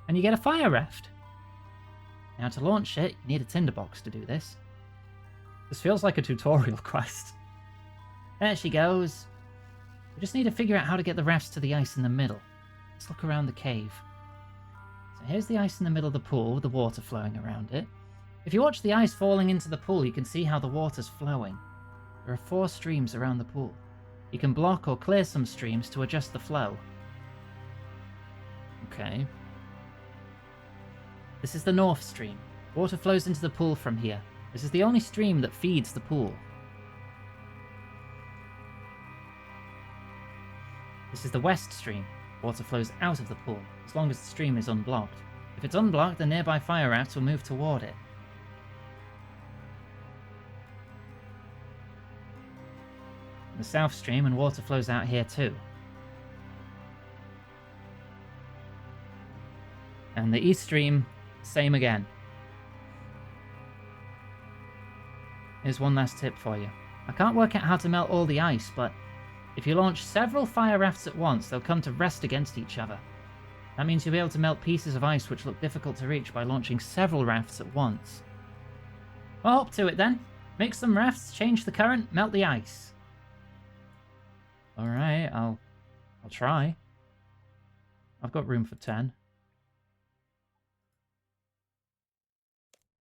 And you get a fire raft. Now to launch it, you need a tinderbox to do this. This feels like a tutorial quest. There she goes. We just need to figure out how to get the rafts to the ice in the middle. Let's look around the cave. So here's the ice in the middle of the pool with the water flowing around it. If you watch the ice falling into the pool, you can see how the water's flowing. There are 4 streams around the pool. You can block or clear some streams to adjust the flow. Okay. This is the North Stream. Water flows into the pool from here. This is the only stream that feeds the pool. This is the West Stream. Water flows out of the pool, as long as the stream is unblocked. If it's unblocked, the nearby fire rafts will move toward it. The South Stream, and water flows out here too. And the East Stream, same again. Here's one last tip for you. I can't work out how to melt all the ice, but if you launch several fire rafts at once, they'll come to rest against each other. That means you'll be able to melt pieces of ice which look difficult to reach by launching several rafts at once. Well, up to it then. Make some rafts, change the current, melt the ice. Alright, I'll try. I've got room for 10.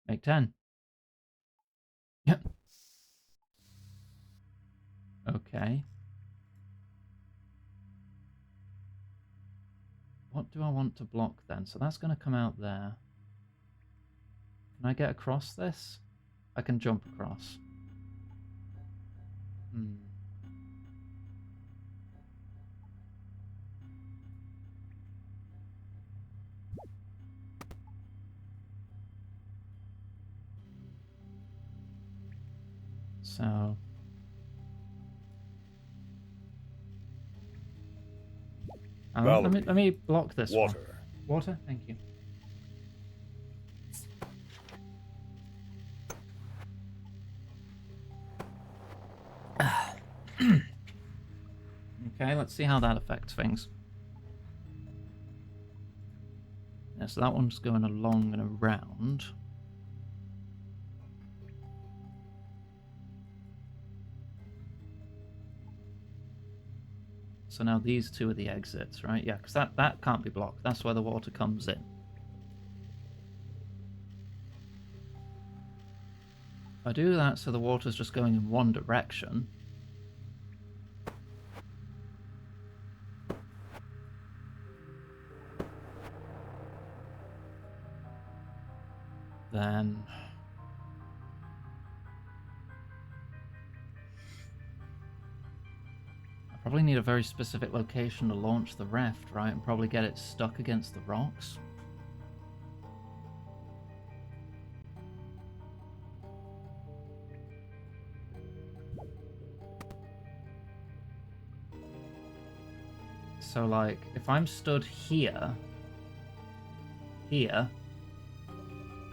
Make 10. Yep. Okay. What do I want to block then? So that's going to come out there. Can I get across this? I can jump across. So let me block this Water. one. Water? Thank you. Okay, let's see how that affects things. Yeah, so that one's going along and around. So now these two are the exits, right? Yeah, because that can't be blocked. That's where the water comes in. If I do that so the water's just going in one direction, then I probably need a very specific location to launch the raft, right? And probably get it stuck against the rocks. So, like, if I'm stood here,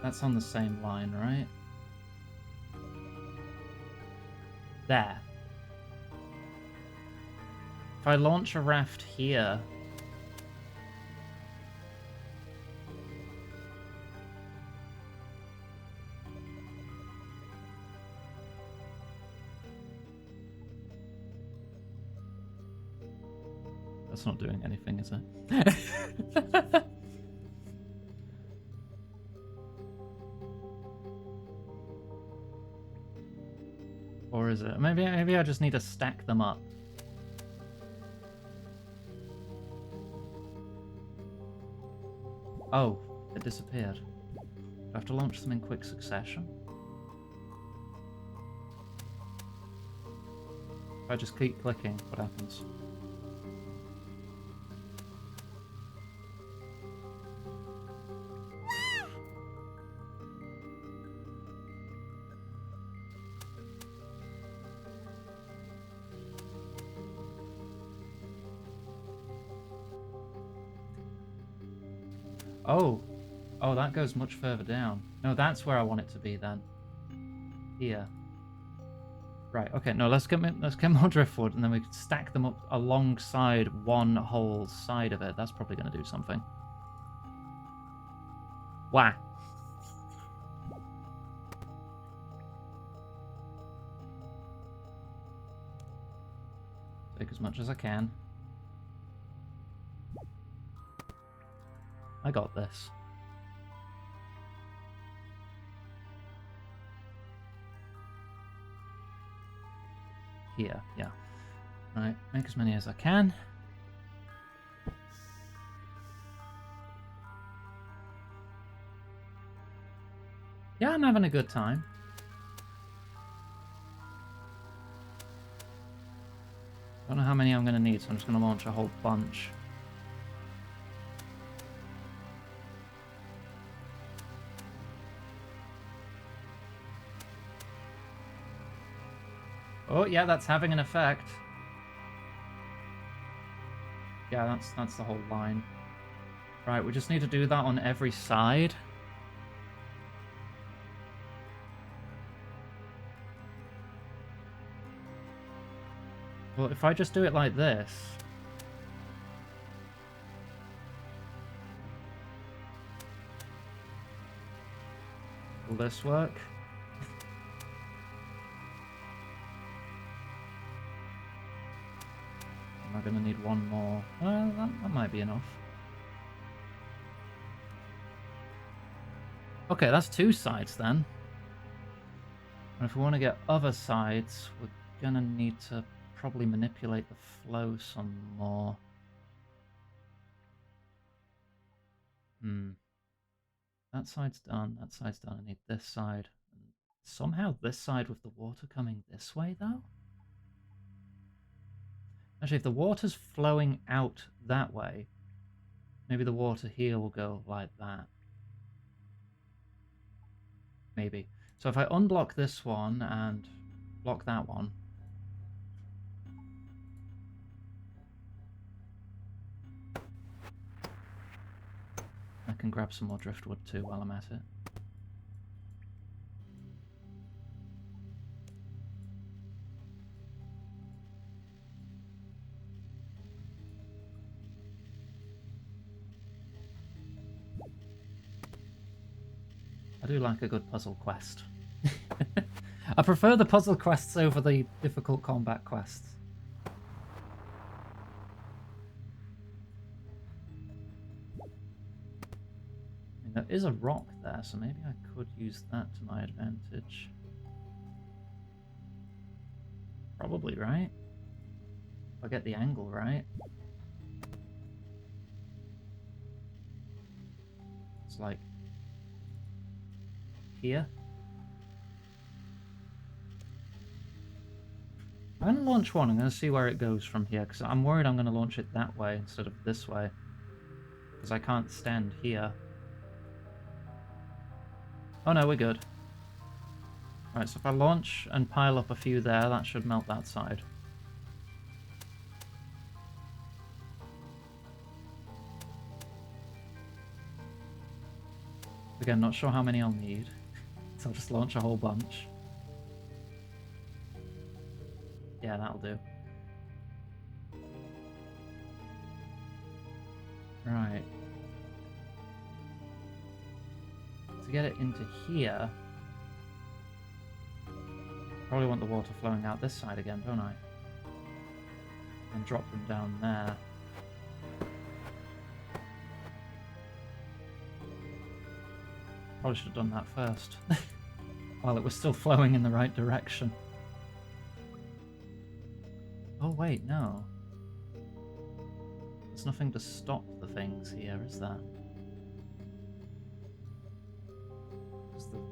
that's on the same line, right? There. If I launch a raft here... That's not doing anything, is it? Or is it? Maybe I just need to stack them up. Oh, it disappeared. Do I have to launch them in quick succession? If I just keep clicking, what happens? Oh. Oh, that goes much further down. No, that's where I want it to be then. Here. Right, okay, no, let's get more driftwood, and then we can stack them up alongside one whole side of it. That's probably going to do something. Wah! Take as much as I can. I got this. Here, yeah. Right, make as many as I can. Yeah, I'm having a good time. Don't know how many I'm going to need, so I'm just going to launch a whole bunch. Oh, yeah, that's having an effect. Yeah, that's the whole line. Right, we just need to do that on every side. Well, if I just do it like this... Will this work? Am I going to need one more? That might be enough. Okay, that's two sides then. And if we want to get other sides, we're going to need to probably manipulate the flow some more. That side's done, that side's done. I need this side. Somehow this side with the water coming this way, though? Actually, if the water's flowing out that way, maybe the water here will go like that. Maybe. So if I unblock this one and block that one. I can grab some more driftwood too while I'm at it. I do like a good puzzle quest. I prefer the puzzle quests over the difficult combat quests. I mean, there is a rock there, so maybe I could use that to my advantage. Probably, right? If I get the angle right. It's like here. I'm going to launch one. I'm going to see where it goes from here, because I'm worried I'm going to launch it that way instead of this way. Because I can't stand here. Oh no, we're good. Right, so if I launch and pile up a few there, that should melt that side. Again, not sure how many I'll need. So I'll just launch a whole bunch. Yeah, that'll do. Right. To get it into here, probably want the water flowing out this side again, don't I? And drop them down there. Probably should have done that first. While it was still flowing in the right direction. Oh wait, no. There's nothing to stop the things here, is there?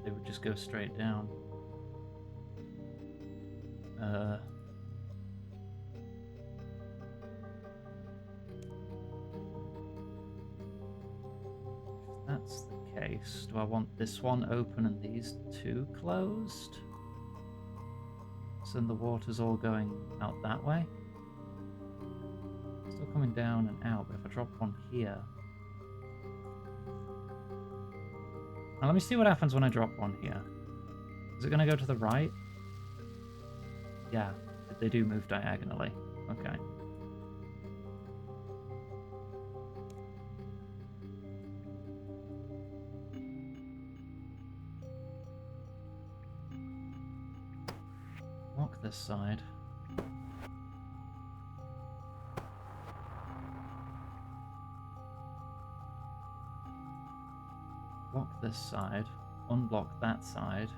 they would just go straight down. If that's the case, do I want this one open and these two closed? So then the water's all going out that way. Still coming down and out, but if I drop one here... Now let me see what happens when I drop one here. Is it going to go to the right? Yeah, they do move diagonally. Okay. Lock this side. Lock this side. Unblock that side.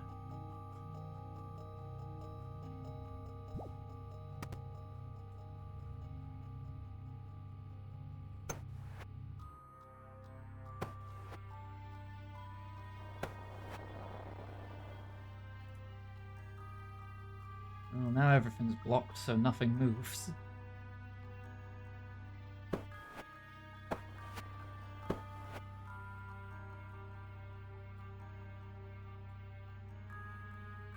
Well, now everything's blocked, so nothing moves.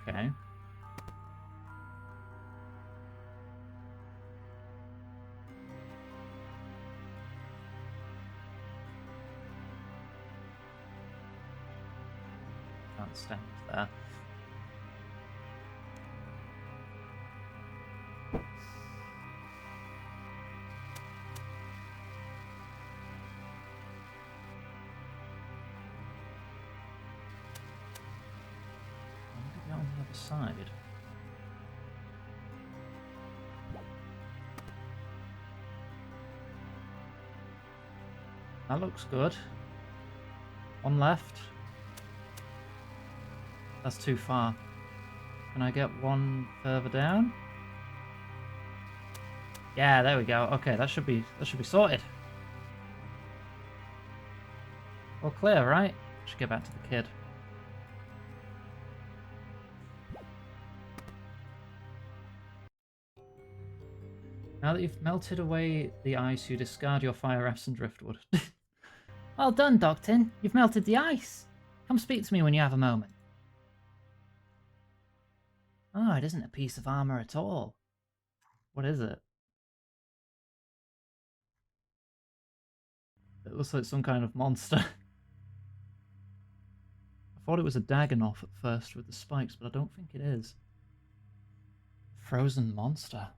Okay. Can't stand there. On the other side. That looks good. One left. That's too far. Can I get one further down? Yeah, there we go. Okay, that should be sorted. All clear, right? Should get back to the kid. Now that you've melted away the ice, you discard your fire refs and driftwood. Well done, Docton. You've melted the ice. Come speak to me when you have a moment. Oh, it isn't a piece of armor at all. What is it? It looks like some kind of monster. I thought it was a Dagonoth at first with the spikes, but I don't think it is. Frozen monster.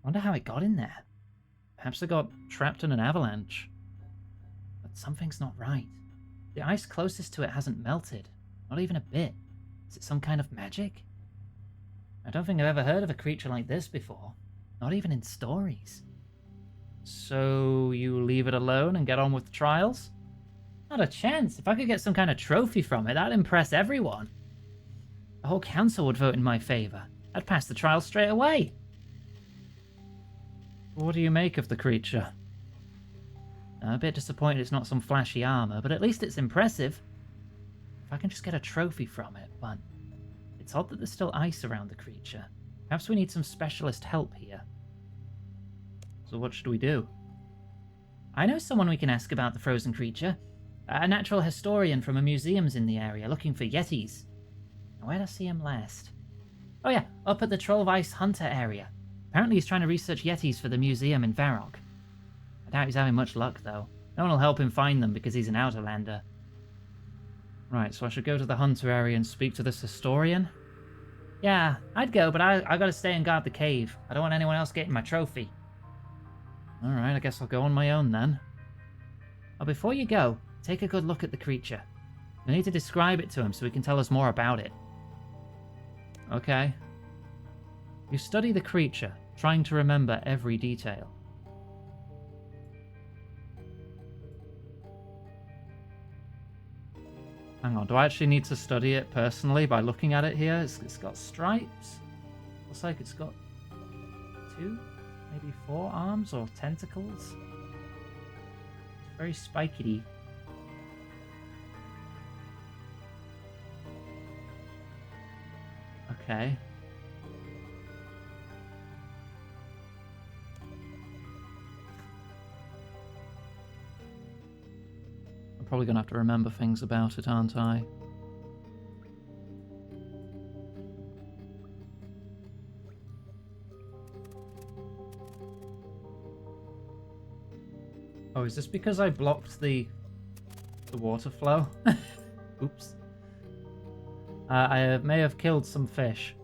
Wonder how it got in there. Perhaps it got trapped in an avalanche. But something's not right. The ice closest to it hasn't melted. Not even a bit. Is it some kind of magic? I don't think I've ever heard of a creature like this before. Not even in stories. So you leave it alone and get on with the trials? Not a chance. If I could get some kind of trophy from it, that'd impress everyone. The whole council would vote in my favor. I'd pass the trial straight away. What do you make of the creature? I'm a bit disappointed it's not some flashy armor, but at least it's impressive. If I can just get a trophy from it, but it's odd that there's still ice around the creature. Perhaps we need some specialist help here. So what should we do? I know someone we can ask about the frozen creature. A natural historian from a museum's in the area looking for yetis. Now, where'd I see him last? Oh yeah, up at the Trollvice Hunter area. Apparently he's trying to research yetis for the museum in Varrock. I doubt he's having much luck, though. No one will help him find them because he's an Outerlander. Right, so I should go to the Hunter area and speak to this historian? Yeah, I'd go, but I gotta stay and guard the cave. I don't want anyone else getting my trophy. Alright, I guess I'll go on my own then. Oh, before you go, take a good look at the creature. We need to describe it to him so he can tell us more about it. Okay. You study the creature, trying to remember every detail. Hang on, do I actually need to study it personally by looking at it here? It's got stripes. Looks like it's got 2, maybe 4 arms or tentacles. It's very spiky. okay. I'm probably gonna have to remember things about it, aren't I? Oh, is this because I blocked the water flow? Oops. I may have killed some fish.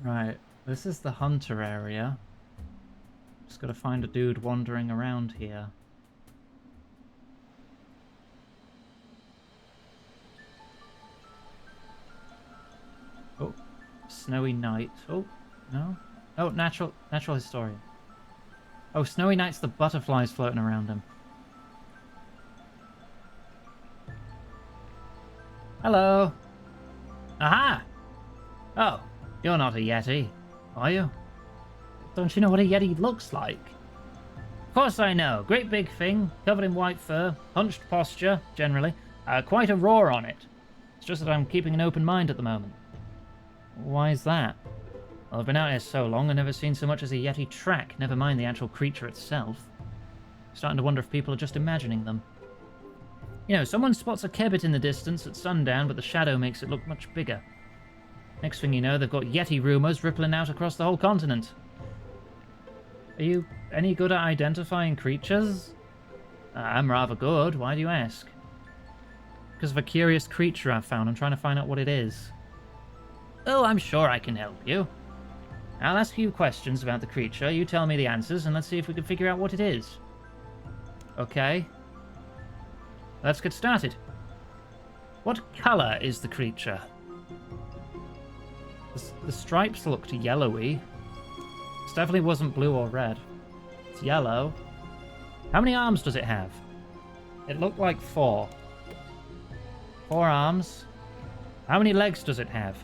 Right, this is the hunter area. Just gotta find a dude wandering around here. Oh, snowy night. Oh, no? Oh, natural historian. Oh, snowy night's the butterflies floating around him. Hello. Aha! Oh, you're not a Yeti, are you? Don't you know what a Yeti looks like? Of course I know. Great big thing, covered in white fur, hunched posture, generally. Quite a roar on it. It's just that I'm keeping an open mind at the moment. Why is that? Well, I've been out here so long, I've never seen so much as a Yeti track, never mind the actual creature itself. Starting to wonder if people are just imagining them. You know, someone spots a kebbit in the distance at sundown, but the shadow makes it look much bigger. Next thing you know, they've got Yeti rumours rippling out across the whole continent. Are you any good at identifying creatures? I'm rather good. Why do you ask? Because of a curious creature I've found. I'm trying to find out what it is. Oh, I'm sure I can help you. I'll ask you questions about the creature. You tell me the answers, and let's see if we can figure out what it is. Okay. Let's get started. What colour is the creature? The stripes looked yellowy. This definitely wasn't blue or red. It's yellow. How many arms does it have? It looked like 4. 4 arms. How many legs does it have?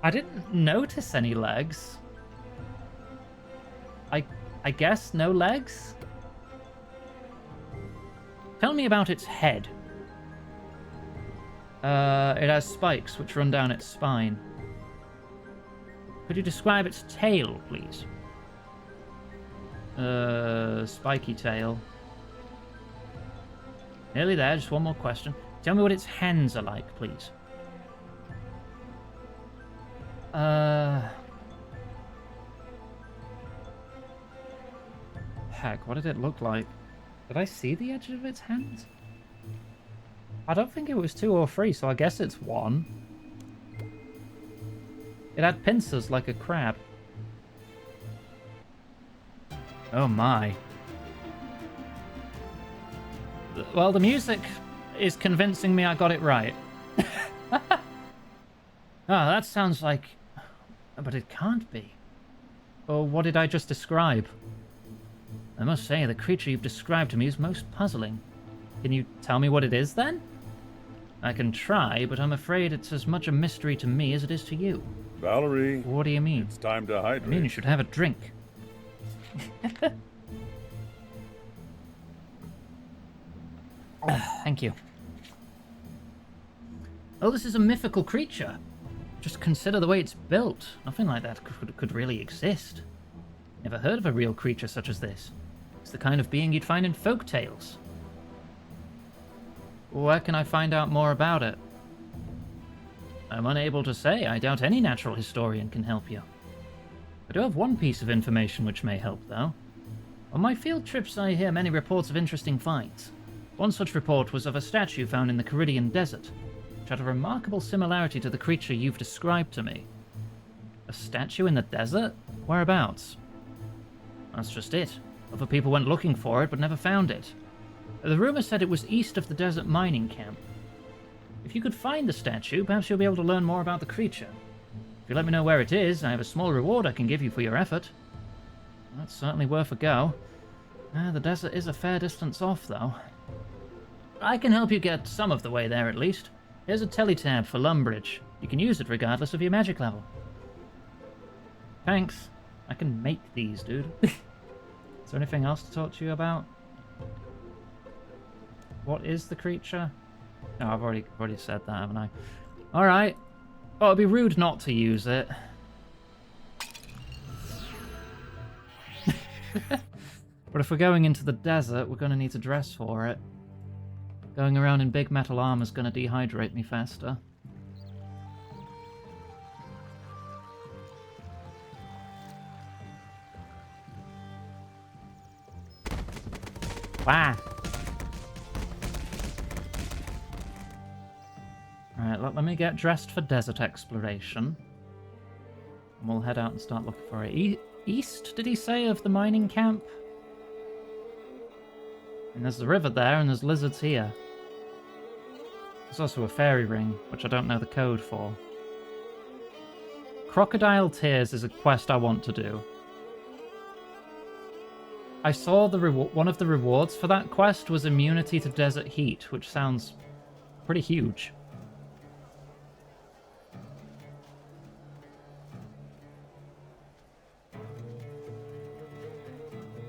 I didn't notice any legs. I guess no legs? Tell me about its head. It has spikes which run down its spine. Could you describe its tail, please? Spiky tail. Nearly there, just one more question. Tell me what its hands are like, please. Heck, what did it look like? Did I see the edge of its hands? I don't think it was 2 or 3, so I guess it's 1. It had pincers like a crab. Oh my. Well, the music is convincing me I got it right. Oh, that sounds like... But it can't be. Or what did I just describe? I must say, the creature you've described to me is most puzzling. Can you tell me what it is, then? I can try, but I'm afraid it's as much a mystery to me as it is to you. Valerie. What do you mean? It's time to hydrate. I mean, you should have a drink. Thank you. Oh, this is a mythical creature. Just consider the way it's built. Nothing like that could really exist. Never heard of a real creature such as this. It's the kind of being you'd find in folk tales. Where can I find out more about it? I'm unable to say. I doubt any natural historian can help you. I do have one piece of information which may help, though. On my field trips, I hear many reports of interesting finds. One such report was of a statue found in the Caridian Desert, which had a remarkable similarity to the creature you've described to me. A statue in the desert? Whereabouts? That's just it. Other people went looking for it, but never found it. The rumor said it was east of the desert mining camp. If you could find the statue, perhaps you'll be able to learn more about the creature. If you let me know where it is, I have a small reward I can give you for your effort. That's certainly worth a go. The desert is a fair distance off, though. I can help you get some of the way there, at least. Here's a teletab for Lumbridge. You can use it regardless of your magic level. Thanks. I can make these, dude. Is there anything else to talk to you about? What is the creature? No, I've already said that, haven't I? Alright. Oh, it'd be rude not to use it. But if we're going into the desert, we're going to need to dress for it. Going around in big metal armor is going to dehydrate me faster. Wow. Alright, let me get dressed for desert exploration. And we'll head out and start looking for it. East, did he say, of the mining camp? And there's the river there, and there's lizards here. There's also a fairy ring, which I don't know the code for. Crocodile Tears is a quest I want to do. I saw one of the rewards for that quest was immunity to desert heat, which sounds pretty huge.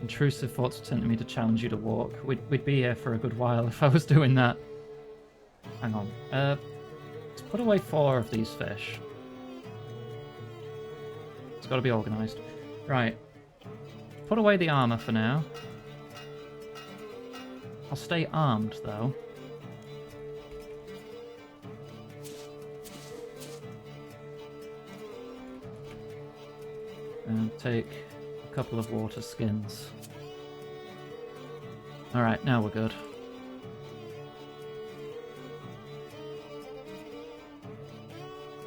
Intrusive thoughts tempting me to challenge you to walk. We'd be here for a good while if I was doing that. Hang on. Let's put away 4 of these fish. It's got to be organised. Right. Put away the armour for now. I'll stay armed, though. And take a couple of water skins. Alright, now we're good.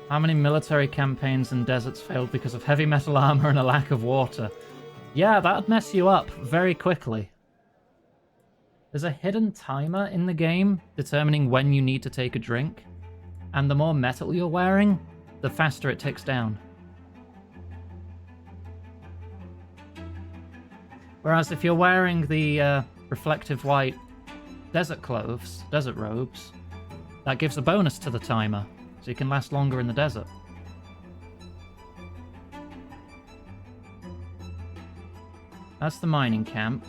How many military campaigns and deserts failed because of heavy metal armor and a lack of water? Yeah, that'd mess you up very quickly. There's a hidden timer in the game determining when you need to take a drink, and the more metal you're wearing, the faster it ticks down. Whereas if you're wearing the reflective white desert clothes, desert robes, that gives a bonus to the timer, so you can last longer in the desert. That's the mining camp.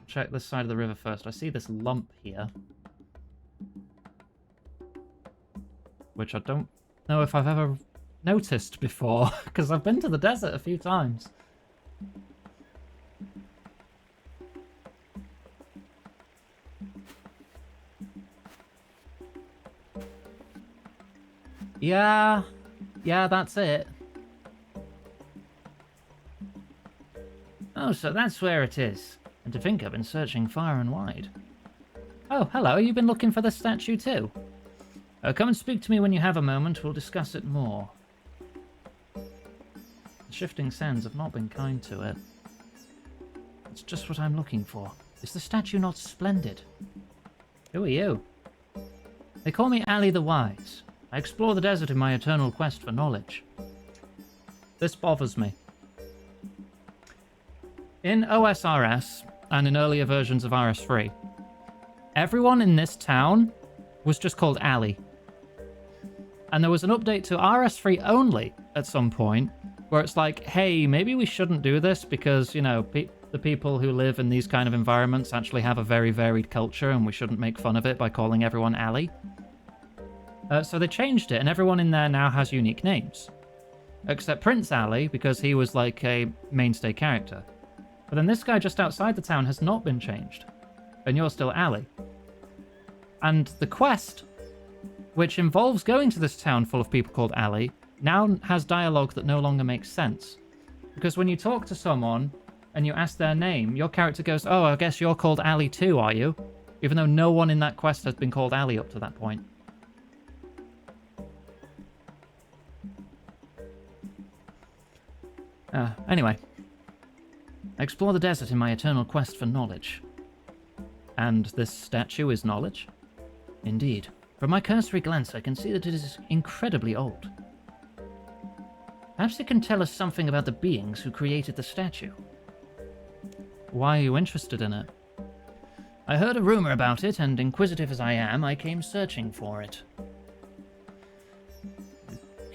Check this side of the river first. I see this lump here, which I don't know if I've ever noticed before, because I've been to the desert a few times. Yeah, that's it. Oh, so that's where it is. And to think I've been searching far and wide. Oh, hello, you've been looking for the statue too? Come and speak to me when you have a moment, we'll discuss it more. The shifting sands have not been kind to it. It's just what I'm looking for. Is the statue not splendid? Who are you? They call me Ali the Wise. I explore the desert in my eternal quest for knowledge. This bothers me. In OSRS, and in earlier versions of RS3, everyone in this town was just called Ali. And there was an update to RS3 only at some point, where it's like, hey, maybe we shouldn't do this because, you know, the people who live in these kind of environments actually have a very varied culture, and we shouldn't make fun of it by calling everyone Ali. So they changed it, and everyone in there now has unique names. Except Prince Ali, because he was like a mainstay character. But then this guy just outside the town has not been changed. And you're still Ali. And the quest, which involves going to this town full of people called Ali, now has dialogue that no longer makes sense. Because when you talk to someone and you ask their name, your character goes, oh, I guess you're called Ali too, are you? Even though no one in that quest has been called Ali up to that point. Anyway. I explore the desert in my eternal quest for knowledge. And this statue is knowledge? Indeed. From my cursory glance, I can see that it is incredibly old. Perhaps it can tell us something about the beings who created the statue. Why are you interested in it? I heard a rumor about it, and inquisitive as I am, I came searching for it.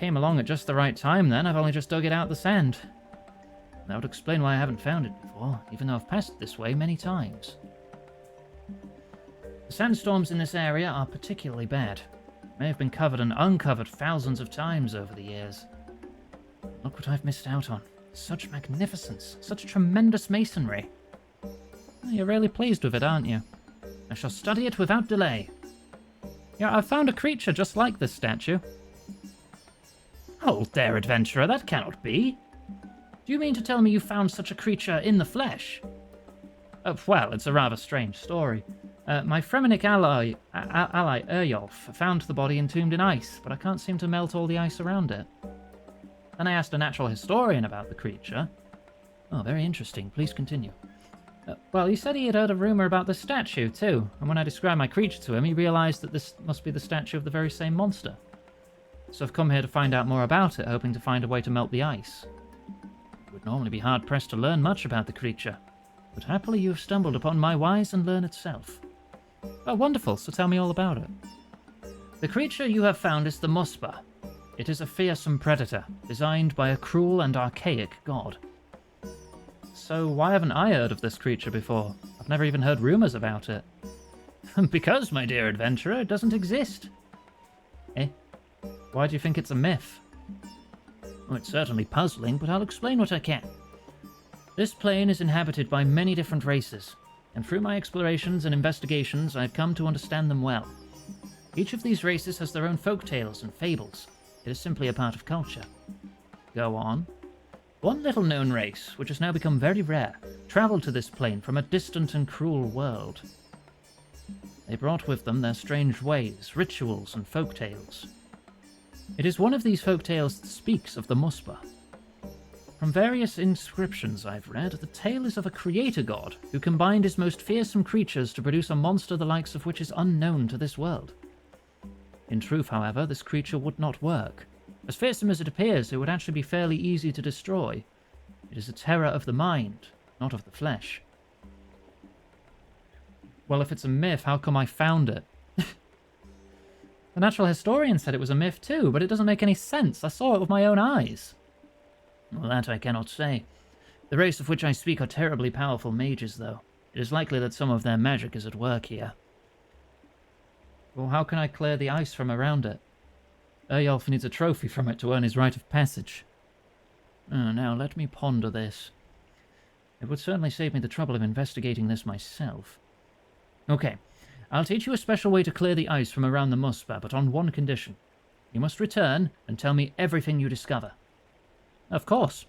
Came along at just the right time then. I've only just dug it out of the sand. That would explain why I haven't found it before, even though I've passed this way many times. The sandstorms in this area are particularly bad. May have been covered and uncovered thousands of times over the years. Look what I've missed out on. Such magnificence, such tremendous masonry. Well, you're really pleased with it, aren't you? I shall study it without delay. Yeah, I've found a creature just like this statue. Hold there, adventurer, that cannot be. Do you mean to tell me you found such a creature in the flesh? Well, it's a rather strange story. My Fremennik ally Eyjolf found the body entombed in ice, but I can't seem to melt all the ice around it. Then I asked a natural historian about the creature. Oh, very interesting. Please continue. Well, he said he had heard a rumor about the statue, too, and when I described my creature to him, he realized that this must be the statue of the very same monster. So I've come here to find out more about it, hoping to find a way to melt the ice. It would normally be hard-pressed to learn much about the creature, but happily you have stumbled upon my wise and learned self. Oh, wonderful, so tell me all about it. The creature you have found is the Muspa. It is a fearsome predator, designed by a cruel and archaic god. So why haven't I heard of this creature before? I've never even heard rumors about it. Because, my dear adventurer, it doesn't exist. Eh? Why do you think it's a myth? Well, it's certainly puzzling, but I'll explain what I can. This plane is inhabited by many different races, and through my explorations and investigations, I've come to understand them well. Each of these races has their own folk tales and fables. It is simply a part of culture. Go on. One little-known race, which has now become very rare, travelled to this plane from a distant and cruel world. They brought with them their strange ways, rituals, and folk tales. It is one of these folk tales that speaks of the Muspa. From various inscriptions I've read, the tale is of a creator god who combined his most fearsome creatures to produce a monster the likes of which is unknown to this world. In truth, however, this creature would not work. As fearsome as it appears, it would actually be fairly easy to destroy. It is a terror of the mind, not of the flesh. Well, if it's a myth, how come I found it? The natural historian said it was a myth too, but it doesn't make any sense. I saw it with my own eyes. Well, that I cannot say. The race of which I speak are terribly powerful mages, though. It is likely that some of their magic is at work here. Well, how can I clear the ice from around it? Eyjolf needs a trophy from it to earn his rite of passage. Now, let me ponder this. It would certainly save me the trouble of investigating this myself. Okay, I'll teach you a special way to clear the ice from around the Muspa, but on one condition. You must return and tell me everything you discover. Of course.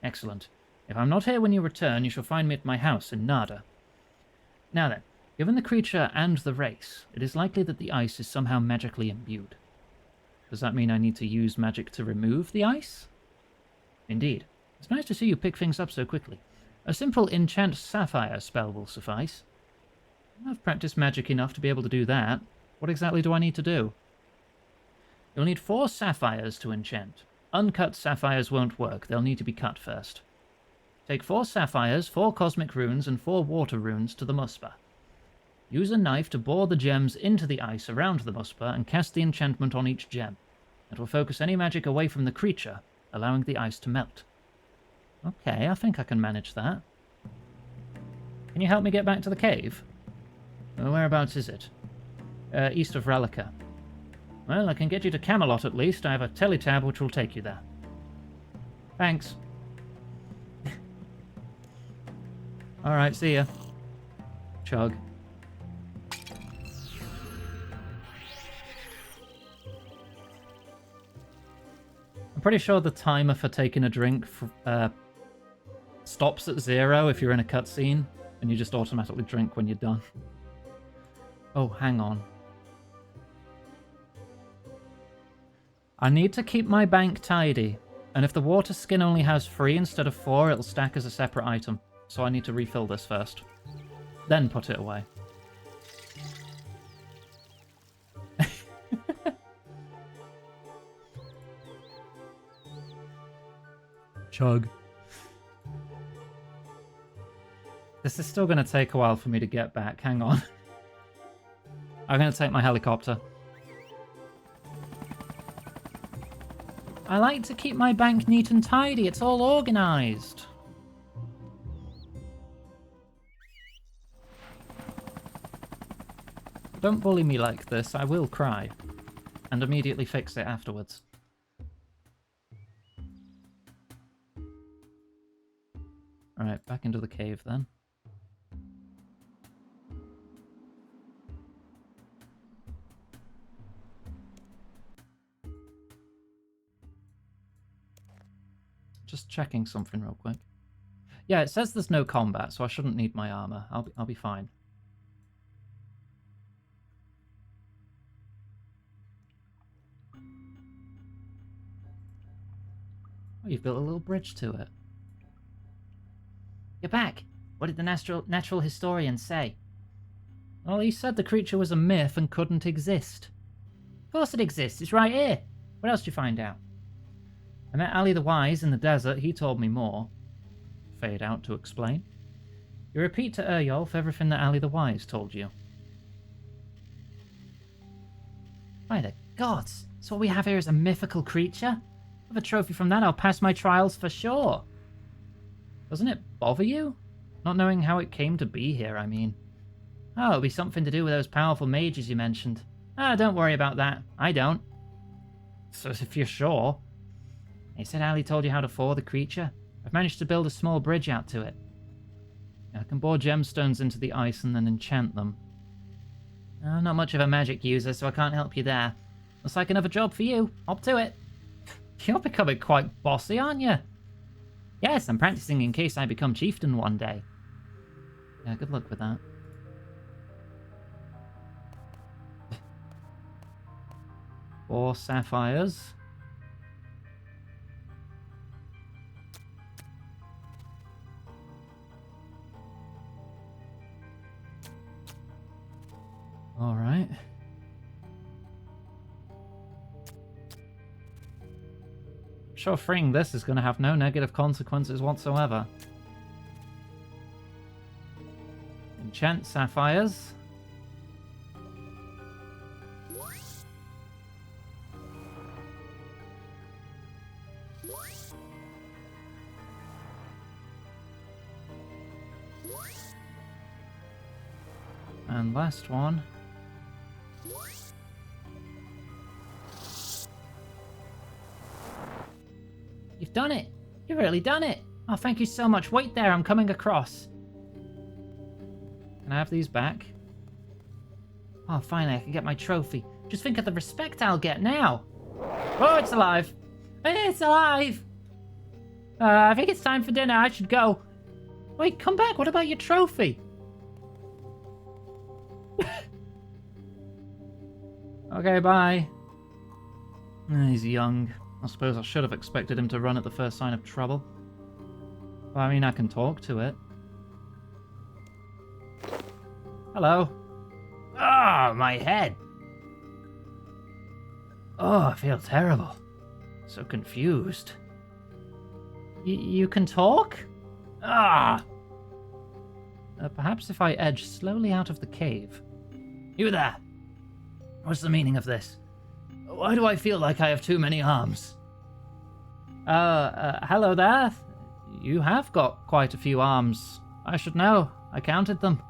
Excellent. If I'm not here when you return, you shall find me at my house in Nada. Now then, given the creature and the race, it is likely that the ice is somehow magically imbued. Does that mean I need to use magic to remove the ice? Indeed. It's nice to see you pick things up so quickly. A simple enchant sapphire spell will suffice. I've practiced magic enough to be able to do that. What exactly do I need to do? You'll need 4 sapphires to enchant. Uncut sapphires won't work, they'll need to be cut first. Take 4 sapphires, 4 cosmic runes, and 4 water runes to the Muspa. Use a knife to bore the gems into the ice around the Muspa and cast the enchantment on each gem. It will focus any magic away from the creature, allowing the ice to melt. Okay, I think I can manage that. Can you help me get back to the cave? Whereabouts is it? East of Relica. Well, I can get you to Camelot at least. I have a teletab which will take you there. Thanks. Alright, see ya. Chug. I'm pretty sure the timer for taking a drink stops at 0 if you're in a cutscene, and you just automatically drink when you're done. Oh, hang on. I need to keep my bank tidy, and if the water skin only has 3 instead of 4, it'll stack as a separate item, so I need to refill this first. Then put it away. Chug. This is still going to take a while for me to get back. Hang on. I'm going to take my helicopter. I like to keep my bank neat and tidy. It's all organised. Don't bully me like this. I will cry. And immediately fix it afterwards. Alright, back into the cave then. Just checking something real quick. Yeah, it says there's no combat, so I shouldn't need my armor. I'll be fine. Oh, you've built a little bridge to it. You're back. What did the natural historian say? Well, he said the creature was a myth and couldn't exist. Of course it exists. It's right here. What else did you find out? I met Ali the Wise in the desert. He told me more. Fade out to explain. You repeat to Eryolf everything that Ali the Wise told you. By the gods! So what we have here is a mythical creature? With a trophy from that, I'll pass my trials for sure. Doesn't it bother you? Not knowing how it came to be here, I mean. Oh, it'll be something to do with those powerful mages you mentioned. Ah, don't worry about that. I don't. So if you're sure. He said Ali told you how to ford the creature. I've managed to build a small bridge out to it. I can bore gemstones into the ice and then enchant them. I'm not much of a magic user, so I can't help you there. Looks like another job for you. Hop to it. You're becoming quite bossy, aren't you? Yes, I'm practicing in case I become chieftain one day. Yeah, good luck with that. 4 sapphires. All right. Sure freeing this is going to have no negative consequences whatsoever. Enchant sapphires. And last one. You've done it! You've really done it! Oh, thank you so much. Wait there, I'm coming across. Can I have these back? Oh, finally, I can get my trophy. Just think of the respect I'll get now. Oh, it's alive! It's alive! I think it's time for dinner. I should go. Wait, come back. What about your trophy? Okay, bye. He's young. I suppose I should have expected him to run at the first sign of trouble. Well, I mean, I can talk to it. Hello. Ah, my head. Oh, I feel terrible. So confused. You can talk? Ah! Perhaps if I edge slowly out of the cave. You there! What's the meaning of this? Why do I feel like I have too many arms? Hello there. You have got quite a few arms. I should know. I counted them.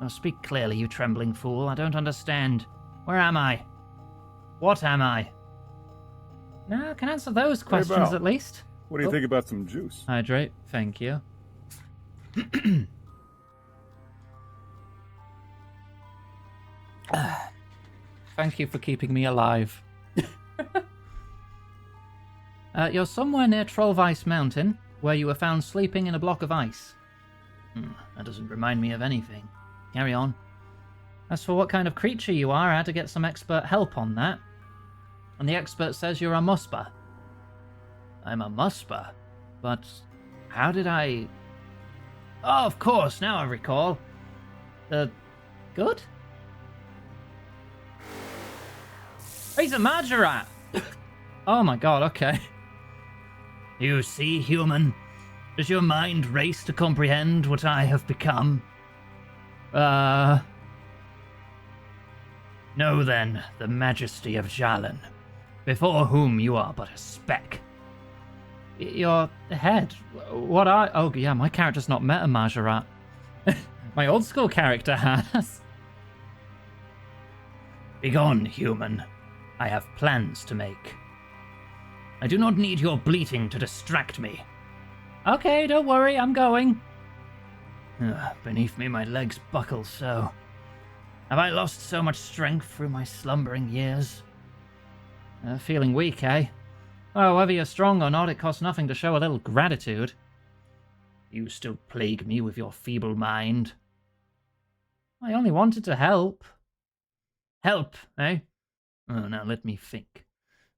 Oh, speak clearly, you trembling fool. I don't understand. Where am I? What am I? No, I can answer those questions at least. What do you think about some juice? Hydrate. Thank you. Thank you for keeping me alive. You're somewhere near Trollvice Mountain, where you were found sleeping in a block of ice. That doesn't remind me of anything. Carry on. As for what kind of creature you are, I had to get some expert help on that. And the expert says you're a muspa. I'm a muspa? But how did I... Oh, of course, now I recall. Good? He's a Mahjarrat! Oh my god, okay. You see, human? Does your mind race to comprehend what I have become? Know then the majesty of Jalan. before whom you are but a speck. Your head? What are... Oh, yeah, my character's not met a Mahjarrat. My old school character has. Begone, human. I have plans to make. I do not need your bleating to distract me. Okay, don't worry, I'm going. Beneath me my legs buckle so. Have I lost so much strength through my slumbering years? Feeling weak, eh? Well, whether you're strong or not, it costs nothing to show a little gratitude. You still plague me with your feeble mind. I only wanted to help. Help, eh? Oh, now let me think.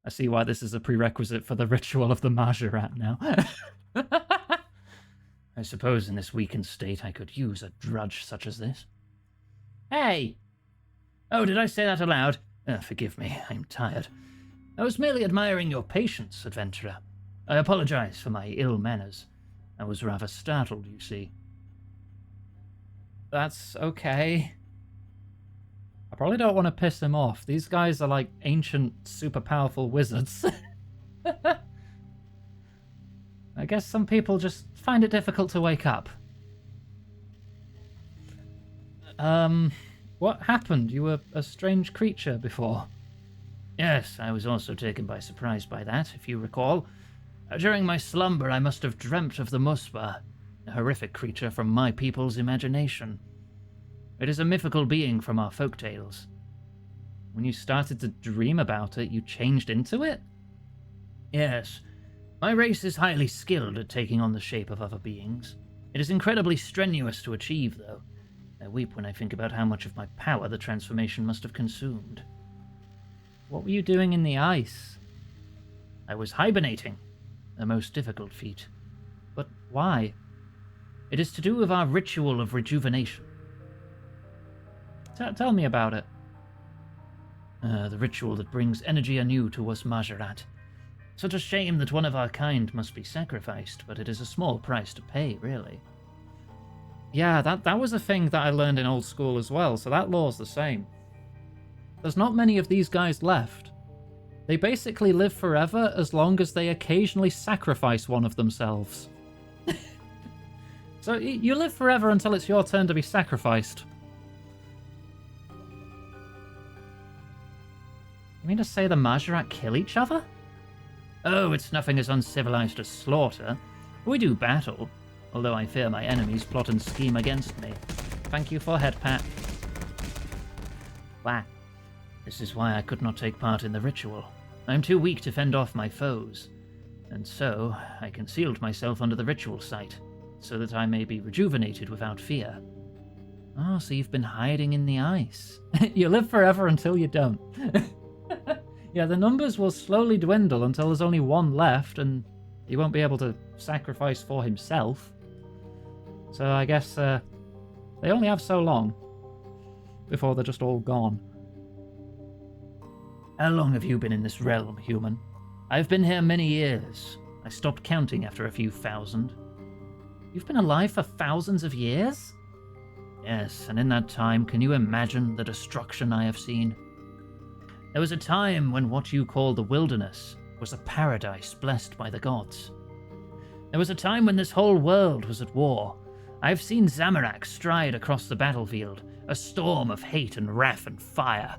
I see why this is a prerequisite for the ritual of the Mahjarrat now. I suppose in this weakened state I could use a drudge such as this. Hey! Oh, did I say that aloud? Forgive me, I'm tired. I was merely admiring your patience, adventurer. I apologize for my ill manners. I was rather startled, you see. That's okay. I probably don't want to piss him off. These guys are like ancient, super powerful wizards. I guess some people just find it difficult to wake up. What happened? You were a strange creature before. Yes, I was also taken by surprise by that, if you recall. During my slumber, I must have dreamt of the Muspa, a horrific creature from my people's imagination. It is a mythical being from our folktales. When you started to dream about it, you changed into it? Yes. My race is highly skilled at taking on the shape of other beings. It is incredibly strenuous to achieve, though. I weep when I think about how much of my power the transformation must have consumed. What were you doing in the ice? I was hibernating. A most difficult feat. But why? It is to do with our ritual of rejuvenation. Tell me about it. The ritual that brings energy anew to us Mahjarrat. Such a shame that one of our kind must be sacrificed, but it is a small price to pay, really. Yeah, that was a thing that I learned in old school as well, so that law's the same. There's not many of these guys left. They basically live forever as long as they occasionally sacrifice one of themselves. So you live forever until it's your turn to be sacrificed. You mean to say the Mahjarrat kill each other? Oh, it's nothing as uncivilized as slaughter. We do battle, although I fear my enemies plot and scheme against me. Thank you for head pat. Wow. This is why I could not take part in the ritual. I'm too weak to fend off my foes, and so I concealed myself under the ritual site, so that I may be rejuvenated without fear. Oh, so you've been hiding in the ice. You live forever until you don't. Yeah, the numbers will slowly dwindle until there's only one left, and he won't be able to sacrifice for himself. So I guess they only have so long before they're just all gone. How long have you been in this realm, human? I've been here many years. I stopped counting after a few thousand. You've been alive for thousands of years? Yes, and in that time, can you imagine the destruction I have seen? There was a time when what you call the wilderness was a paradise blessed by the gods. There was a time when this whole world was at war. I've seen Zamorak stride across the battlefield, a storm of hate and wrath and fire.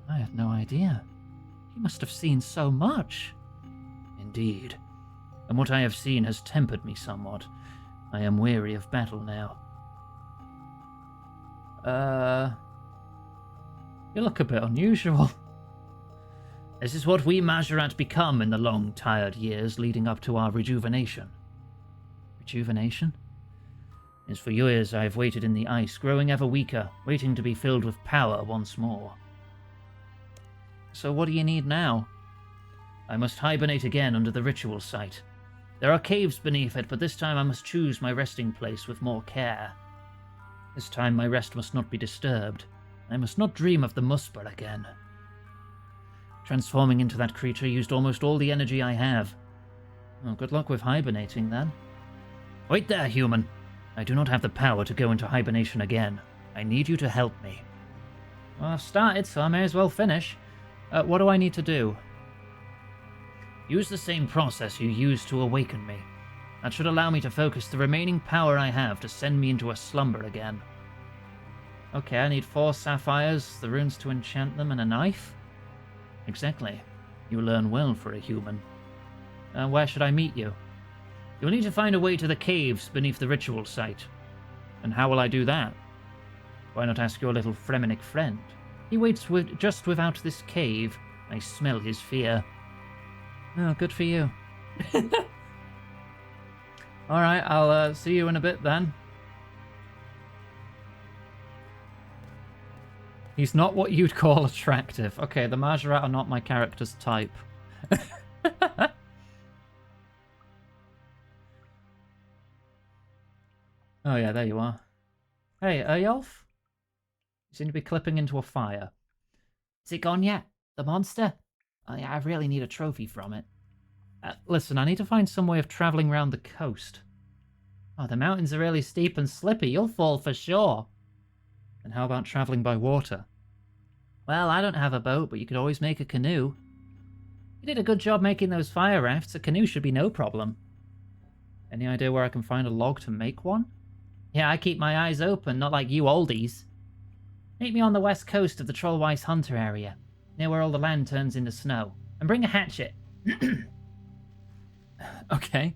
I had no idea. You must have seen so much. Indeed. And what I have seen has tempered me somewhat. I am weary of battle now. You look a bit unusual. This is what we Mahjarrat become in the long, tired years leading up to our rejuvenation. Rejuvenation? As for years I have waited in the ice, growing ever weaker, waiting to be filled with power once more. So what do you need now? I must hibernate again under the ritual site. There are caves beneath it, but this time I must choose my resting place with more care. This time my rest must not be disturbed. I must not dream of the Muspa again. Transforming into that creature used almost all the energy I have. Well, good luck with hibernating, then. Wait there, human. I do not have the power to go into hibernation again. I need you to help me. Well, I've started, so I may as well finish. What do I need to do? Use the same process you used to awaken me. That should allow me to focus the remaining power I have to send me into a slumber again. Okay, I need 4 sapphires, the runes to enchant them, and a knife? Exactly. You learn well for a human. Where should I meet you? You'll need to find a way to the caves beneath the ritual site. And how will I do that? Why not ask your little Fremenic friend? He waits just without this cave. I smell his fear. Oh, good for you. Alright, I'll see you in a bit then. He's not what you'd call attractive. Okay, the Mahjarrat are not my character's type. Oh yeah, there you are. Hey, Eyolf? You seem to be clipping into a fire. Is it gone yet? The monster? Oh yeah, I really need a trophy from it. Listen, I need to find some way of travelling around the coast. Oh, the mountains are really steep and slippy. You'll fall for sure. And how about travelling by water? Well, I don't have a boat, but you could always make a canoe. You did a good job making those fire rafts. A canoe should be no problem. Any idea where I can find a log to make one? Yeah, I keep my eyes open, not like you oldies. Meet me on the west coast of the Trollweiss Hunter area, near where all the land turns into snow. And bring a hatchet. Okay.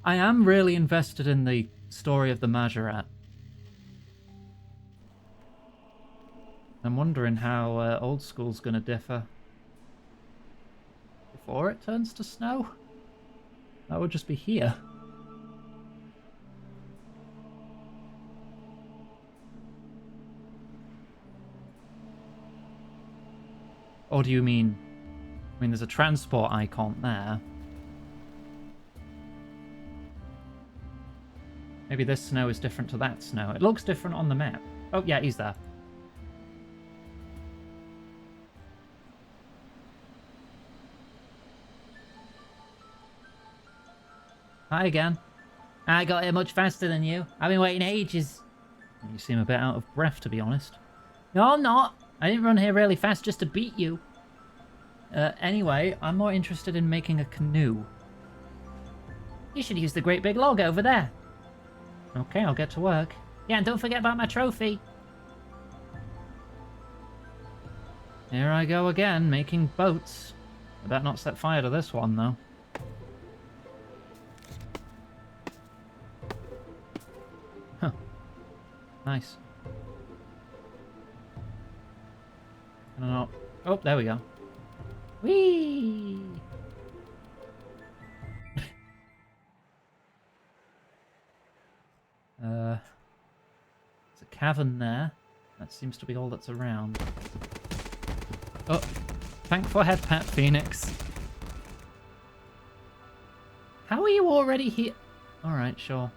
I am really invested in the story of the Mahjarrat. I'm wondering how Old School's going to differ. Before it turns to snow? That would just be here. Or do you mean... I mean, there's a transport icon there. Maybe this snow is different to that snow. It looks different on the map. Oh, yeah, he's there. Hi again. I got here much faster than you. I've been waiting ages. You seem a bit out of breath, to be honest. No, I'm not. I didn't run here really fast just to beat you. Anyway, I'm more interested in making a canoe. You should use the great big log over there. Okay, I'll get to work. Yeah, and don't forget about my trophy. Here I go again, making boats. I better not set fire to this one, though. Huh. Nice. I don't know. Oh, there we go. Whee! There's a cavern there. That seems to be all that's around. Oh, thank for head pat, Phoenix. How are you already here? Alright, sure.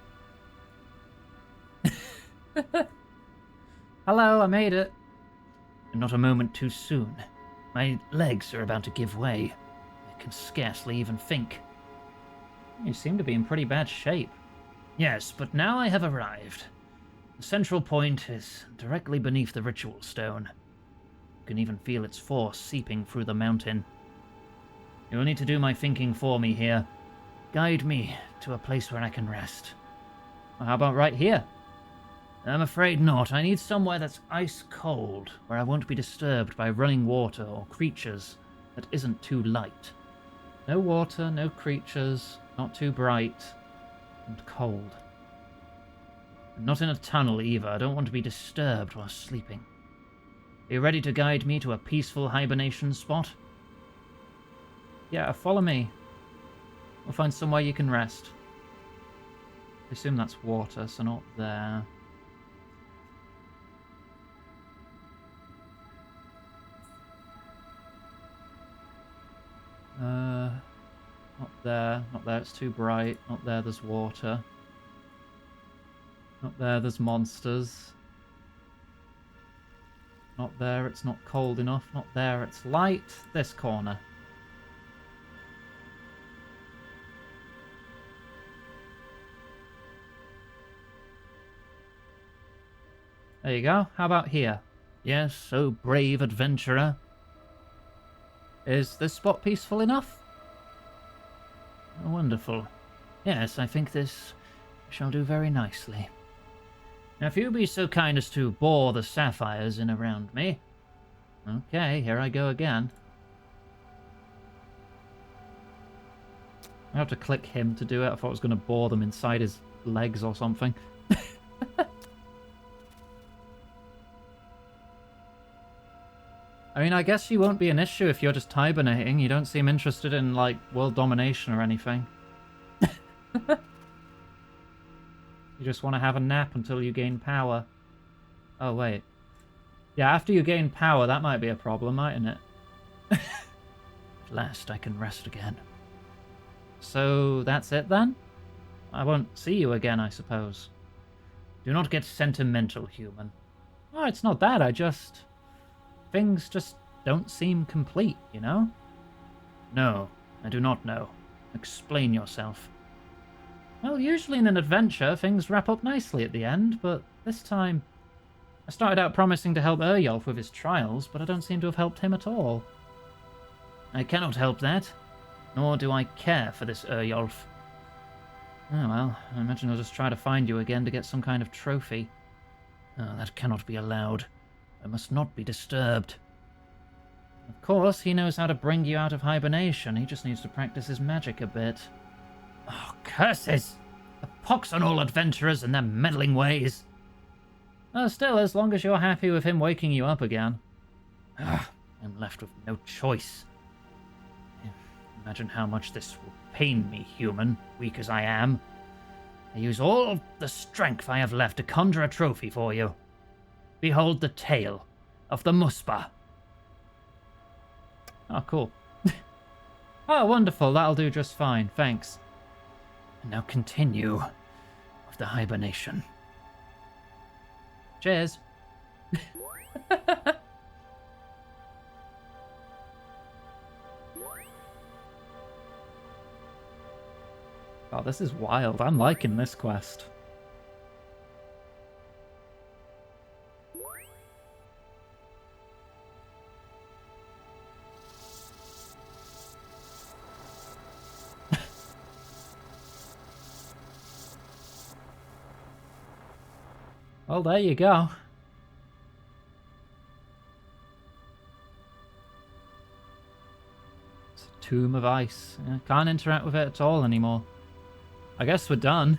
Hello, I made it. Not a moment too soon. My legs are about to give way. I can scarcely even think. You seem to be in pretty bad shape. Yes, but now I have arrived. The central point is directly beneath the ritual stone. You can even feel its force seeping through the mountain. You'll need to do my thinking for me here. Guide me to a place where I can rest. Well, how about right here? I'm afraid not. I need somewhere that's ice cold, where I won't be disturbed by running water or creatures that isn't too light. No water, no creatures, not too bright, and cold. And not in a tunnel either. I don't want to be disturbed while sleeping. Are you ready to guide me to a peaceful hibernation spot? Yeah, follow me. We'll find somewhere you can rest. I assume that's water, so not there. Not there. Not there, it's too bright. Not there, there's water. Not there, there's monsters. Not there, it's not cold enough. Not there, it's light. This corner. There you go. How about here? Yes, oh brave adventurer. Is this spot peaceful enough? Oh, wonderful. Yes, I think this shall do very nicely. Now, if you be so kind as to bore the sapphires in around me. Okay, here I go again. I have to click him to do it. I thought I was going to bore them inside his legs or something. I mean, I guess you won't be an issue if you're just hibernating. You don't seem interested in, like, world domination or anything. You just want to have a nap until you gain power. Oh, wait. Yeah, after you gain power, that might be a problem, mightn't it? At last I can rest again. So, that's it then? I won't see you again, I suppose. Do not get sentimental, human. Oh, it's not that, things just don't seem complete, you know? No, I do not know. Explain yourself. Well, usually in an adventure, things wrap up nicely at the end, but this time... I started out promising to help Eyjolf with his trials, but I don't seem to have helped him at all. I cannot help that, nor do I care for this Eyjolf. Oh well, I imagine I'll just try to find you again to get some kind of trophy. Oh, that cannot be allowed. I must not be disturbed. Of course, he knows how to bring you out of hibernation. He just needs to practice his magic a bit. Oh, curses! A pox on all adventurers and their meddling ways. Still, as long as you're happy with him waking you up again. I'm left with no choice. Imagine how much this will pain me, human, weak as I am. I use all the strength I have left to conjure a trophy for you. Behold the tail of the Muspa. Oh, cool. Oh, wonderful. That'll do just fine. Thanks. And now continue with the hibernation. Cheers. Oh, this is wild. I'm liking this quest. Well, there you go. It's a tomb of ice. I can't interact with it at all anymore. I guess we're done.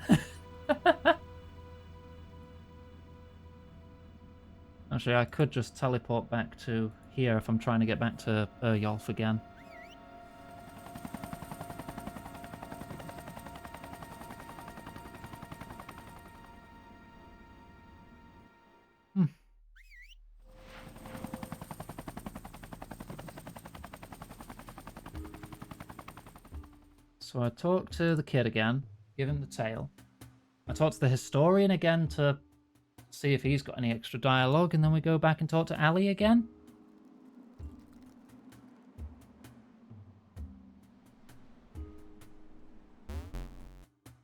Actually, I could just teleport back to here if I'm trying to get back to Eyjolf again. So I talked to the kid again, give him the tale. I talked to the historian again to see if he's got any extra dialogue, and then we go back and talk to Ali again.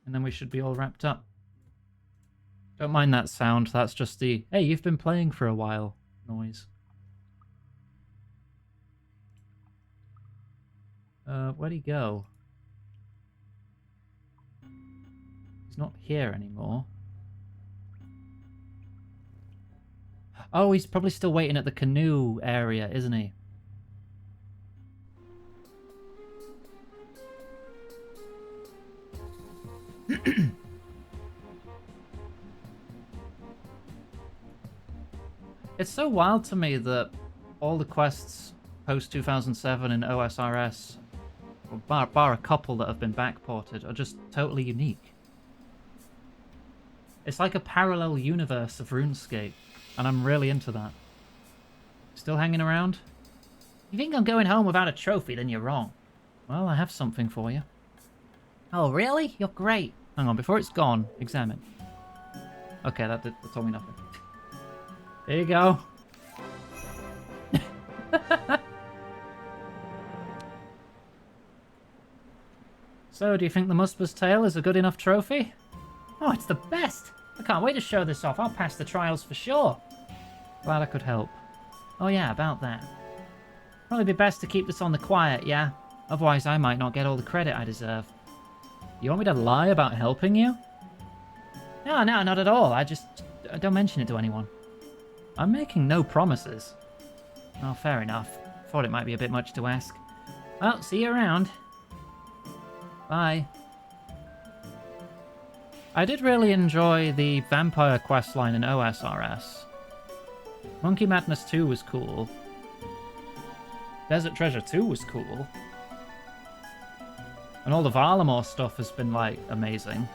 And then we should be all wrapped up. Don't mind that sound, that's just the, hey, you've been playing for a while noise. Where'd he go? Not here anymore. Oh, he's probably still waiting at the canoe area, isn't he? It's so wild to me that all the quests post 2007 in OSRS, bar a couple that have been backported, are just totally unique. It's like a parallel universe of Runescape, and I'm really into that. Still hanging around? You think I'm going home without a trophy, then you're wrong. Well, I have something for you. Oh, really? You're great. Hang on, before it's gone, examine. Okay, that told me nothing. There you go. So, do you think the Muspa's tail is a good enough trophy? Oh, it's the best! I can't wait to show this off. I'll pass the trials for sure. Glad I could help. Oh yeah, about that. Probably be best to keep this on the quiet, yeah? Otherwise I might not get all the credit I deserve. You want me to lie about helping you? No, not at all. I don't mention it to anyone. I'm making no promises. Oh, fair enough. Thought it might be a bit much to ask. Well, see you around. Bye. I did really enjoy the vampire questline in OSRS. Monkey Madness 2 was cool. Desert Treasure 2 was cool. And all the Varlamore stuff has been, like, amazing.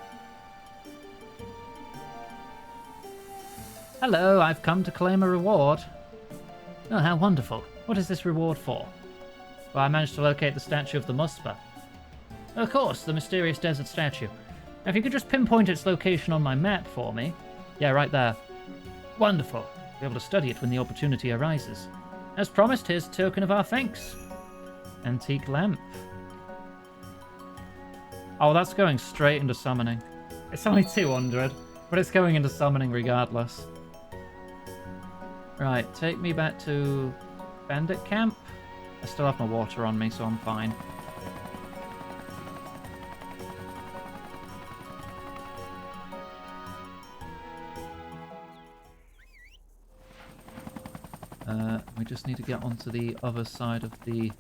Hello, I've come to claim a reward. Oh, how wonderful. What is this reward for? Well, I managed to locate the statue of the Muspa. Of course, the mysterious desert statue. Now, if you could just pinpoint its location on my map for me. Yeah, right there. Wonderful. Be able to study it when the opportunity arises. As promised, here's a token of our thanks. Antique lamp. Oh, that's going straight into summoning. It's only 200, but it's going into summoning regardless. Right, take me back to Bandit Camp. I still have my water on me, so I'm fine. We just need to get onto the other side of the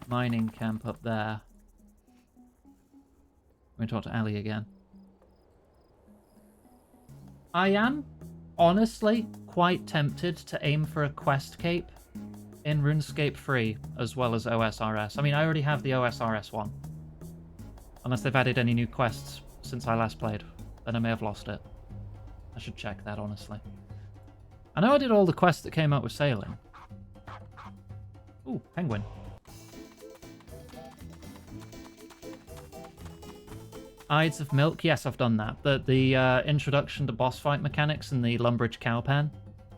mining camp up there. We're going to talk to Ali again. I am, honestly, quite tempted to aim for a quest cape in RuneScape 3 as well as OSRS. I mean, I already have the OSRS one. Unless they've added any new quests since I last played. Then I may have lost it. I should check that, honestly. I know I did all the quests that came out with sailing. Ooh, penguin. Ides of Milk, yes, I've done that. The introduction to boss fight mechanics in the Lumbridge Cowpan.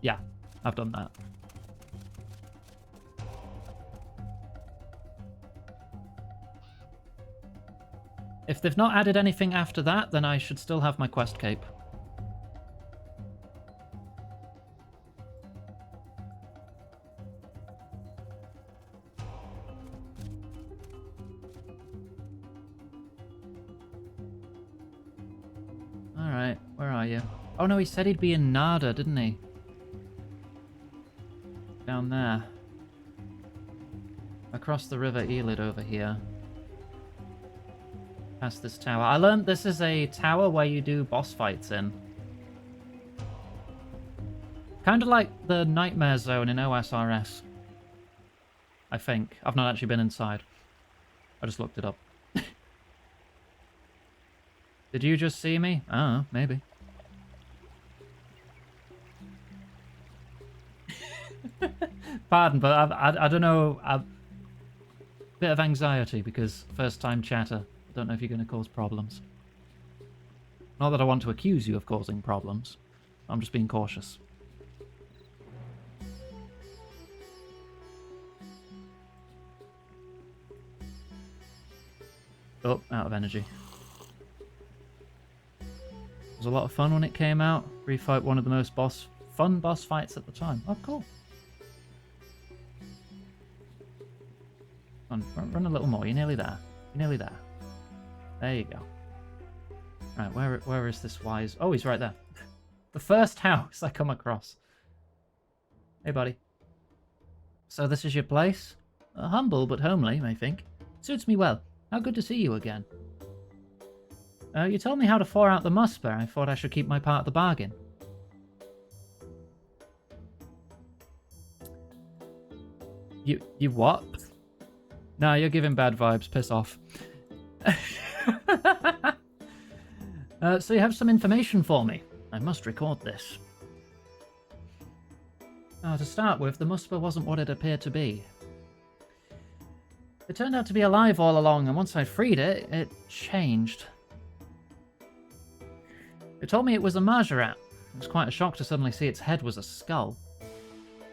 Yeah, I've done that. If they've not added anything after that, then I should still have my quest cape. Alright, where are you? Oh no, he said he'd be in Nada, didn't he? Down there. Across the River Elid over here. Past this tower. I learned this is a tower where you do boss fights in. Kind of like the Nightmare Zone in OSRS. I think. I've not actually been inside. I just looked it up. Did you just see me? Oh, maybe. Pardon, but I don't know. A bit of anxiety because first time chatter. I don't know if you're going to cause problems. Not that I want to accuse you of causing problems. I'm just being cautious. Oh, out of energy. It was a lot of fun when it came out. Refight one of the most fun boss fights at the time. Oh, cool. Come on, run a little more. You're nearly there. You're nearly there. There you go. Right, where is this wise? Oh, he's right there. The first house I come across. Hey, buddy. So this is your place? Humble but homely, I think. Suits me well. How good to see you again. You told me how to thaw out the musper. I thought I should keep my part of the bargain. You what? No, you're giving bad vibes. Piss off. So you have some information for me. I must record this. To start with, the musper wasn't what it appeared to be. It turned out to be alive all along, and once I freed it, it changed. It told me it was a Mahjarrat. It was quite a shock to suddenly see its head was a skull.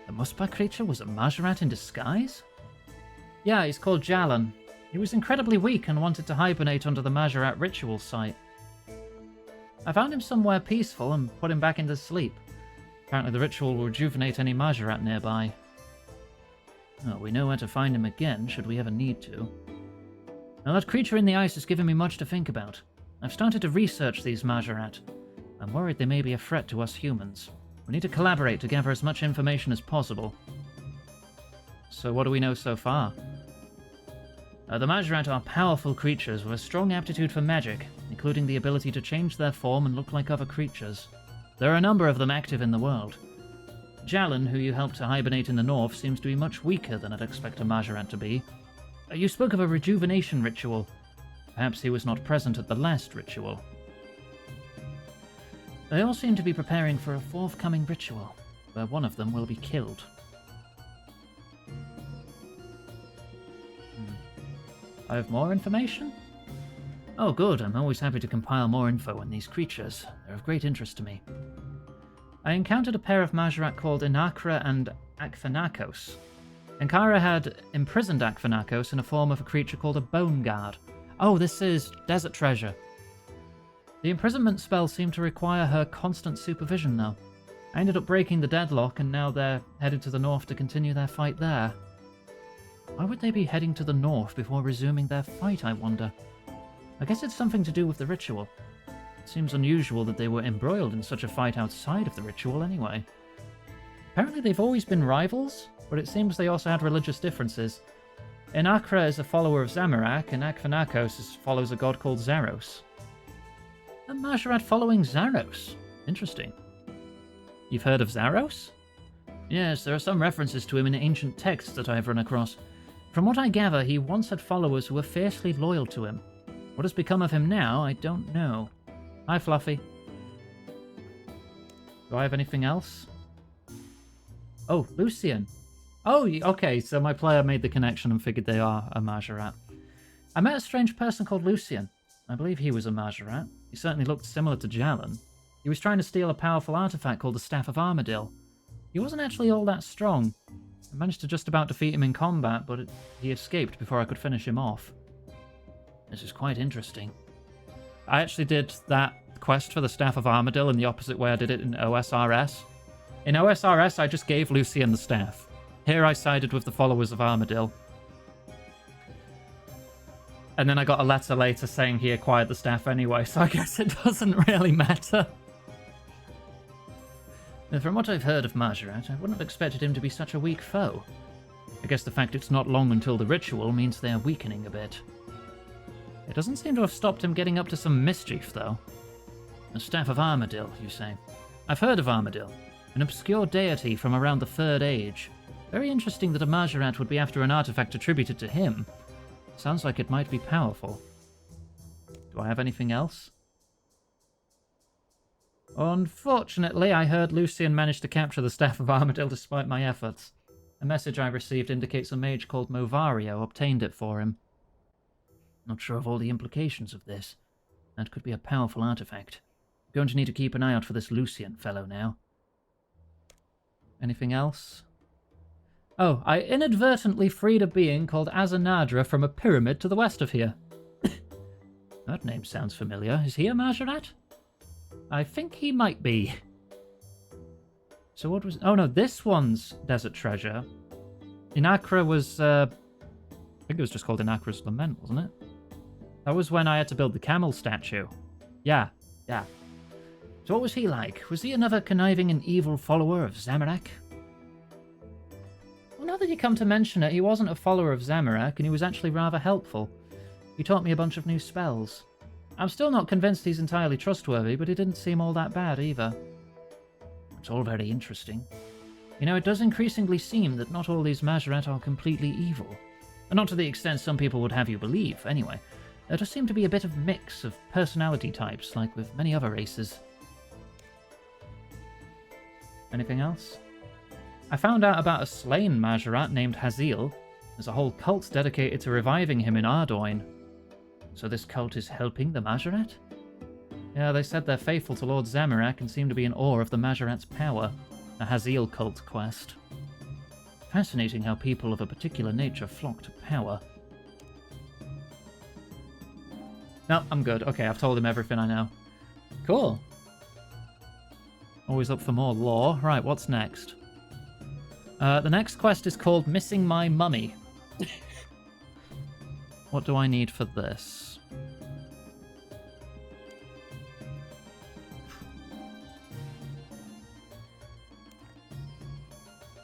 The musper creature was a Mahjarrat in disguise? Yeah, he's called Jalan. He was incredibly weak and wanted to hibernate under the Mahjarrat ritual site. I found him somewhere peaceful and put him back into sleep. Apparently the ritual will rejuvenate any Mahjarrat nearby. Oh, we know where to find him again, should we ever need to. Now, that creature in the ice has given me much to think about. I've started to research these Mahjarrat. I'm worried they may be a threat to us humans. We need to collaborate to gather as much information as possible. So what do we know so far? The Mahjarrat are powerful creatures with a strong aptitude for magic, including the ability to change their form and look like other creatures. There are a number of them active in the world. Jalin, who you helped to hibernate in the north, seems to be much weaker than I'd expect a Mahjarrat to be. You spoke of a rejuvenation ritual. Perhaps he was not present at the last ritual. They all seem to be preparing for a forthcoming ritual, where one of them will be killed. I have more information? Oh good, I'm always happy to compile more info on these creatures. They're of great interest to me. I encountered a pair of Mahjarrat called Inakra and Akthanakos. Ankara had imprisoned Akthanakos in a form of a creature called a Bone Guard. Oh, this is Desert Treasure. The imprisonment spell seemed to require her constant supervision, though. I ended up breaking the deadlock, and now they're headed to the north to continue their fight there. Why would they be heading to the north before resuming their fight, I wonder? I guess it's something to do with the ritual. It seems unusual that they were embroiled in such a fight outside of the ritual anyway. Apparently they've always been rivals, but it seems they also had religious differences. Inakra is a follower of Zamorak, and Akthanakos follows a god called Zaros. A Mahjarrat following Zaros? Interesting. You've heard of Zaros? Yes, there are some references to him in ancient texts that I have run across. From what I gather, he once had followers who were fiercely loyal to him. What has become of him now, I don't know. Hi, Fluffy. Do I have anything else? Oh, Lucian. Oh, okay, so my player made the connection and figured they are a Mahjarrat. I met a strange person called Lucian. I believe he was a Mahjarrat. He certainly looked similar to Jalin. He was trying to steal a powerful artifact called the Staff of Armadil. He wasn't actually all that strong. I managed to just about defeat him in combat, but he escaped before I could finish him off. This is quite interesting. I actually did that quest for the Staff of Armadil in the opposite way I did it in OSRS. In OSRS, I just gave Lucian the staff. Here I sided with the followers of Armadil. And then I got a letter later saying he acquired the staff anyway, so I guess it doesn't really matter. And from what I've heard of Mahjarrat, I wouldn't have expected him to be such a weak foe. I guess the fact it's not long until the ritual means they are weakening a bit. It doesn't seem to have stopped him getting up to some mischief, though. The Staff of Armadil, you say? I've heard of Armadil, an obscure deity from around the Third Age. Very interesting that a Mahjarrat would be after an artifact attributed to him. Sounds like it might be powerful. Do I have anything else? Unfortunately, I heard Lucian managed to capture the Staff of Armadil despite my efforts. A message I received indicates a mage called Movario obtained it for him. Not sure of all the implications of this. That could be a powerful artifact. Going to need to keep an eye out for this Lucian fellow now. Anything else? Oh, I inadvertently freed a being called Azanadra from a pyramid to the west of here. That name sounds familiar. Is he a Mahjarrat? I think he might be. So what was... Oh no, this one's Desert Treasure. Inakra was... I think it was just called Inakra's Lament, wasn't it? That was when I had to build the camel statue. Yeah. So what was he like? Was he another conniving and evil follower of Zamorak? Well, now that you come to mention it, he wasn't a follower of Zamorak, and he was actually rather helpful. He taught me a bunch of new spells. I'm still not convinced he's entirely trustworthy, but he didn't seem all that bad either. It's all very interesting. You know, it does increasingly seem that not all these Mahjarrat are completely evil. And not to the extent some people would have you believe, anyway. There does seem to be a bit of mix of personality types, like with many other races. Anything else? I found out about a slain Mahjarrat named Hazil. There's a whole cult dedicated to reviving him in Ardoin. So this cult is helping the Mahjarrat? Yeah, they said they're faithful to Lord Zamorak and seem to be in awe of the Mahjarrat's power. The Hazil cult quest. Fascinating how people of a particular nature flock to power. No, I'm good. Okay, I've told him everything I know. Cool. Always up for more lore. Right, what's next? The next quest is called Missing My Mummy. What do I need for this?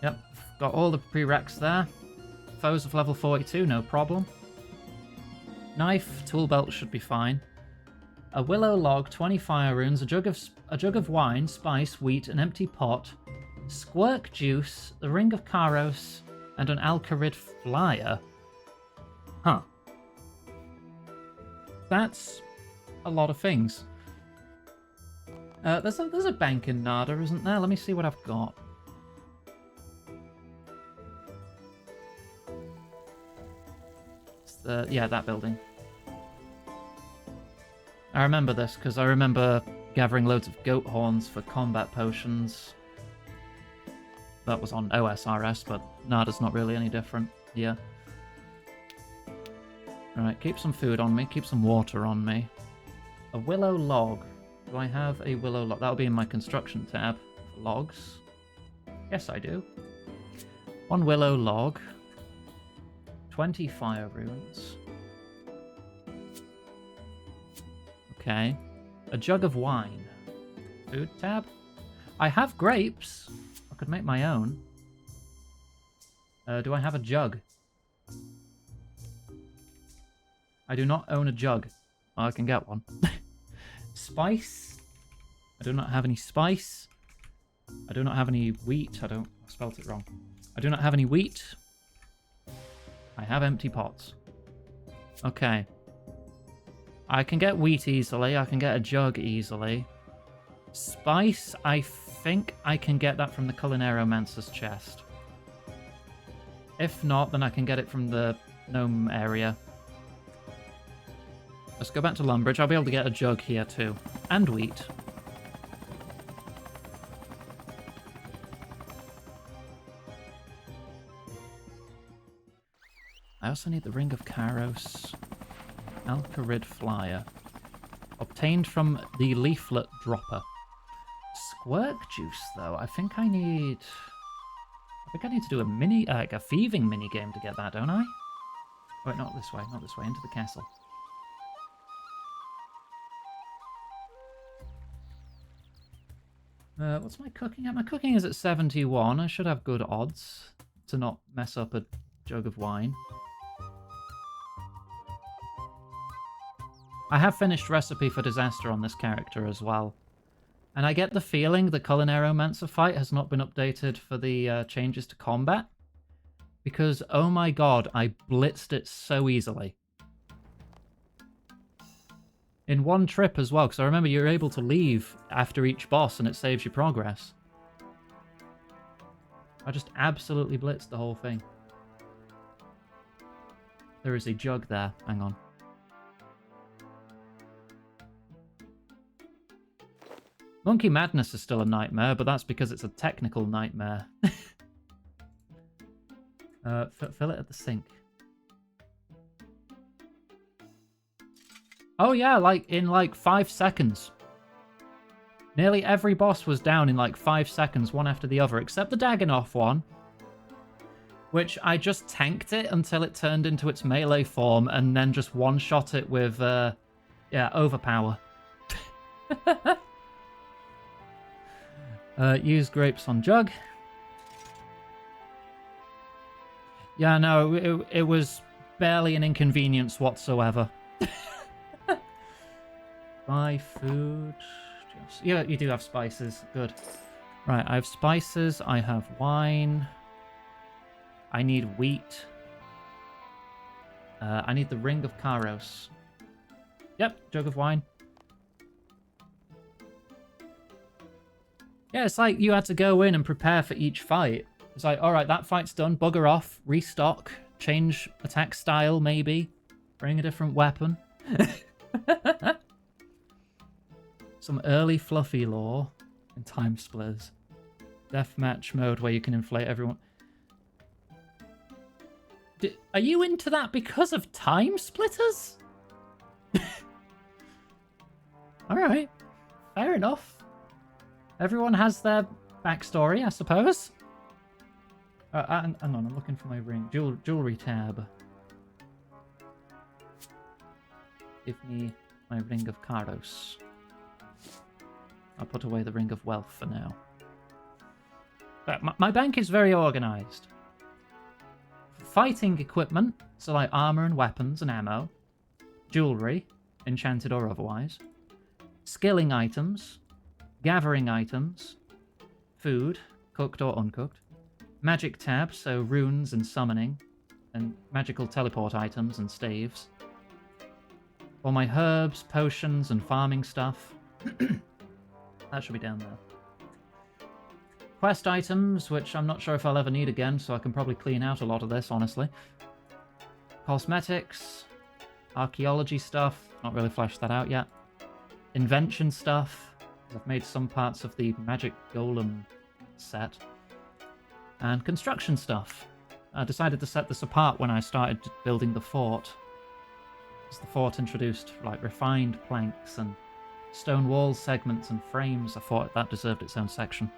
Yep, got all the prereqs there. Foes of level 42, no problem. Knife, tool belt should be fine. A willow log, 20 fire runes, a jug of wine, spice, wheat, an empty pot, squirk juice, the ring of Karos, and an Alcarid flyer. Huh. That's a lot of things. There's a bank in Nada, isn't there? Let me see what I've got. It's yeah, that building. I remember this because I remember gathering loads of goat horns for combat potions. That was on OSRS, but Nada's not really any different. Yeah. Alright, keep some food on me, keep some water on me. A willow log. Do I have a willow log? That'll be in my construction tab for logs. Yes, I do. 1 willow log. 20 fire runes. Okay. A jug of wine. Food tab. I have grapes. I could make my own. Do I have a jug? I do not own a jug. Oh, I can get one. Spice. I do not have any spice. I do not have any wheat. I spelt it wrong. I do not have any wheat. I have empty pots. Okay. I can get wheat easily. I can get a jug easily. Spice, I think I can get that from the Culinaromancer's chest. If not, then I can get it from the gnome area. Let's go back to Lumbridge. I'll be able to get a jug here too. And wheat. I also need the Ring of Karos. Alcarid flyer. Obtained from the leaflet dropper. Squirk juice, though. I think I need to do a thieving mini game to get that, don't I? Wait, not this way. Not this way. Into the castle. What's my cooking at? My cooking is at 71. I should have good odds to not mess up a jug of wine. I have finished recipe for disaster on this character as well. And I get the feeling the Culinaromancer fight has not been updated for the changes to combat. Because, oh my god, I blitzed it so easily. In one trip as well, because I remember you're able to leave after each boss and it saves you progress. I just absolutely blitzed the whole thing. There is a jug there. Hang on. Monkey Madness is still a nightmare, but that's because it's a technical nightmare. Fill it at the sink. Oh yeah, in 5 seconds. Nearly every boss was down in 5 seconds, one after the other, except the Dagannoth one. Which I just tanked it until it turned into its melee form, and then just one-shot it with, yeah, overpower. Use grapes on jug. Yeah, no, it was barely an inconvenience whatsoever. Buy food. Yeah, you do have spices. Good. Right, I have spices. I have wine. I need wheat. I need the Ring of Karos. Yep, jug of wine. Yeah, it's like you had to go in and prepare for each fight. It's like, alright, that fight's done. Bugger off. Restock. Change attack style, maybe. Bring a different weapon. Some early fluffy lore in Time Splitters. Deathmatch mode where you can inflate everyone. Are you into that because of Time Splitters? Alright. Fair enough. Everyone has their backstory, I suppose. Hang on, I'm looking for my ring. Jewelry tab. Give me my ring of Karos. I'll put away the ring of wealth for now. But my bank is very organized. Fighting equipment, so like armor and weapons and ammo. Jewelry, enchanted or otherwise. Skilling items. Gathering items. Food, cooked or uncooked. Magic tab, so runes and summoning. And magical teleport items and staves. All my herbs, potions, and farming stuff. That should be down there. Quest items, which I'm not sure if I'll ever need again, so I can probably clean out a lot of this, honestly. Cosmetics. Archaeology stuff. Not really fleshed that out yet. Invention stuff. I've made some parts of the Magic Golem set. And construction stuff. I decided to set this apart when I started building the fort. Because the fort introduced like refined planks and stone wall segments and frames. I thought that deserved its own section.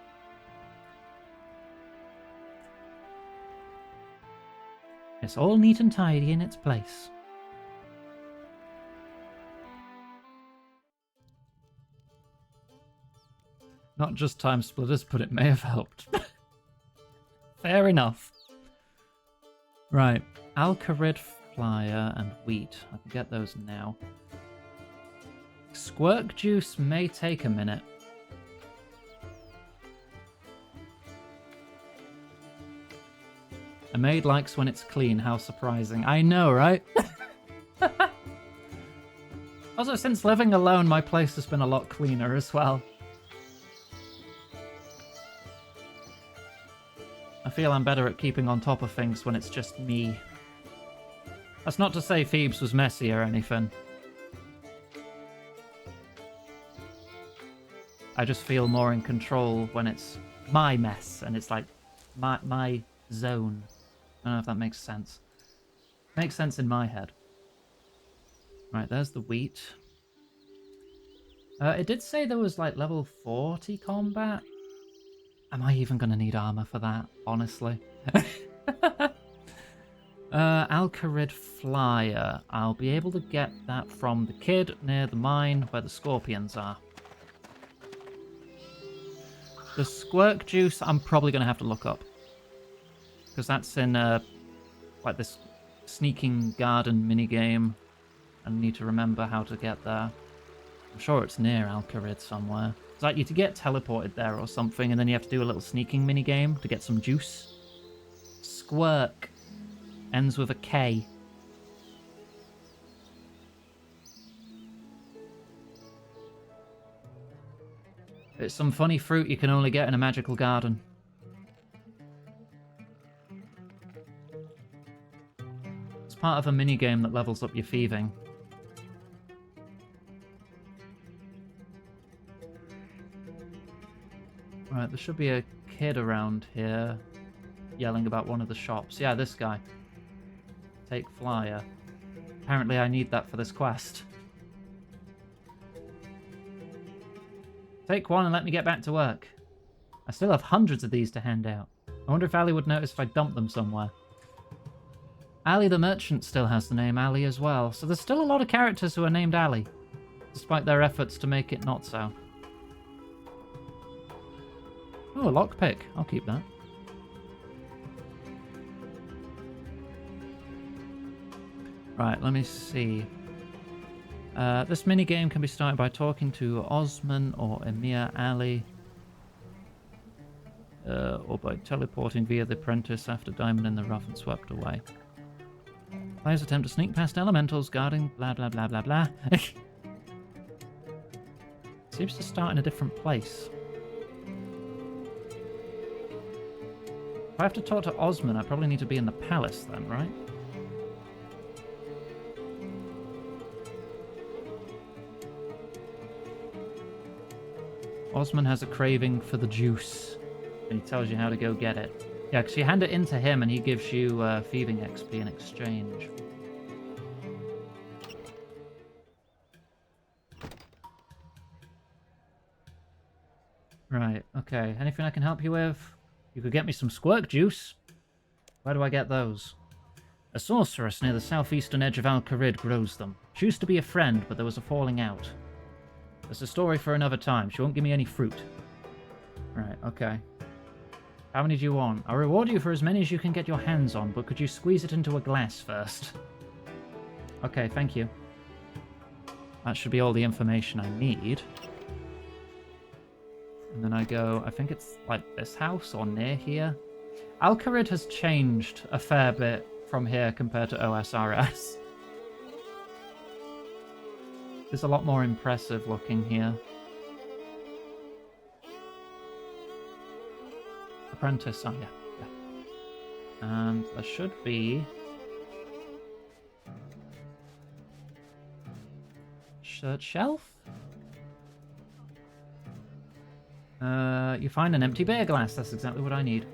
It's all neat and tidy in its place. Not just time splitters, but it may have helped. Fair enough. Right, Alcarid Flyer and wheat. I can get those now. Squirk juice may take a minute. A maid likes when it's clean, how surprising. I know, right? Also, since living alone, my place has been a lot cleaner as well. I feel I'm better at keeping on top of things when it's just me. That's not to say Thebes was messy or anything. I just feel more in control when it's my mess and it's like my zone. I don't know if that makes sense. Makes sense in my head. Right, there's the wheat. It did say there was like level 40 combat. Am I even going to need armor for that, honestly? Alcarid Flyer. I'll be able to get that from the kid near the mine where the scorpions are. The squirk juice I'm probably going to have to look up. Because that's in like this sneaking garden minigame. I need to remember how to get there. I'm sure it's near Alcarid somewhere. It's like you to get teleported there or something, and then you have to do a little sneaking minigame to get some juice. Squirk. Ends with a K. It's some funny fruit you can only get in a magical garden. It's part of a minigame that levels up your thieving. Right, there should be a kid around here yelling about one of the shops. Yeah, this guy. Take flyer. Apparently I need that for this quest. Take one and let me get back to work. I still have hundreds of these to hand out. I wonder if Ali would notice if I dumped them somewhere. Ali the merchant still has the name Ali as well, so there's still a lot of characters who are named Ali, despite their efforts to make it not so. Oh, a lockpick. I'll keep that. Right, let me see. This minigame can be started by talking to Osman or Emir Ali. Or by teleporting via the apprentice after Diamond in the Rough and swept away. Players attempt to sneak past elementals guarding blah blah blah blah blah. Seems to start in a different place. If I have to talk to Osman, I probably need to be in the palace then, right? Osman has a craving for the juice, and he tells you how to go get it. Yeah, because you hand it in to him, and he gives you thieving XP in exchange. Right, okay. Anything I can help you with? You could get me some squirk juice. Where do I get those? A sorceress near the southeastern edge of Al-Kharid grows them. She used to be a friend, but there was a falling out. There's a story for another time. She won't give me any fruit. Right, okay. How many do you want? I'll reward you for as many as you can get your hands on, but could you squeeze it into a glass first? Okay, thank you. That should be all the information I need. And then I go, I think it's like this house or near here. Al-Kharid has changed a fair bit from here compared to OSRS. It's a lot more impressive looking here. Apprentice, oh yeah. And there should be... shirt shelf? You find an empty beer glass. That's exactly what I need.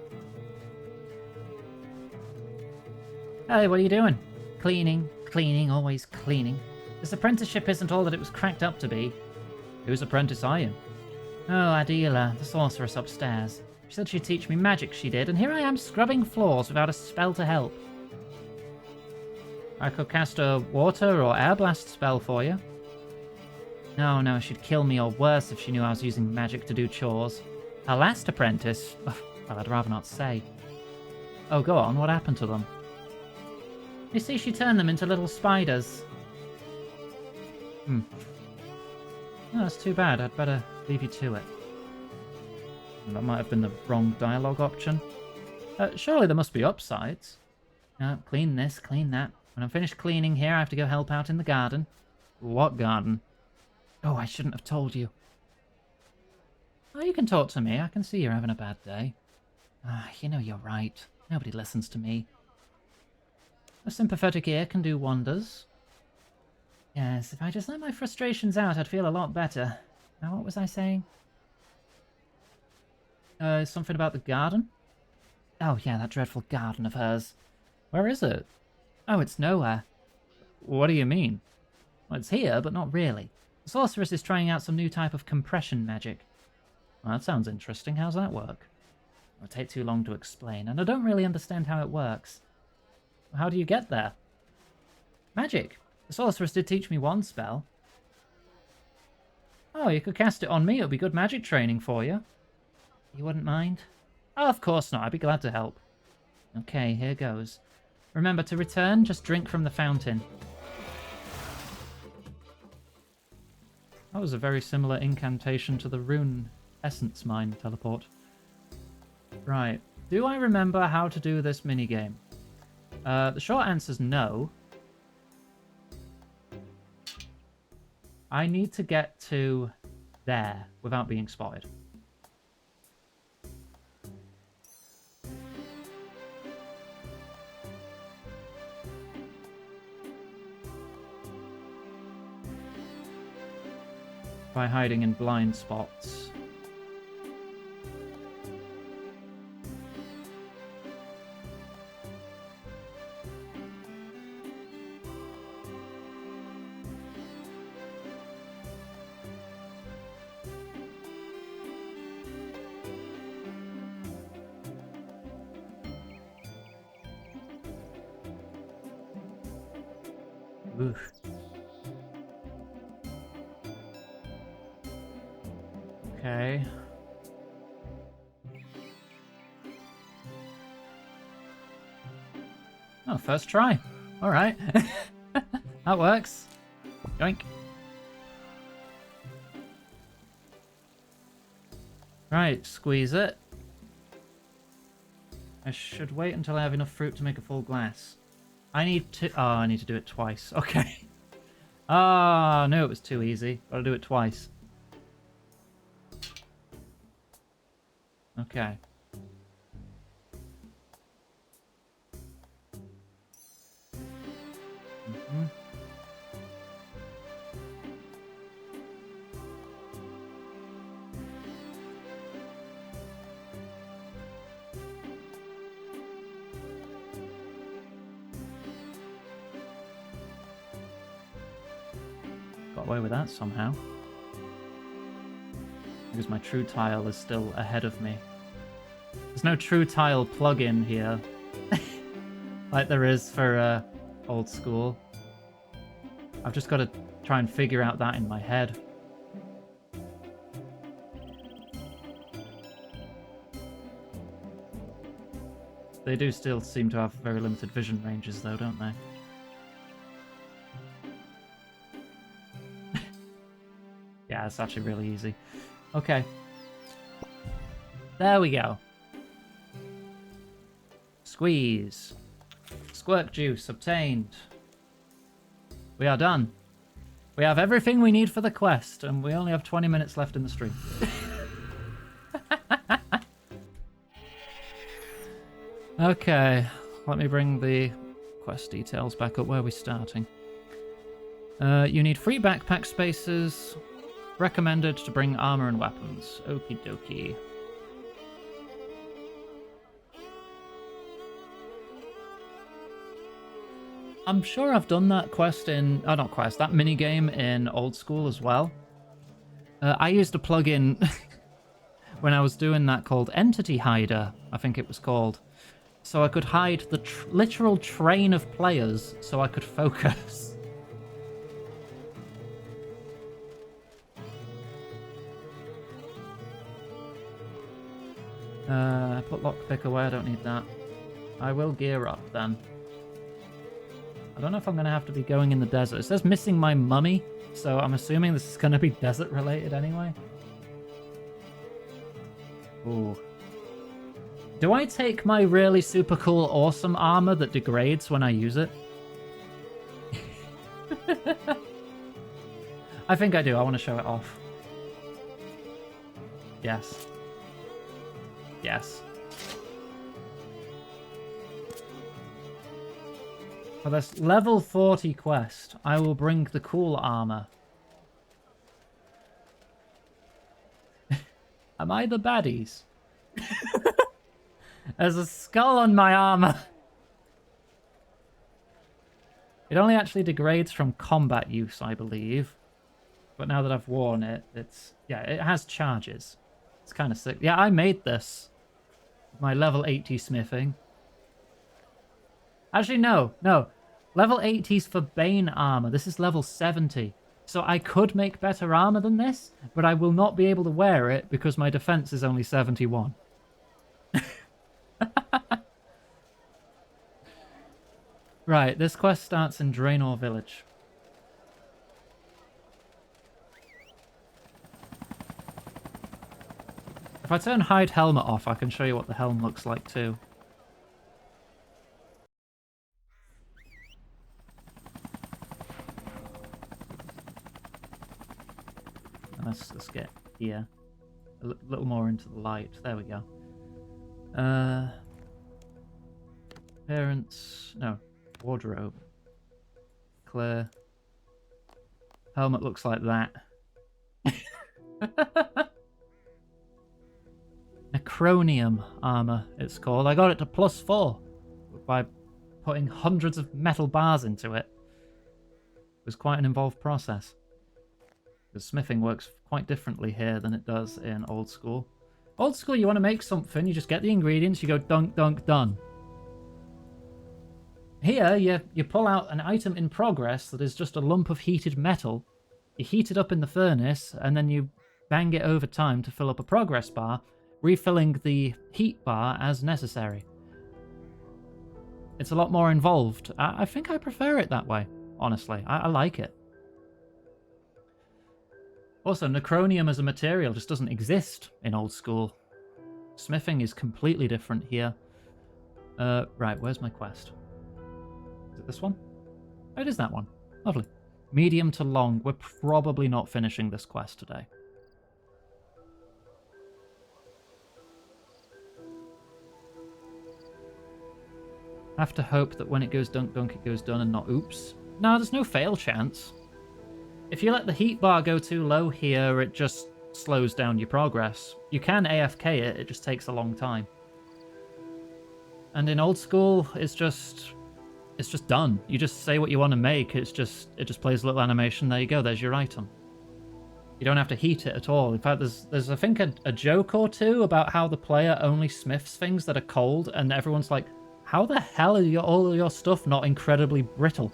Hey, what are you doing? Cleaning, cleaning, always cleaning. This apprenticeship isn't all that it was cracked up to be. Whose apprentice are you? Oh, Adela, the sorceress upstairs. She said she'd teach me magic, she did, and here I am scrubbing floors without a spell to help. I could cast a water or air blast spell for you. No, she'd kill me or worse if she knew I was using magic to do chores. Her last apprentice? Well, I'd rather not say. Oh, go on, what happened to them? You see, she turned them into little spiders. Oh, that's too bad. I'd better leave you to it. That might have been the wrong dialogue option. Surely there must be upsides. Clean this, clean that. When I'm finished cleaning here, I have to go help out in the garden. What garden? Oh, I shouldn't have told you. Oh, you can talk to me. I can see you're having a bad day. You know you're right. Nobody listens to me. A sympathetic ear can do wonders. Yes, if I just let my frustrations out, I'd feel a lot better. Now, what was I saying? Something about the garden? Oh, yeah, that dreadful garden of hers. Where is it? Oh, it's nowhere. What do you mean? Well, it's here, but not really. The sorceress is trying out some new type of compression magic. Well, that sounds interesting. How's that work? It'll take too long to explain, and I don't really understand how it works. How do you get there? Magic. The sorceress did teach me one spell. Oh, you could cast it on me. It would be good magic training for you. You wouldn't mind? Oh, of course not. I'd be glad to help. Okay, here goes. Remember, to return, just drink from the fountain. That was a very similar incantation to the rune essence mine teleport. Right. Do I remember how to do this minigame? The short answer is no. I need to get to there without being spotted. By hiding in blind spots. Oof. Okay. Oh, first try. All right. That works. Yoink. Right, squeeze it. I should wait until I have enough fruit to make a full glass. I need to... Oh, I need to do it twice. Okay. Ah, I knew it was too easy. Gotta do it twice. Okay. Got away with that somehow. Because my true tile is still ahead of me. There's no true tile plugin here. like there is for old school. I've just got to try and figure out that in my head. They do still seem to have very limited vision ranges though, don't they? Yeah, it's actually really easy. Okay. There we go. Squeeze. Squirt juice obtained. We are done. We have everything we need for the quest, and we only have 20 minutes left in the stream. Okay, let me bring the quest details back up. Where are we starting? You need 3 backpack spaces. Recommended to bring armor and weapons. Okie dokie. I'm sure I've done that quest in... Oh, not quest. That minigame in old school as well. I used a plugin when I was doing that called Entity Hider, I think it was called. So I could hide the literal train of players so I could focus. Put lockpick away, I don't need that. I will gear up then. I don't know if I'm going to have to be going in the desert. It says missing my mummy, so I'm assuming this is going to be desert related anyway. Ooh. Do I take my really super cool awesome armor that degrades when I use it? I think I do. I want to show it off. Yes. Yes. For this level 40 quest, I will bring the cool armor. Am I the baddies? There's a skull on my armor. It only actually degrades from combat use, I believe. But now that I've worn it, it's... Yeah, it has charges. It's kind of sick. Yeah, I made this. My level 80 smithing. Actually, no. Level 80's for Bane armor. This is level 70. So I could make better armor than this, but I will not be able to wear it because my defense is only 71. Right, this quest starts in Draenor Village. If I turn hide helmet off, I can show you what the helm looks like too. Let's get here. A little more into the light. There we go. Appearance... No. Wardrobe. Clear. Helmet looks like that. Necronium armor, it's called. I got it to +4 by putting hundreds of metal bars into it. It was quite an involved process. Because smithing works quite differently here than it does in old school. Old school, you want to make something, you just get the ingredients, you go dunk, dunk, done. Here, you pull out an item in progress that is just a lump of heated metal. You heat it up in the furnace, and then you bang it over time to fill up a progress bar, refilling the heat bar as necessary. It's a lot more involved. I think I prefer it that way, honestly. I like it. Also, necronium as a material just doesn't exist in old school. Smithing is completely different here. Right, where's my quest? Is it this one? Oh, it is that one. Lovely. Medium to long. We're probably not finishing this quest today. Have to hope that when it goes dunk dunk, it goes done and not oops. No, there's no fail chance. If you let the heat bar go too low here, it just slows down your progress. You can AFK it, it just takes a long time. And in old school, it's just done. You just say what you want to make, it just plays a little animation, there you go, there's your item. You don't have to heat it at all. In fact, there's I think a joke or two about how the player only smiths things that are cold, and everyone's like, How the hell are all of your stuff not incredibly brittle?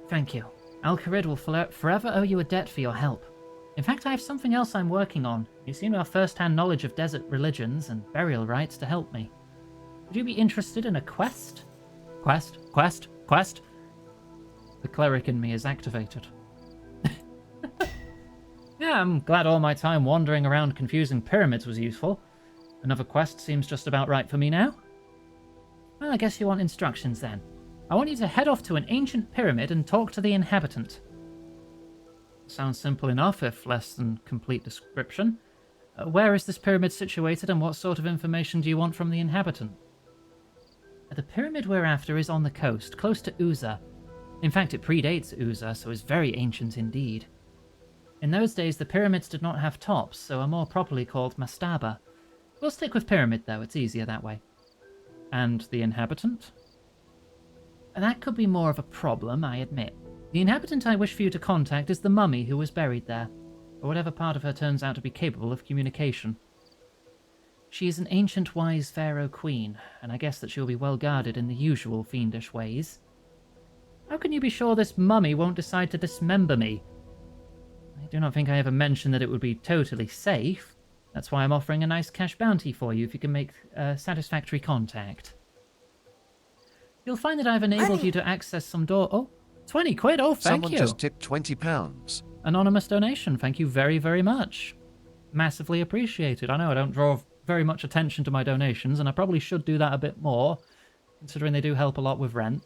Thank you. Al-Kharid will forever owe you a debt for your help. In fact, I have something else I'm working on. You seem to have first-hand knowledge of desert religions and burial rites to help me. Would you be interested in a quest? Quest? Quest? Quest? The cleric in me is activated. Yeah, I'm glad all my time wandering around confusing pyramids was useful. Another quest seems just about right for me now. Well, I guess you want instructions then. I want you to head off to an ancient pyramid and talk to the inhabitant. Sounds simple enough, if less than complete description. Where is this pyramid situated, and what sort of information do you want from the inhabitant? The pyramid we're after is on the coast, close to Uza. In fact, it predates Uza, so is very ancient indeed. In those days, the pyramids did not have tops, so are more properly called mastaba. We'll stick with pyramid, though. It's easier that way. And the inhabitant? That could be more of a problem, I admit. The inhabitant I wish for you to contact is the mummy who was buried there, or whatever part of her turns out to be capable of communication. She is an ancient wise pharaoh queen, and I guess that she'll be well guarded in the usual fiendish ways. How can you be sure this mummy won't decide to dismember me? I do not think I ever mentioned that it would be totally safe. That's why I'm offering a nice cash bounty for you if you can make satisfactory contact. You'll find that I've enabled you to access some door... Oh, 20 quid. Oh, thank you. Someone just tipped £20. Anonymous donation. Thank you very, very much. Massively appreciated. I know I don't draw very much attention to my donations, and I probably should do that a bit more, considering they do help a lot with rent.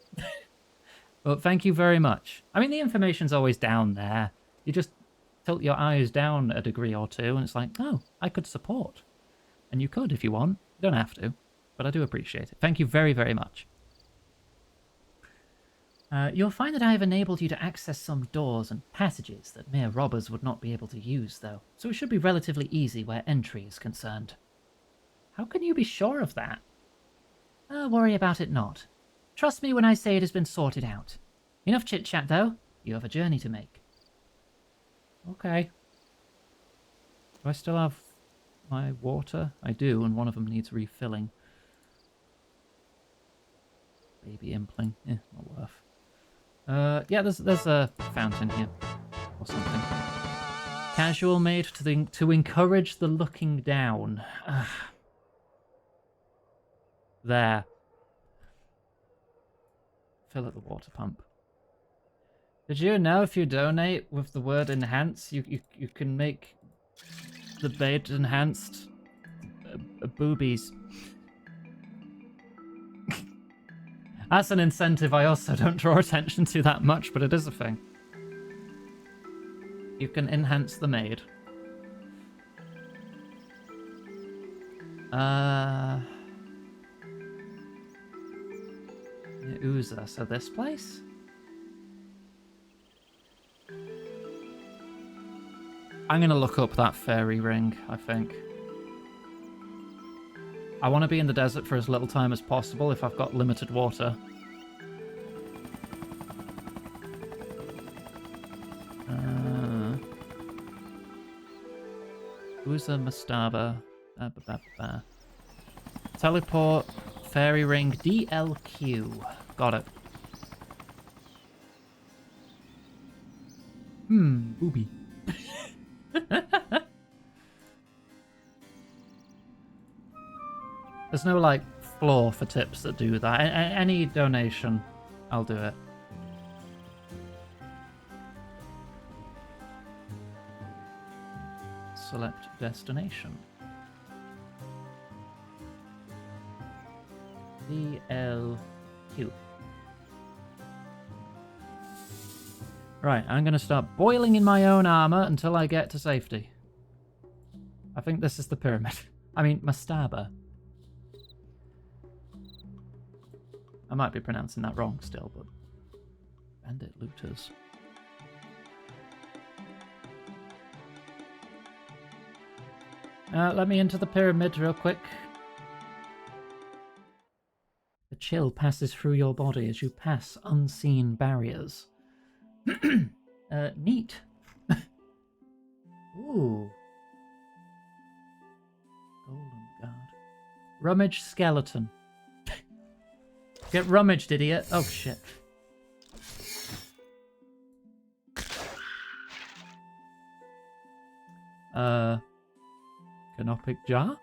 But thank you very much. I mean, the information's always down there. You just tilt your eyes down a degree or two, and it's like, oh, I could support. And you could if you want. You don't have to, but I do appreciate it. Thank you very, very much. You'll find that I have enabled you to access some doors and passages that mere robbers would not be able to use, though, so it should be relatively easy where entry is concerned. How can you be sure of that? Worry about it not. Trust me when I say it has been sorted out. Enough chit-chat, though. You have a journey to make. Okay. Do I still have my water? I do, and one of them needs refilling. Baby impling. Not worth. Yeah, there's a fountain here. Or something. Casual made to encourage the looking down. There. Fill at the water pump. Did you know if you donate with the word enhance, you can make the bait enhanced boobies? That's an incentive I also don't draw attention to that much, but it is a thing. You can enhance the maid. Uza, so this place? I'm gonna look up that fairy ring, I think. I want to be in the desert for as little time as possible if I've got limited water. Uza Mastaba. Teleport, fairy ring, DLQ. Got it. Booby. There's no, like, floor for tips that do that. Any donation, I'll do it. Select destination. DLQ. Right, I'm going to start boiling in my own armor until I get to safety. I think this is the pyramid. I mean, Mastaba. I might be pronouncing that wrong still, but... Bandit looters. Let me into the pyramid real quick. The chill passes through your body as you pass unseen barriers. Neat. Ooh. Rummage skeleton. Get rummaged, idiot. Oh, shit. Canopic jar?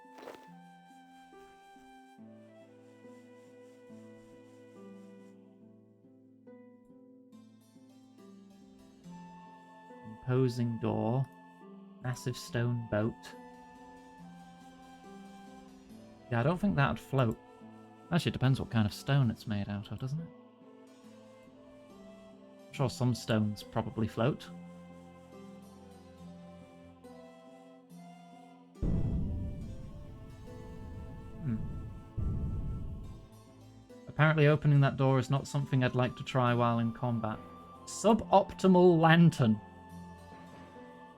Imposing door. Massive stone boat. Yeah, I don't think that would float. Actually, it depends what kind of stone it's made out of, doesn't it? I'm sure some stones probably float. Apparently opening that door is not something I'd like to try while in combat. Suboptimal lantern.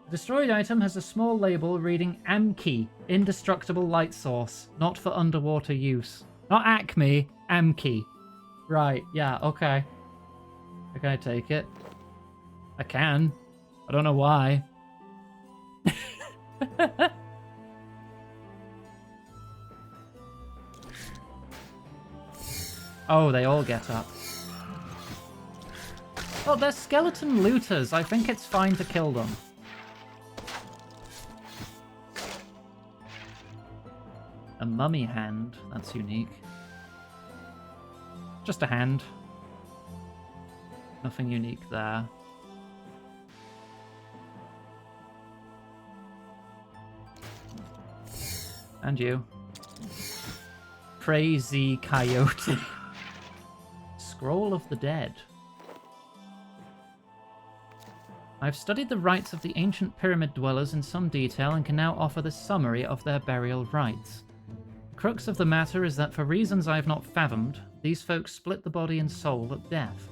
The destroyed item has a small label reading Amki, indestructible light source, not for underwater use. Not Acme, Amki. Right, yeah, okay. Can I take it? I can. I don't know why. Oh, they all get up. Oh, they're skeleton looters. I think it's fine to kill them. A mummy hand. That's unique. Just a hand. Nothing unique there. And you. Crazy coyote. Scroll of the Dead. I've studied the rites of the ancient pyramid dwellers in some detail and can now offer the summary of their burial rites. The crux of the matter is that for reasons I have not fathomed, these folks split the body and soul at death.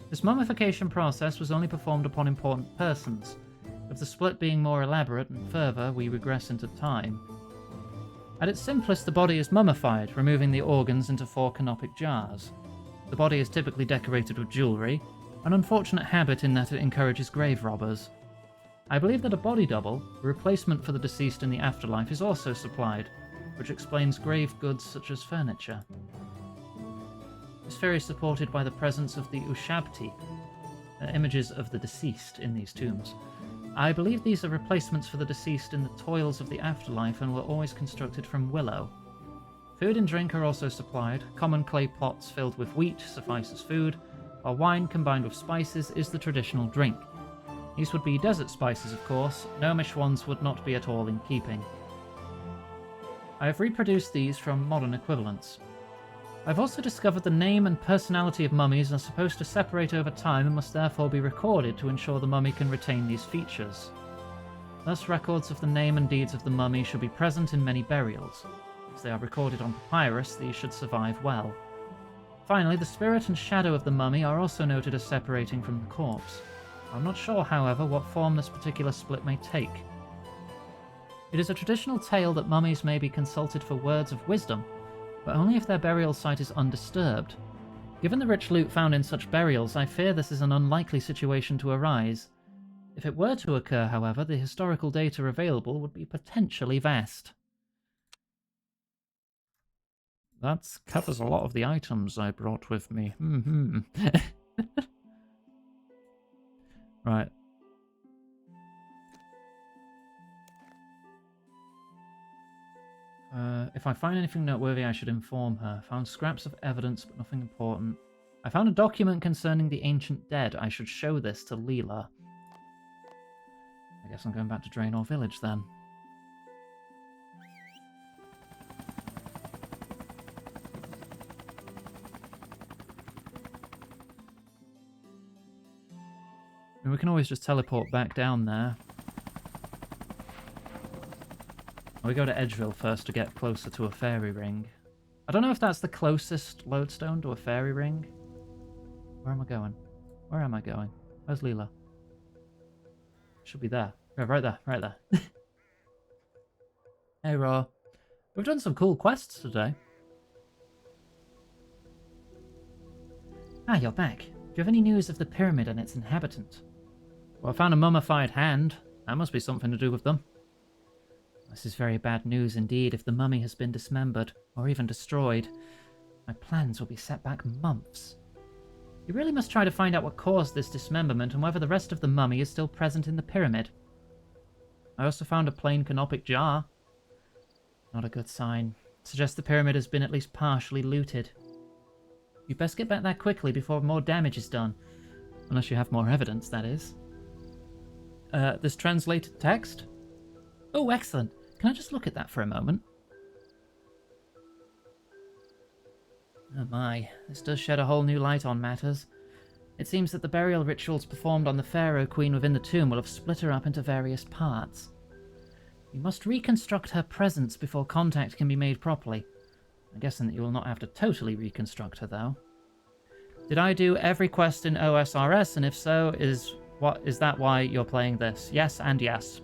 This mummification process was only performed upon important persons. With the split being more elaborate and further, we regress into time. At its simplest, the body is mummified, removing the organs into 4 canopic jars. The body is typically decorated with jewellery, an unfortunate habit in that it encourages grave robbers. I believe that a body double, a replacement for the deceased in the afterlife, is also supplied, which explains grave goods such as furniture. This theory is supported by the presence of the Ushabti, images of the deceased in these tombs. I believe these are replacements for the deceased in the toils of the afterlife and were always constructed from willow. Food and drink are also supplied. Common clay pots filled with wheat suffice as food, while wine combined with spices is the traditional drink. These would be desert spices, of course. Gnomish ones would not be at all in keeping. I have reproduced these from modern equivalents. I've also discovered the name and personality of mummies are supposed to separate over time and must therefore be recorded to ensure the mummy can retain these features. Thus, records of the name and deeds of the mummy should be present in many burials. As they are recorded on papyrus, these should survive well. Finally, the spirit and shadow of the mummy are also noted as separating from the corpse. I'm not sure, however, what form this particular split may take. It is a traditional tale that mummies may be consulted for words of wisdom, but only if their burial site is undisturbed. Given the rich loot found in such burials, I fear this is an unlikely situation to arise. If it were to occur, however, the historical data available would be potentially vast. That covers a lot of the items I brought with me. Right. If I find anything noteworthy, I should inform her. Found scraps of evidence, but nothing important. I found a document concerning the ancient dead. I should show this to Leela. I guess I'm going back to Draenor Village then. We can always just teleport back down there. We go to Edgeville first to get closer to a fairy ring. I don't know if that's the closest lodestone to a fairy ring. Where am I going? Where am I going? Where's Leela? Should be there. Yeah, right there, right there. Hey, Raw. We've done some cool quests today. Ah, you're back. Do you have any news of the pyramid and its inhabitant? Well, I found a mummified hand. That must be something to do with them. This is very bad news indeed if the mummy has been dismembered, or even destroyed. My plans will be set back months. You really must try to find out what caused this dismemberment and whether the rest of the mummy is still present in the pyramid. I also found a plain canopic jar. Not a good sign. Suggests the pyramid has been at least partially looted. You'd best get back there quickly before more damage is done. Unless you have more evidence, that is. This translated text? Oh, excellent. Can I just look at that for a moment? Oh my, this does shed a whole new light on matters. It seems that the burial rituals performed on the Pharaoh Queen within the tomb will have split her up into various parts. You must reconstruct her presence before contact can be made properly. I'm guessing that you will not have to totally reconstruct her, though. Did I do every quest in OSRS, and if so, is that why you're playing this? Yes and yes.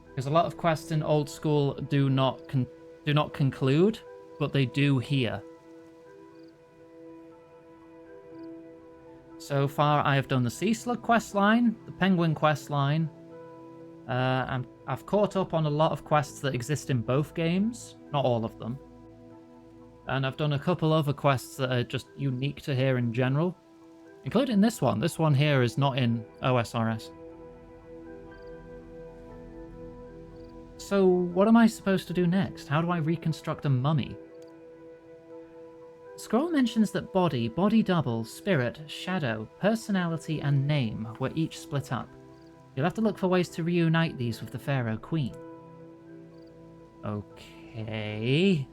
Because a lot of quests in old school do not conclude, but they do here. So far, I have done the sea slug quest line, the penguin quest line. I've caught up on a lot of quests that exist in both games, not all of them. And I've done a couple other quests that are just unique to here in general, including this one. This one here is not in OSRS. So what am I supposed to do next? How do I reconstruct a mummy? The scroll mentions that body, body double, spirit, shadow, personality, and name were each split up. You'll have to look for ways to reunite these with the Pharaoh Queen. Okay.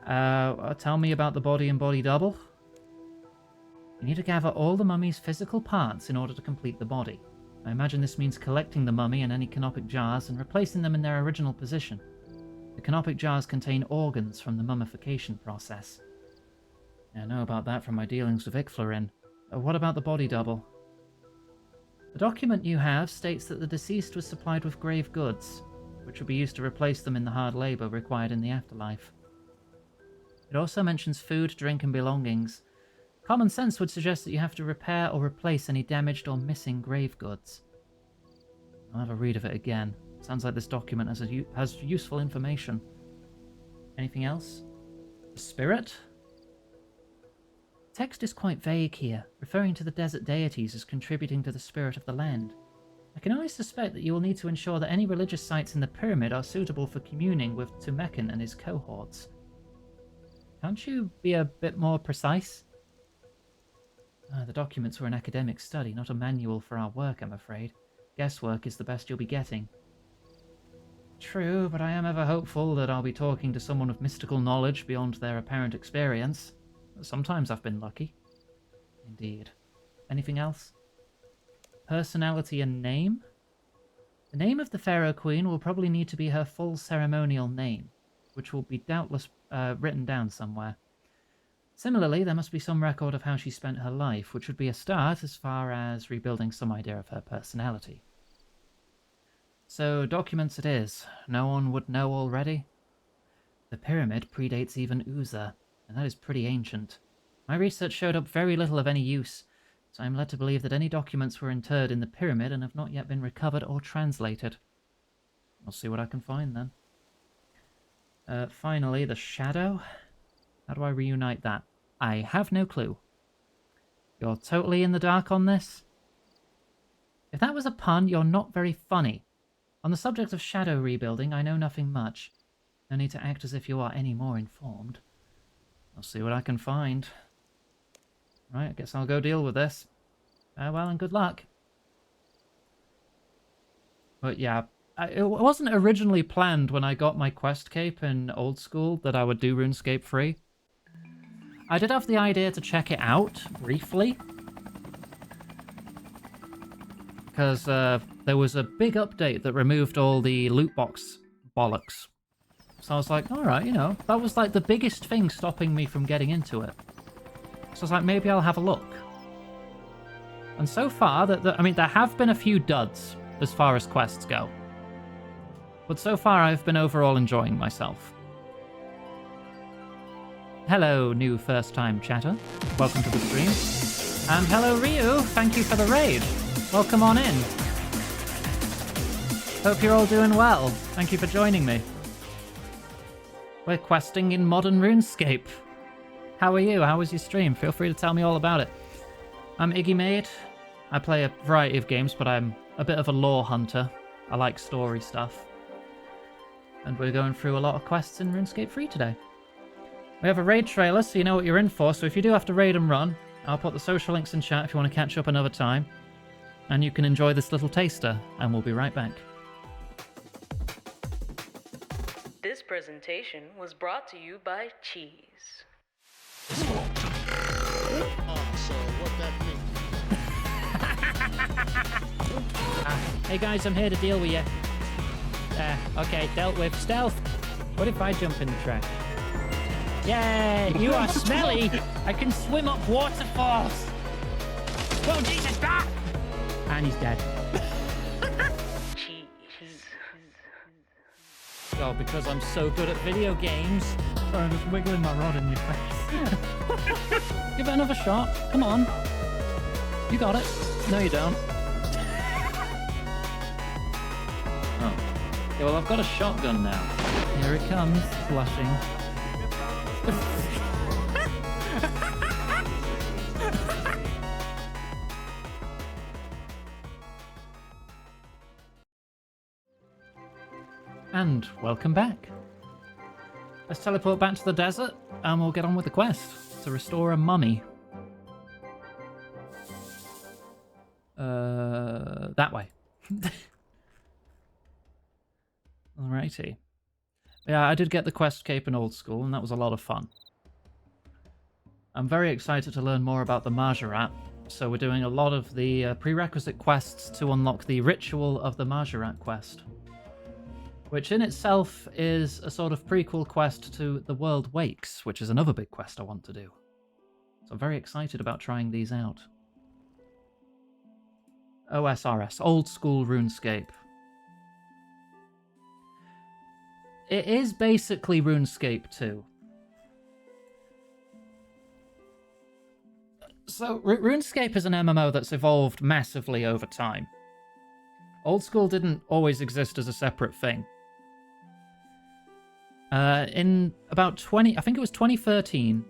Tell me about the body and body double. You need to gather all the mummy's physical parts in order to complete the body. I imagine this means collecting the mummy and any canopic jars and replacing them in their original position. The canopic jars contain organs from the mummification process. I know about that from my dealings with Icflarin. What about the body double? The document you have states that the deceased was supplied with grave goods, which would be used to replace them in the hard labour required in the afterlife. It also mentions food, drink, and belongings. Common sense would suggest that you have to repair or replace any damaged or missing grave goods. I'll have a read of it again. Sounds like this document has useful information. Anything else? The spirit? Text is quite vague here, referring to the desert deities as contributing to the spirit of the land. I can only suspect that you will need to ensure that any religious sites in the pyramid are suitable for communing with Tumekin and his cohorts. Can't you be a bit more precise? The documents were an academic study, not a manual for our work, I'm afraid. Guesswork is the best you'll be getting. True, but I am ever hopeful that I'll be talking to someone with mystical knowledge beyond their apparent experience. Sometimes I've been lucky. Indeed. Anything else? Personality and name? The name of the Pharaoh Queen will probably need to be her full ceremonial name, which will be doubtless written down somewhere. Similarly, there must be some record of how she spent her life, which would be a start as far as rebuilding some idea of her personality. So, documents it is. No one would know already? The pyramid predates even Uza, and that is pretty ancient. My research showed up very little of any use, so I am led to believe that any documents were interred in the pyramid and have not yet been recovered or translated. I'll see what I can find then. Finally, the shadow. How do I reunite that? I have no clue. You're totally in the dark on this? If that was a pun, you're not very funny. On the subject of shadow rebuilding, I know nothing much. No need to act as if you are any more informed. I'll see what I can find. Right, I guess I'll go deal with this. Farewell and good luck. But yeah, it wasn't originally planned when I got my quest cape in old school that I would do RuneScape free. I did have the idea to check it out, briefly. Because there was a big update that removed all the loot box bollocks. So I was like, alright, you know, that was like the biggest thing stopping me from getting into it. So I was like, maybe I'll have a look. And so far, I mean, there have been a few duds as far as quests go. But so far, I've been overall enjoying myself. Hello, new first-time chatter. Welcome to the stream. And hello, Ryu. Thank you for the raid. Welcome on in. Hope you're all doing well. Thank you for joining me. We're questing in modern RuneScape. How are you? How was your stream? Feel free to tell me all about it. I'm Iggy Maid. I play a variety of games, but I'm a bit of a lore hunter. I like story stuff. And we're going through a lot of quests in RuneScape 3 today. We have a raid trailer, so you know what you're in for. So if you do have to raid and run, I'll put the social links in chat if you want to catch up another time. And you can enjoy this little taster, and we'll be right back. This presentation was brought to you by Cheese. Hey guys, I'm here to deal with you. Okay, dealt with. Stealth! What if I jump in the trash? Yay! You are smelly! I can swim up waterfalls! Whoa, Jesus! Ah! And he's dead. Cheese. Oh, because I'm so good at video games. Sorry, I'm just wiggling my rod in your face. Give it another shot. Come on. You got it. No, you don't. Oh. Yeah, well, I've got a shotgun now. Here it comes, blushing. And welcome back. Let's teleport back to the desert and we'll get on with the quest to restore a mummy. That way. Alrighty. Yeah, I did get the quest cape in Old School and that was a lot of fun. I'm very excited to learn more about the Mahjarrat, so we're doing a lot of the prerequisite quests to unlock the Ritual of the Mahjarrat quest, which in itself is a sort of prequel quest to The World Wakes, which is another big quest I want to do. So I'm very excited about trying these out. OSRS, Old School RuneScape. It is basically RuneScape 2. So, RuneScape is an MMO that's evolved massively over time. Old School didn't always exist as a separate thing. In about I think it was 2013,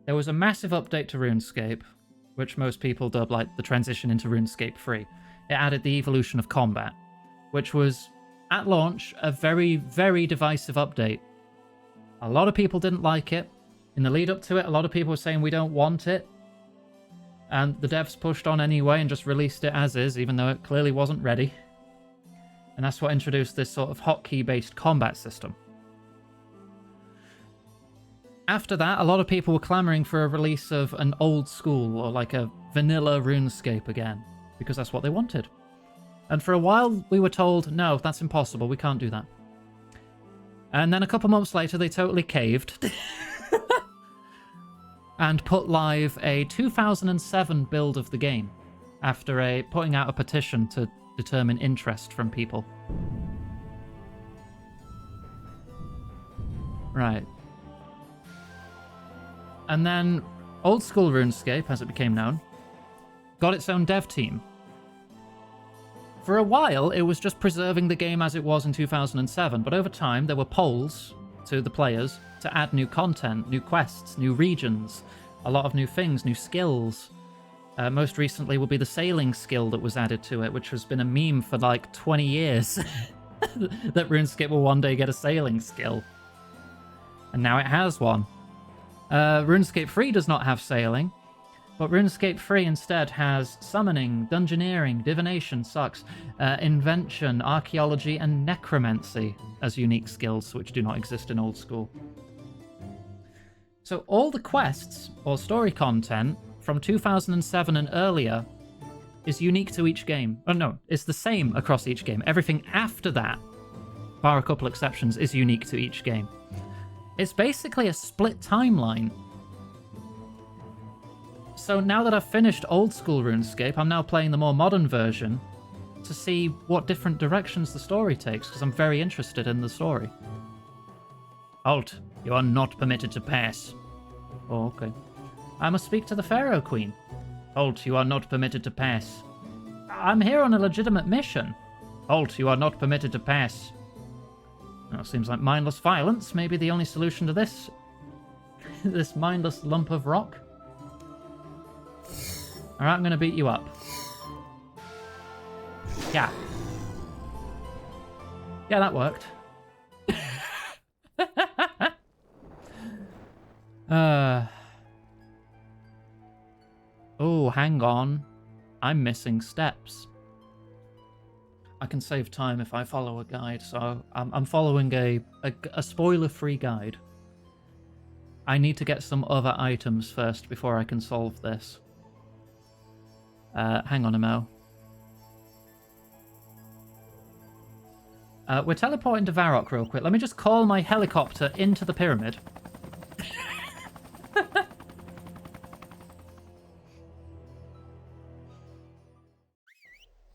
there was a massive update to RuneScape, which most people dub like the transition into RuneScape 3. It added the evolution of combat, which was, at launch, a very, very divisive update. A lot of people didn't like it. In the lead up to it, a lot of people were saying we don't want it. And the devs pushed on anyway and just released it as is, even though it clearly wasn't ready. And that's what introduced this sort of hotkey-based combat system. After that, a lot of people were clamoring for a release of an old school, or like a vanilla RuneScape again, because that's what they wanted. And for a while, we were told, no, that's impossible, we can't do that. And then a couple months later, they totally caved. And put live a 2007 build of the game, after putting out a petition to determine interest from people. Right. And then Old School RuneScape, as it became known, got its own dev team. For a while, it was just preserving the game as it was in 2007, but over time there were polls to the players to add new content, new quests, new regions, a lot of new things, new skills. Most recently will be the sailing skill that was added to it, which has been a meme for like 20 years, that RuneScape will one day get a sailing skill. And now it has one. RuneScape 3 does not have sailing, but RuneScape 3 instead has summoning, dungeoneering, divination, invention, archaeology, and necromancy as unique skills which do not exist in Old School. So all the quests, or story content, from 2007 and earlier is unique to each game. Oh no, it's the same across each game. Everything after that, bar a couple exceptions, is unique to each game. It's basically a split timeline. So now that I've finished Old School RuneScape, I'm now playing the more modern version to see what different directions the story takes, because I'm very interested in the story. Halt. You are not permitted to pass. Oh, okay. I must speak to the Pharaoh Queen. Halt. You are not permitted to pass. I'm here on a legitimate mission. Halt, you are not permitted to pass. Well, seems like mindless violence may be the only solution to this. This mindless lump of rock. Alright, I'm gonna beat you up. Yeah. Yeah, that worked. Oh, hang on. I'm missing steps. I can save time if I follow a guide, so I'm following a spoiler-free guide. I need to get some other items first before I can solve this. Hang on a mo. We're teleporting to Varrock real quick. Let me just call my helicopter into the pyramid.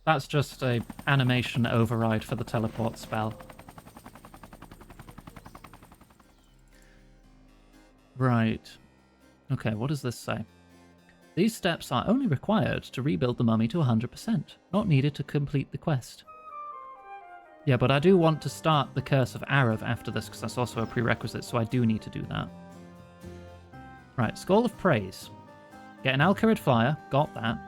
That's just a animation override for the teleport spell. Right. Okay, what does this say? These steps are only required to rebuild the mummy to 100%, not needed to complete the quest. Yeah, but I do want to start the Curse of Arav after this, because that's also a prerequisite, so I do need to do that. Right, Scroll of Praise. Get an Alcarid flyer, got that.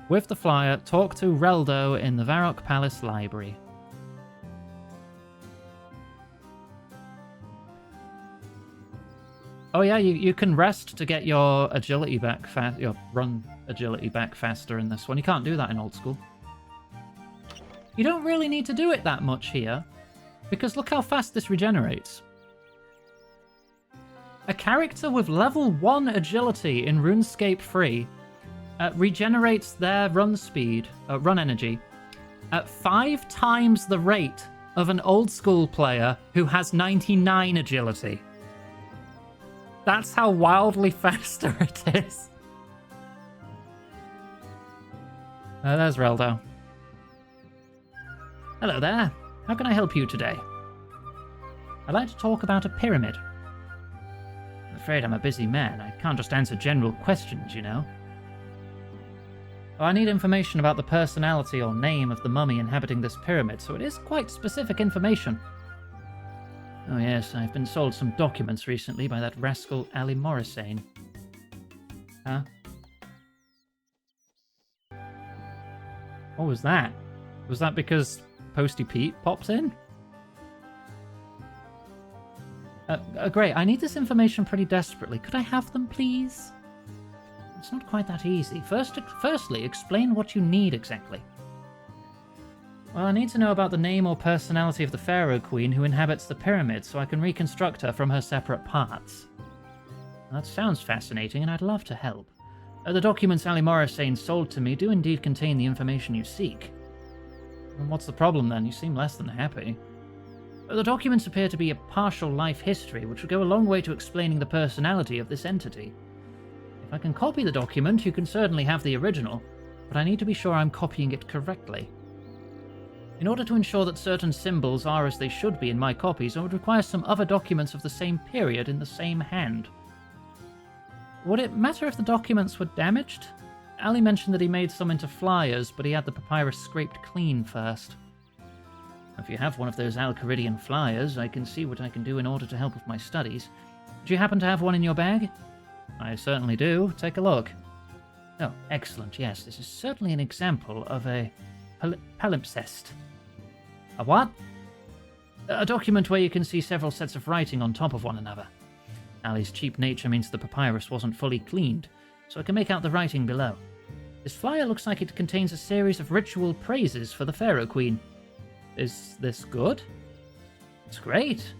With the flyer, talk to Reldo in the Varrock Palace Library. Oh yeah, you can rest to get your agility back your run agility back faster in this one. You can't do that in old school. You don't really need to do it that much here, because look how fast this regenerates. A character with level 1 agility in Runescape 3 regenerates their run speed, run energy, at 5 times the rate of an old school player who has 99 agility. That's how wildly faster it is. There's Reldo. Hello there. How can I help you today? I'd like to talk about a pyramid. I'm afraid I'm a busy man. I can't just answer general questions, you know. Well, I need information about the personality or name of the mummy inhabiting this pyramid, so it is quite specific information. Oh yes, I've been sold some documents recently by that rascal Ali Morrisane. Huh? What was that? Was that because Posty Pete popped in? Great, I need this information pretty desperately. Could I have them, please? It's not quite that easy. Firstly, explain what you need exactly. Well, I need to know about the name or personality of the Pharaoh Queen who inhabits the pyramid so I can reconstruct her from her separate parts. That sounds fascinating, and I'd love to help. The documents Ali Morrisane sold to me do indeed contain the information you seek. And what's the problem then? You seem less than happy. The documents appear to be a partial life history, which would go a long way to explaining the personality of this entity. If I can copy the document, you can certainly have the original, but I need to be sure I'm copying it correctly. In order to ensure that certain symbols are as they should be in my copies, I would require some other documents of the same period in the same hand. Would it matter if the documents were damaged? Ali mentioned that he made some into flyers, but he had the papyrus scraped clean first. If you have one of those Alcaridian flyers, I can see what I can do in order to help with my studies. Do you happen to have one in your bag? I certainly do. Take a look. Oh, excellent. Yes, this is certainly an example of a palimpsest. A what? A document where you can see several sets of writing on top of one another. Ali's cheap nature means the papyrus wasn't fully cleaned, so I can make out the writing below. This flyer looks like it contains a series of ritual praises for the Pharaoh Queen. Is this good? It's great.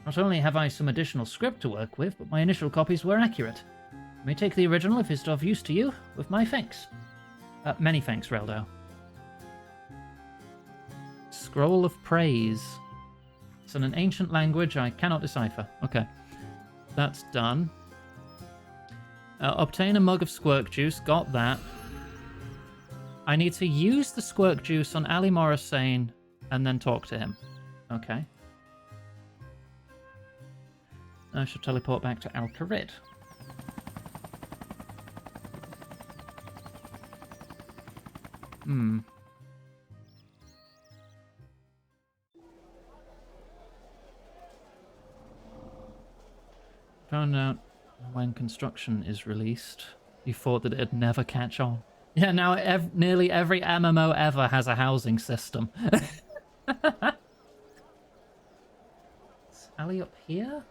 Not only have I some additional script to work with, but my initial copies were accurate. You may take the original if it's of use to you, with my thanks. Many thanks, Reldo. Scroll of Praise. It's in an ancient language I cannot decipher. Okay. That's done. Obtain a mug of squirk juice. Got that. I need to use the squirk juice on Ali Morrisane and then talk to him. Okay. I shall teleport back to Alcarid. Found out when construction is released, you thought that it'd never catch on. Yeah, now nearly every MMO ever has a housing system. Is Ali up here?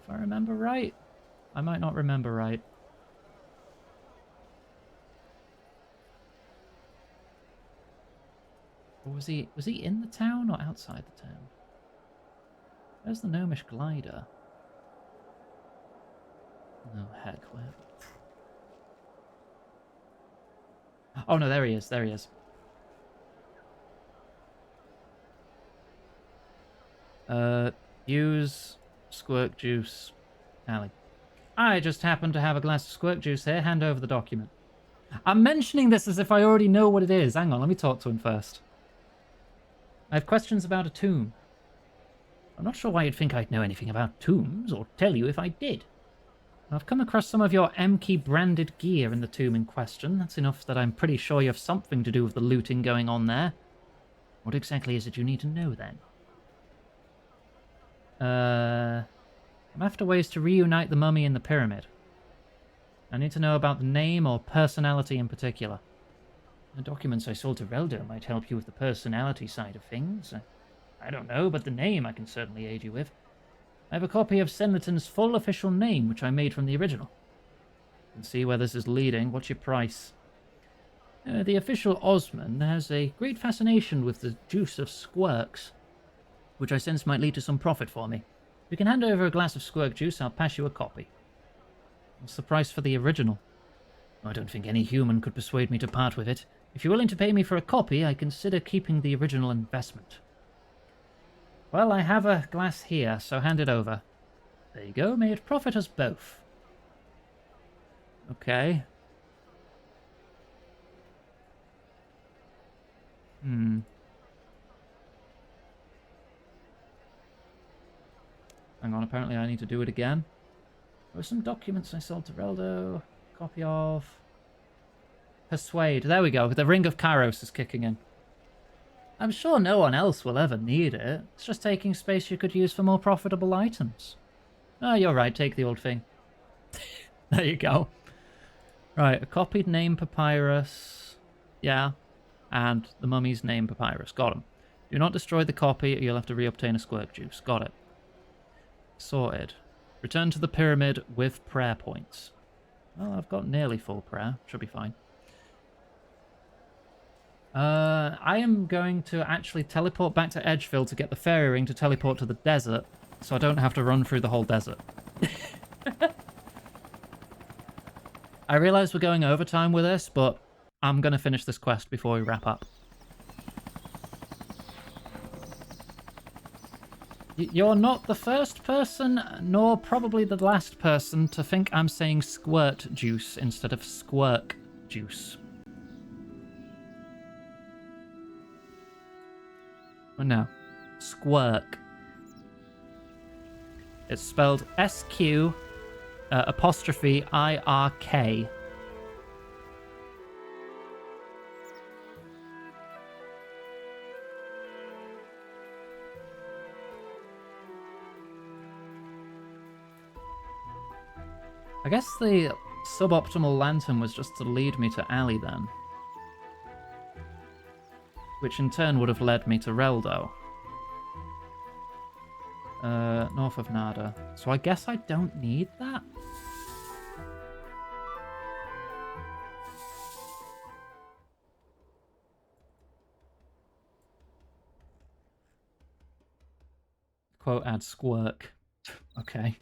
If I remember right? I might not remember right. Or was he in the town or outside the town? Where's the gnomish glider? No, heck, where? Oh no, there he is, there he is. Use squirt juice, Ali. I just happen to have a glass of squirt juice here. Hand over the document. I'm mentioning this as if I already know what it is. Hang on, let me talk to him first. I have questions about a tomb. I'm not sure why you'd think I'd know anything about tombs, or tell you if I did. I've come across some of your M-Key branded gear in the tomb in question. That's enough that I'm pretty sure you have something to do with the looting going on there. What exactly is it you need to know, then? I'm after ways to reunite the mummy and the pyramid. I need to know about the name or personality in particular. The documents I sold to Reldo might help you with the personality side of things. I don't know, but the name I can certainly aid you with. I have a copy of Senleton's full official name, which I made from the original. You can see where this is leading. What's your price? The official Osman has a great fascination with the juice of squirks, which I sense might lead to some profit for me. If you can hand over a glass of squirk juice, I'll pass you a copy. What's the price for the original? I don't think any human could persuade me to part with it. If you're willing to pay me for a copy, I consider keeping the original investment. Well, I have a glass here, so hand it over. There you go, may it profit us both. Okay. Hang on, apparently I need to do it again. There were some documents I sold to Reldo. Copy of... Persuade. There we go. The Ring of Kairos is kicking in. I'm sure no one else will ever need it. It's just taking space you could use for more profitable items. Oh, you're right. Take the old thing. There you go. Right, a copied name papyrus. Yeah. And the mummy's name papyrus. Got him. Do not destroy the copy or you'll have to reobtain a squirk juice. Got it. Sorted. Return to the pyramid with prayer points. Well, I've got nearly full prayer. Should be fine. I am going to actually teleport back to Edgeville to get the fairy ring to teleport to the desert, so I don't have to run through the whole desert. I realise we're going overtime with this, but I'm going to finish this quest before we wrap up. You're not the first person, nor probably the last person, to think I'm saying squirt juice instead of squirk juice. Oh no. Squirk. It's spelled S-Q apostrophe I-R-K. I guess the suboptimal lantern was just to lead me to Ali then. Which in turn would have led me to Reldo. North of Nada. So I guess I don't need that? Quote, add squirk. Okay.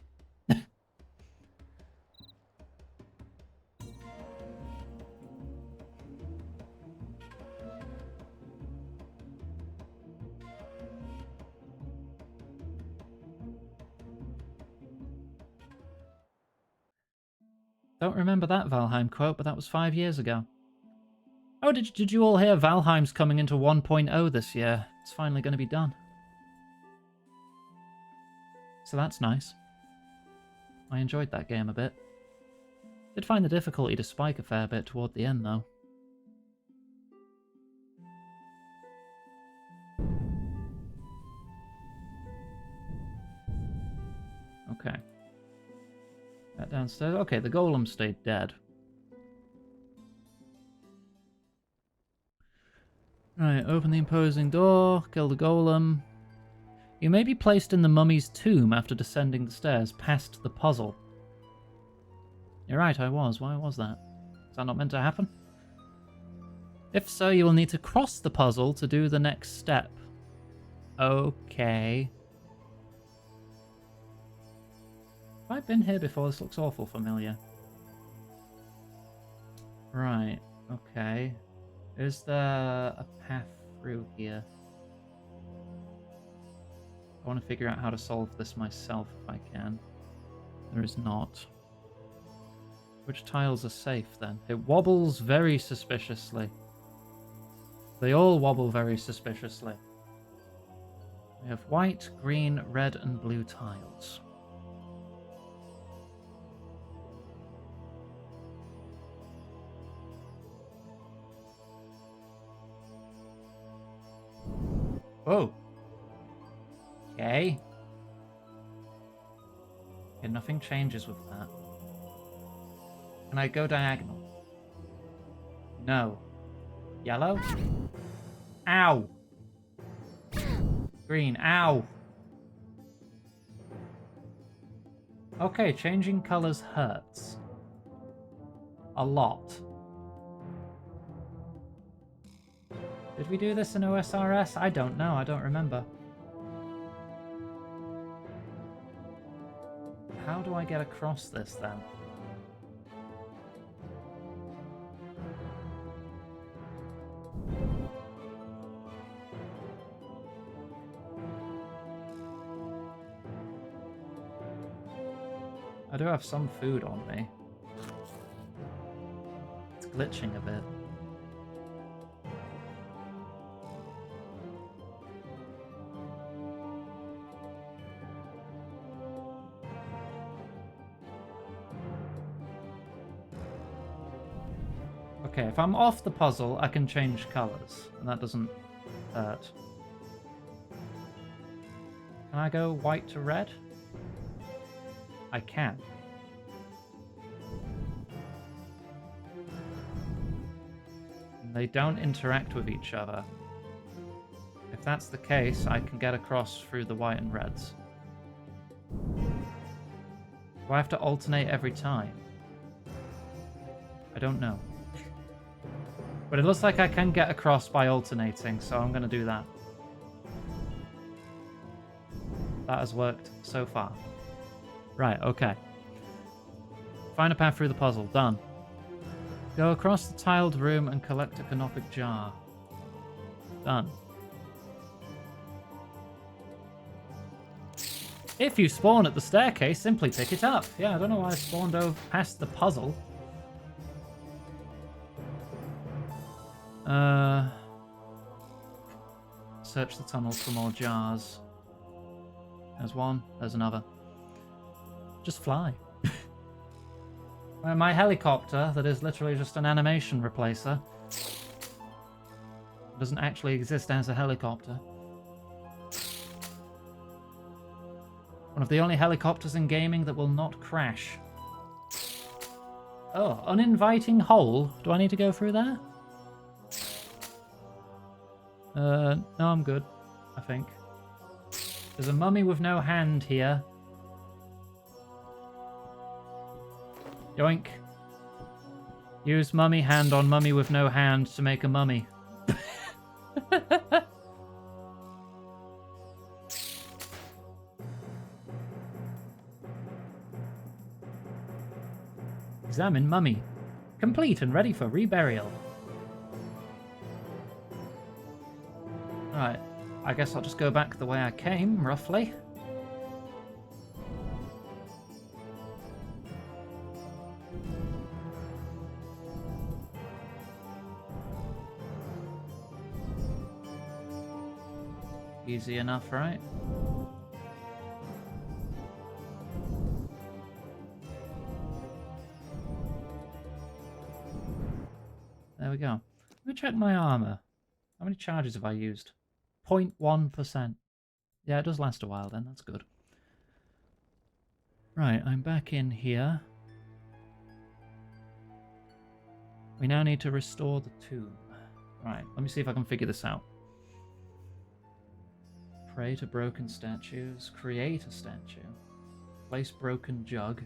Don't remember that Valheim quote, but that was 5 years ago. Oh, did you all hear Valheim's coming into 1.0 this year? It's finally going to be done. So that's nice. I enjoyed that game a bit. Did find the difficulty to spike a fair bit toward the end, though. Okay. Back downstairs. Okay, the golem stayed dead. Right, open the imposing door, kill the golem. You may be placed in the mummy's tomb after descending the stairs past the puzzle. You're right, I was. Why was that? Is that not meant to happen? If so, you will need to cross the puzzle to do the next step. Okay. Have I been here before? This looks awful familiar. Right, okay. Is there a path through here? I want to figure out how to solve this myself if I can. There is not. Which tiles are safe then? It wobbles very suspiciously. They all wobble very suspiciously. We have white, green, red, and blue tiles. Oh. Okay. Okay, nothing changes with that. Can I go diagonal? No. Yellow? Ow! Green, ow! Okay, changing colours hurts. A lot. Did we do this in OSRS? I don't know, I don't remember. How do I get across this then? I do have some food on me. It's glitching a bit. Okay, if I'm off the puzzle, I can change colours, and that doesn't hurt. Can I go white to red? I can. And they don't interact with each other. If that's the case, I can get across through the white and reds. Do I have to alternate every time? I don't know. But it looks like I can get across by alternating, so I'm going to do that. That has worked so far. Right, okay. Find a path through the puzzle. Done. Go across the tiled room and collect a canopic jar. Done. If you spawn at the staircase, simply pick it up. Yeah, I don't know why I spawned over past the puzzle. Search the tunnels for more jars. There's one, there's another. Just fly. My helicopter, that is literally just an animation replacer, doesn't actually exist as a helicopter. One of the only helicopters in gaming that will not crash. Oh, uninviting hole. Do I need to go through there? No, I'm good, I think. There's a mummy with no hand here. Yoink. Use mummy hand on mummy with no hand to make a mummy. Examine mummy. Complete and ready for reburial. Right, I guess I'll just go back the way I came, roughly. Easy enough, right? There we go. Let me check my armor. How many charges have I used? 0.1%. Yeah, it does last a while then, that's good. Right, I'm back in here. We now need to restore the tomb. Right, let me see if I can figure this out. Pray to broken statues. Create a statue. Place broken jug.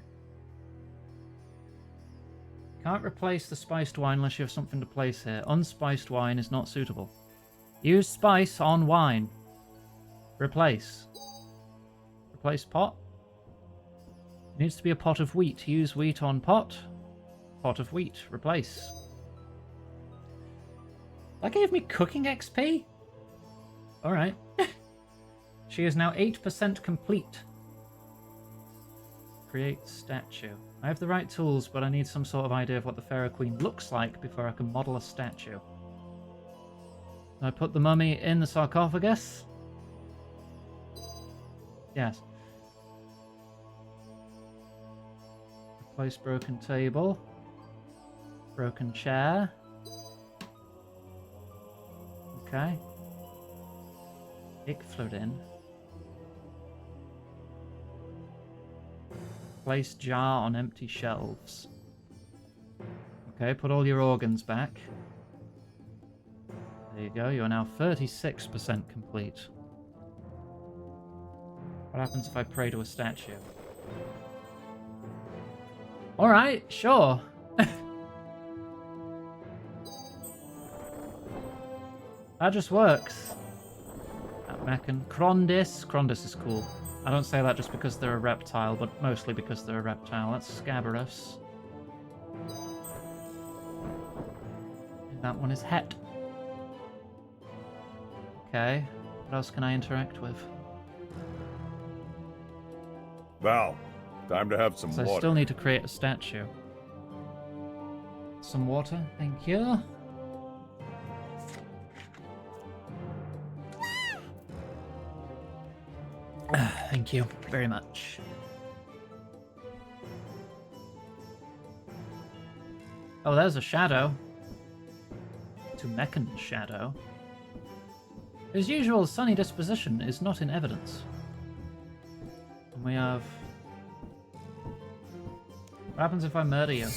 Can't replace the spiced wine unless you have something to place here. Unspiced wine is not suitable. Use spice on wine. Replace. Replace pot. Needs to be a pot of wheat. Use wheat on pot. Pot of wheat. Replace. That gave me cooking XP? Alright. She is now 8% complete. Create statue. I have the right tools, but I need some sort of idea of what the Pharaoh Queen looks like before I can model a statue. I put the mummy in the sarcophagus? Yes. Replace broken table. Broken chair. Okay. Ickflodin. Place jar on empty shelves. Okay, put all your organs back. There you go, you are now 36% complete. What happens if I pray to a statue? Alright, sure. That just works. Mechan. Crondis. Crondis is cool. I don't say that just because they're a reptile, but mostly because they're a reptile. That's Scabarus. And that one is Het. Okay. What else can I interact with? Val, time to have some So water. I still need to create a statue. Some water, thank you. Thank you very much. Oh, there's a shadow. To Mechan's shadow. His usual sunny disposition is not in evidence. And we have... What happens if I murder you?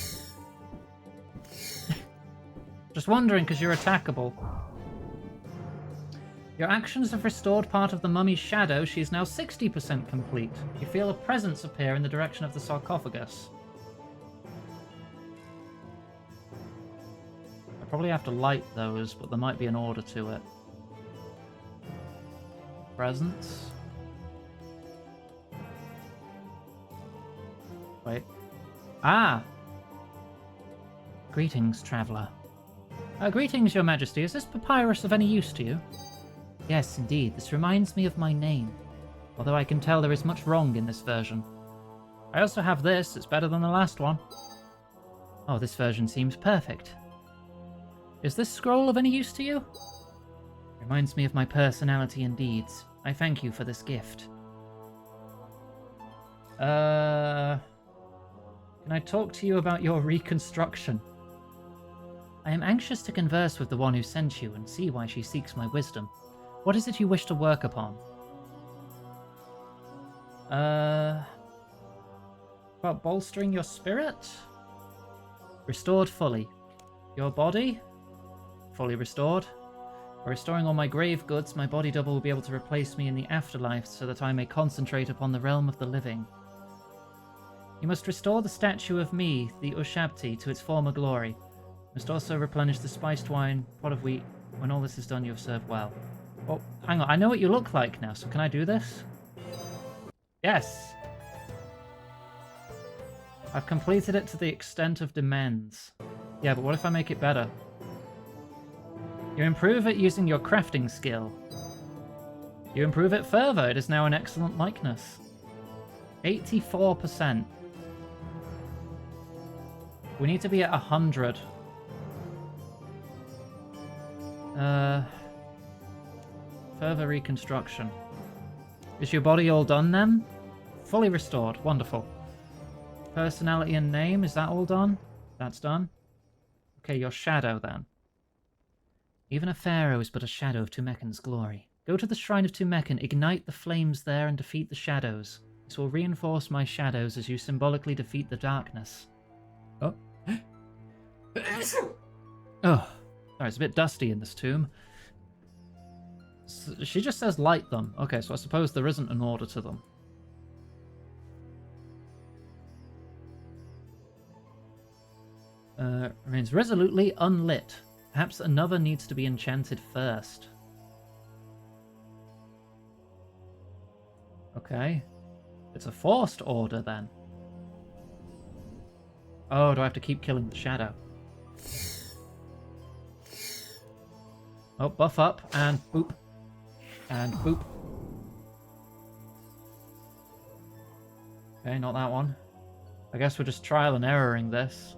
Just wondering, because you're attackable. Your actions have restored part of the mummy's shadow. She is now 60% complete. You feel a presence appear in the direction of the sarcophagus. I probably have to light those, but there might be an order to it. Presence. Wait. Ah! Greetings, traveller. Greetings, Your Majesty. Is this papyrus of any use to you? Yes, indeed. This reminds me of my name. Although I can tell there is much wrong in this version. I also have this. It's better than the last one. Oh, this version seems perfect. Is this scroll of any use to you? Reminds me of my personality and deeds. I thank you for this gift. Can I talk to you about your reconstruction? I am anxious to converse with the one who sent you and see why she seeks my wisdom. What is it you wish to work upon? About bolstering your spirit? Restored fully. Your body? Fully restored. By restoring all my grave goods, my body double will be able to replace me in the afterlife so that I may concentrate upon the realm of the living. You must restore the statue of me, the Ushabti, to its former glory. You must also replenish the spiced wine, pot of wheat. When all this is done, you have served well. Oh, hang on. I know what you look like now, so can I do this? Yes! I've completed it to the extent of demands. Yeah, but what if I make it better? You improve it using your crafting skill. You improve it further. It is now an excellent likeness. 84%. We need to be at 100. Further reconstruction. Is your body all done then? Fully restored. Wonderful. Personality and name, is that all done? That's done. Okay, your shadow then. Even a pharaoh is but a shadow of Tumeken's glory. Go to the shrine of Tumeken, ignite the flames there, and defeat the shadows. This will reinforce my shadows as you symbolically defeat the darkness. Oh. Oh, sorry, it's a bit dusty in this tomb. She just says light them. Okay, so I suppose there isn't an order to them. Remains resolutely unlit. Perhaps another needs to be enchanted first. Okay. It's a forced order then. Oh, do I have to keep killing the shadow? Oh, buff up, and boop. And boop. Okay, not that one. I guess we're just trial and erroring this.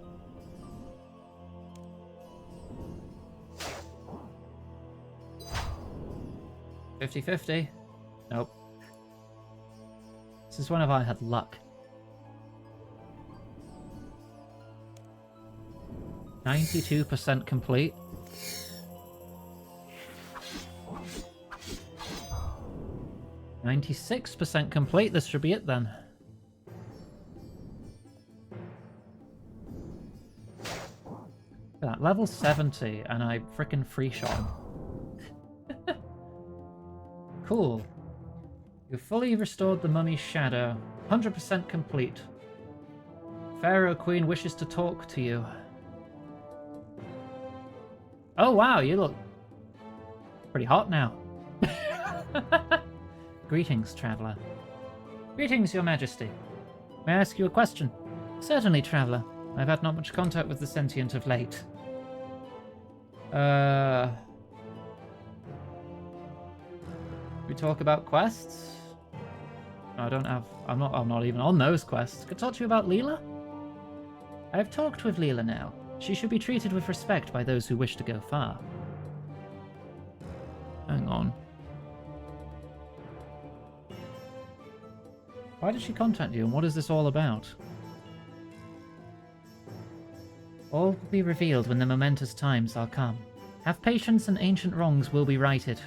$50-50. Nope. This is when have I had luck. 92% complete. 96% complete. This should be it then. Look at that, level 70, and I frickin' free shot him. Cool. You've fully restored the mummy's shadow. 100% complete. Pharaoh Queen wishes to talk to you. Oh wow, you look pretty hot now. Greetings, traveller. Greetings, your majesty. May I ask you a question? Certainly, traveller. I've had not much contact with the sentient of late. We talk about quests? No, I don't have... I'm not even on those quests. Could I talk to you about Leela? I have talked with Leela now. She should be treated with respect by those who wish to go far. Hang on. Why did she contact you, and what is this all about? All will be revealed when the momentous times are come. Have patience and ancient wrongs will be righted.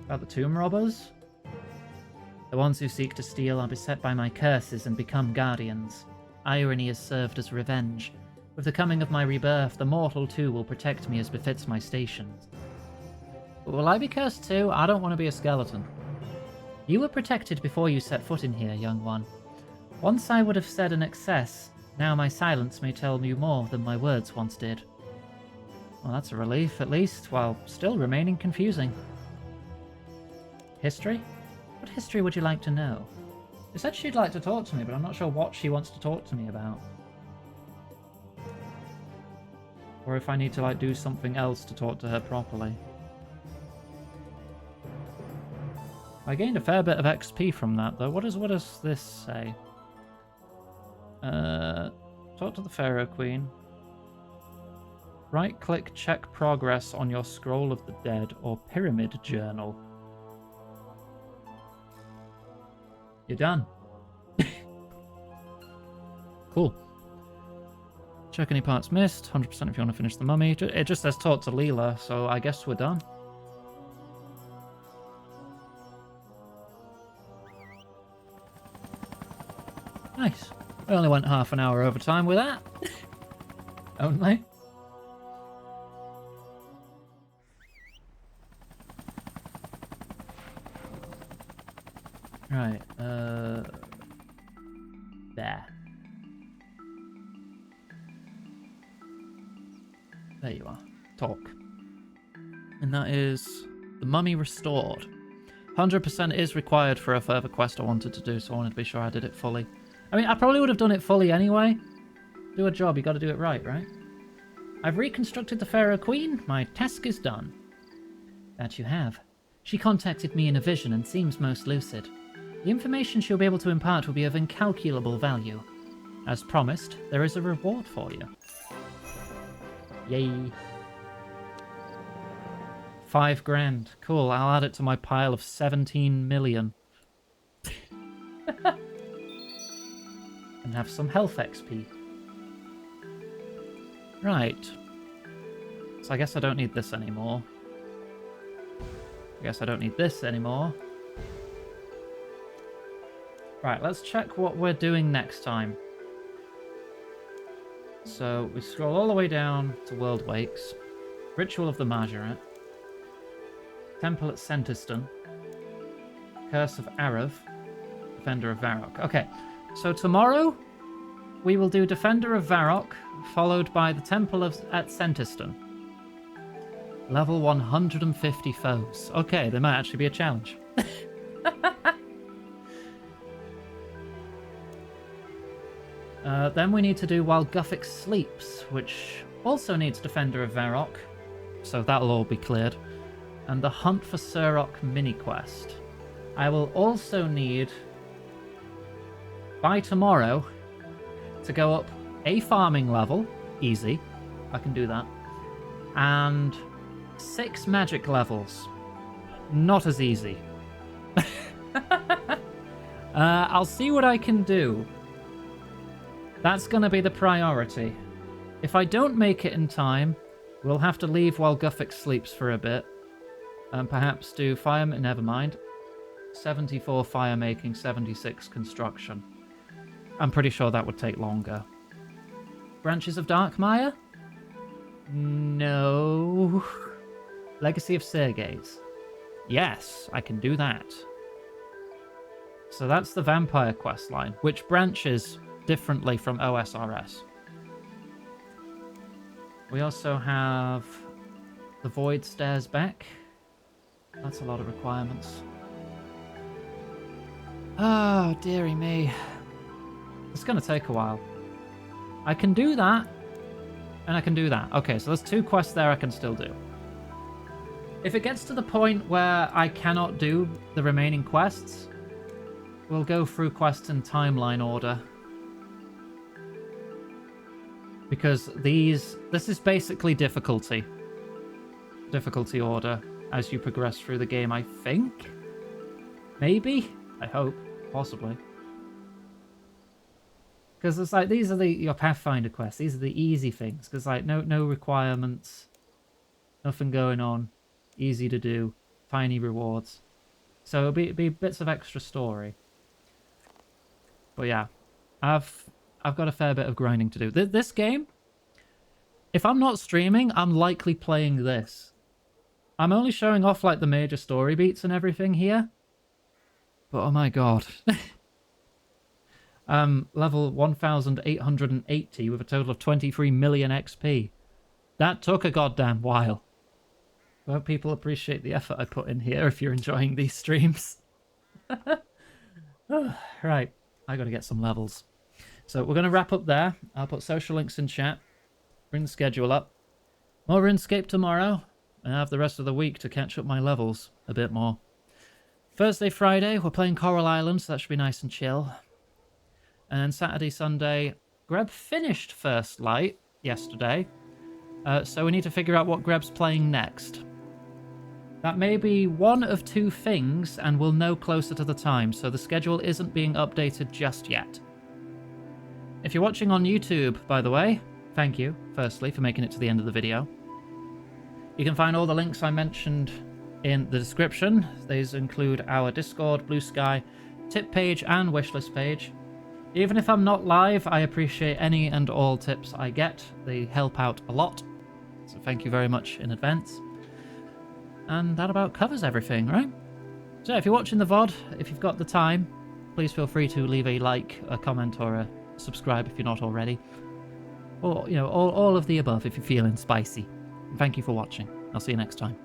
About the tomb robbers? The ones who seek to steal are beset by my curses and become guardians. Irony has served as revenge. With the coming of my rebirth, the mortal too will protect me as befits my station. Will I be cursed too? I don't want to be a skeleton. You were protected before you set foot in here, young one. Once I would have said in excess, now my silence may tell you more than my words once did. Well, that's a relief, at least, while still remaining confusing. History? What history would you like to know? She said she'd like to talk to me, but I'm not sure what she wants to talk to me about. Or if I need to, like, do something else to talk to her properly. I gained a fair bit of XP from that, though. What does this say? Talk to the Pharaoh Queen. Right-click check progress on your Scroll of the Dead or Pyramid Journal. You're done. Cool. Check any parts missed. 100% if you want to finish the mummy. It just says talk to Leela, so I guess we're done. Nice. I only went half an hour overtime with that. Only. Right, there. There you are. Talk. And that is the mummy restored. 100% is required for a further quest I wanted to do, so I wanted to be sure I did it fully. I mean, I probably would have done it fully anyway. Do a job, you gotta do it right, right? I've reconstructed the Pharaoh Queen. My task is done. That you have. She contacted me in a vision and seems most lucid. The information she'll be able to impart will be of incalculable value. As promised, there is a reward for you. Yay. 5 grand. Cool, I'll add it to my pile of 17 million. And have some health XP. Right. So I guess I don't need this anymore. I guess I don't need this anymore. Right, let's check what we're doing next time. So we scroll all the way down to World Wakes, Ritual of the Mahjarrat, Temple at Sentiston, Curse of Arav, Defender of Varrock. Okay, so tomorrow we will do Defender of Varrock, followed by the Temple at Sentiston. Level 150 foes. Okay, there might actually be a challenge. Then we need to do While Guthix Sleeps, which also needs Defender of Varrock, so that'll all be cleared. And the Hunt for Surrock mini-quest. I will also need, by tomorrow, to go up a farming level. Easy. I can do that. And 6 magic levels. Not as easy. I'll see what I can do. That's going to be the priority. If I don't make it in time, we'll have to leave while Guthix sleeps for a bit. And perhaps do fire... Never mind. 74 fire making, 76 construction. I'm pretty sure that would take longer. Branches of Darkmire? No. Legacy of Sergei's. Yes, I can do that. So that's the vampire questline, which branches differently from OSRS. We also have the Void Stairs back. That's a lot of requirements. Oh, dearie me. It's going to take a while. I can do that, and I can do that. Okay, so there's 2 quests there I can still do. If it gets to the point where I cannot do the remaining quests, we'll go through quests in timeline order. Because this is basically difficulty order as you progress through the game, I think? Maybe? I hope. Possibly. Because it's like, these are your Pathfinder quests. These are the easy things. Because like, no requirements. Nothing going on. Easy to do. Tiny rewards. So it'll be bits of extra story. But yeah. I've got a fair bit of grinding to do. This game, if I'm not streaming, I'm likely playing this. I'm only showing off like the major story beats and everything here. But oh my god. Level 1880 with a total of 23 million XP. That took a goddamn while. I hope people appreciate the effort I put in here if you're enjoying these streams. Right, I gotta get some levels. So we're going to wrap up there. I'll put social links in chat. Bring the schedule up. More Runescape tomorrow. And I have the rest of the week to catch up my levels a bit more. Thursday, Friday, we're playing Coral Island, so that should be nice and chill. And then Saturday, Sunday, Greb finished First Light yesterday. So we need to figure out what Greb's playing next. That may be one of 2 things, and we'll know closer to the time. So the schedule isn't being updated just yet. If you're watching on YouTube, by the way, thank you, firstly, for making it to the end of the video. You can find all the links I mentioned in the description. These include our Discord, Blue Sky, tip page, and wishlist page. Even if I'm not live, I appreciate any and all tips I get. They help out a lot. So thank you very much in advance. And that about covers everything, right? So if you're watching the VOD, if you've got the time, please feel free to leave a like, a comment, or a subscribe if you're not already. Or, you know, all of the above if you're feeling spicy. And thank you for watching. I'll see you next time.